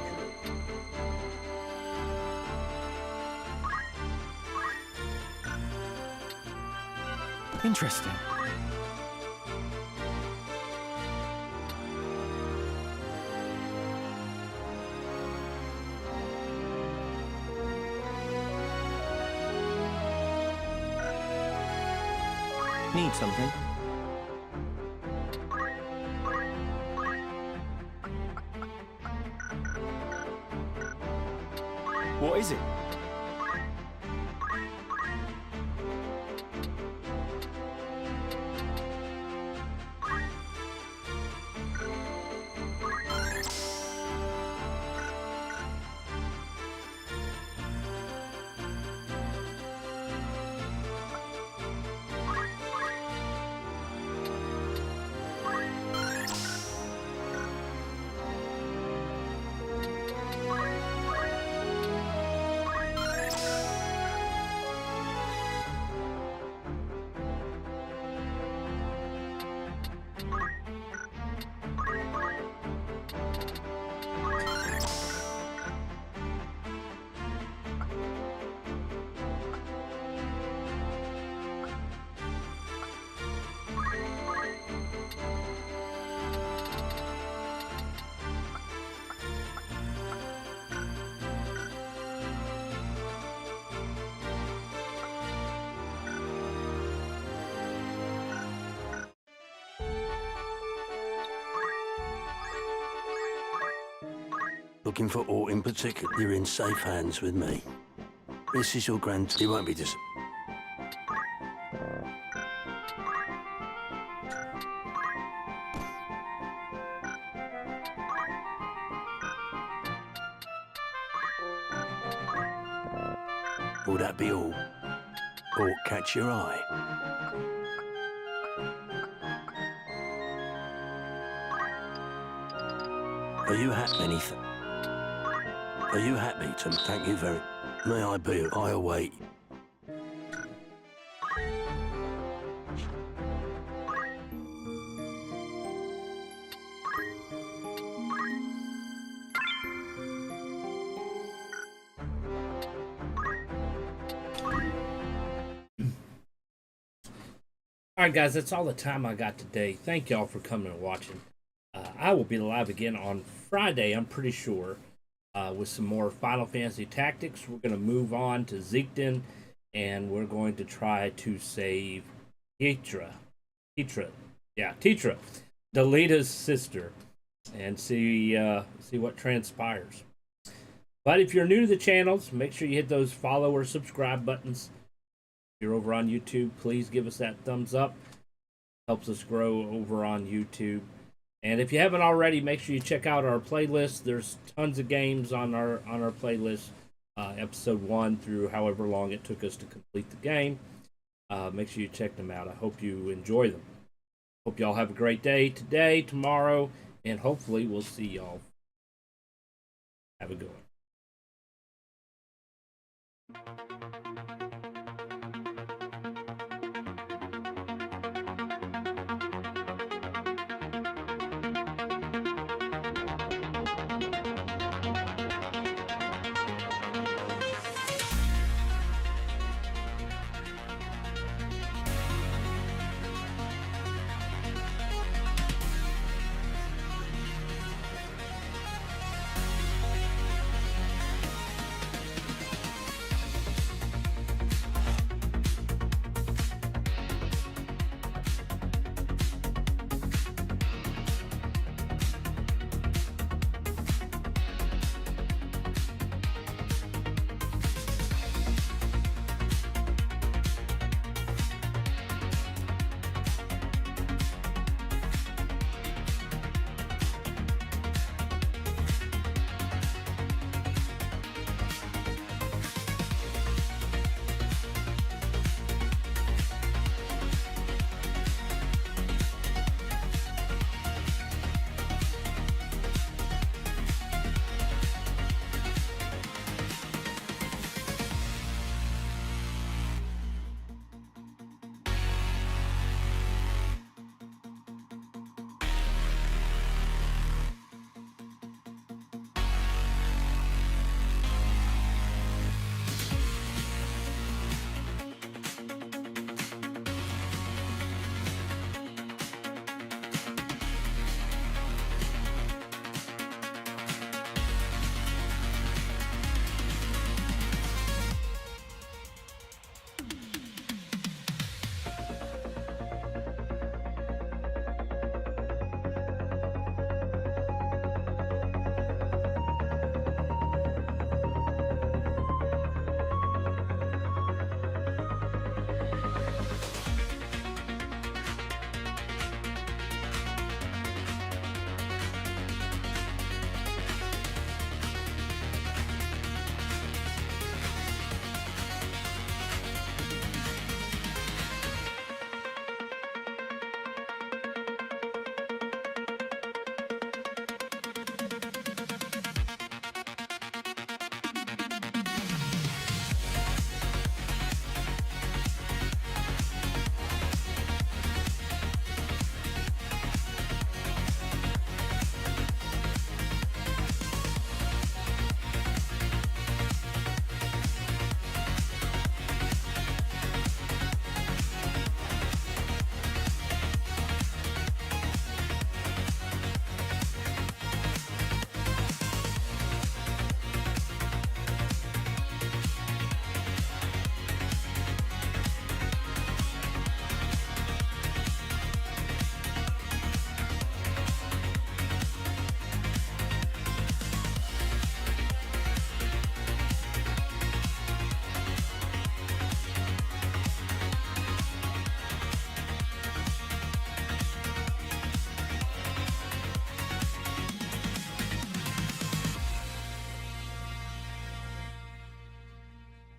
Interesting. Need something? What is it? Looking for aught in particular? You're in safe hands with me. This is your grand... He won't be dis... Will that be all? Aught catch your eye? Are you happy? Anything? Are you happy to thank you very... May I be? I await. Alright guys, that's all the time I got today. Thank y'all for coming and watching. I will be live again on Friday, I'm pretty sure, with some more Final Fantasy Tactics. We're going to move on to Zeekden, and we're going to try to save Tetra, Delita's sister, and see what transpires. But if you're new to the channels, make sure you hit those follow or subscribe buttons. If you're over on YouTube, please give us that thumbs up. Helps us grow over on YouTube. And if you haven't already, make sure you check out our playlist. There's tons of games on our playlist, episode 1 through however long it took us to complete the game. Make sure you check them out. I hope you enjoy them. Hope y'all have a great day today, tomorrow, and hopefully we'll see y'all. Have a good one.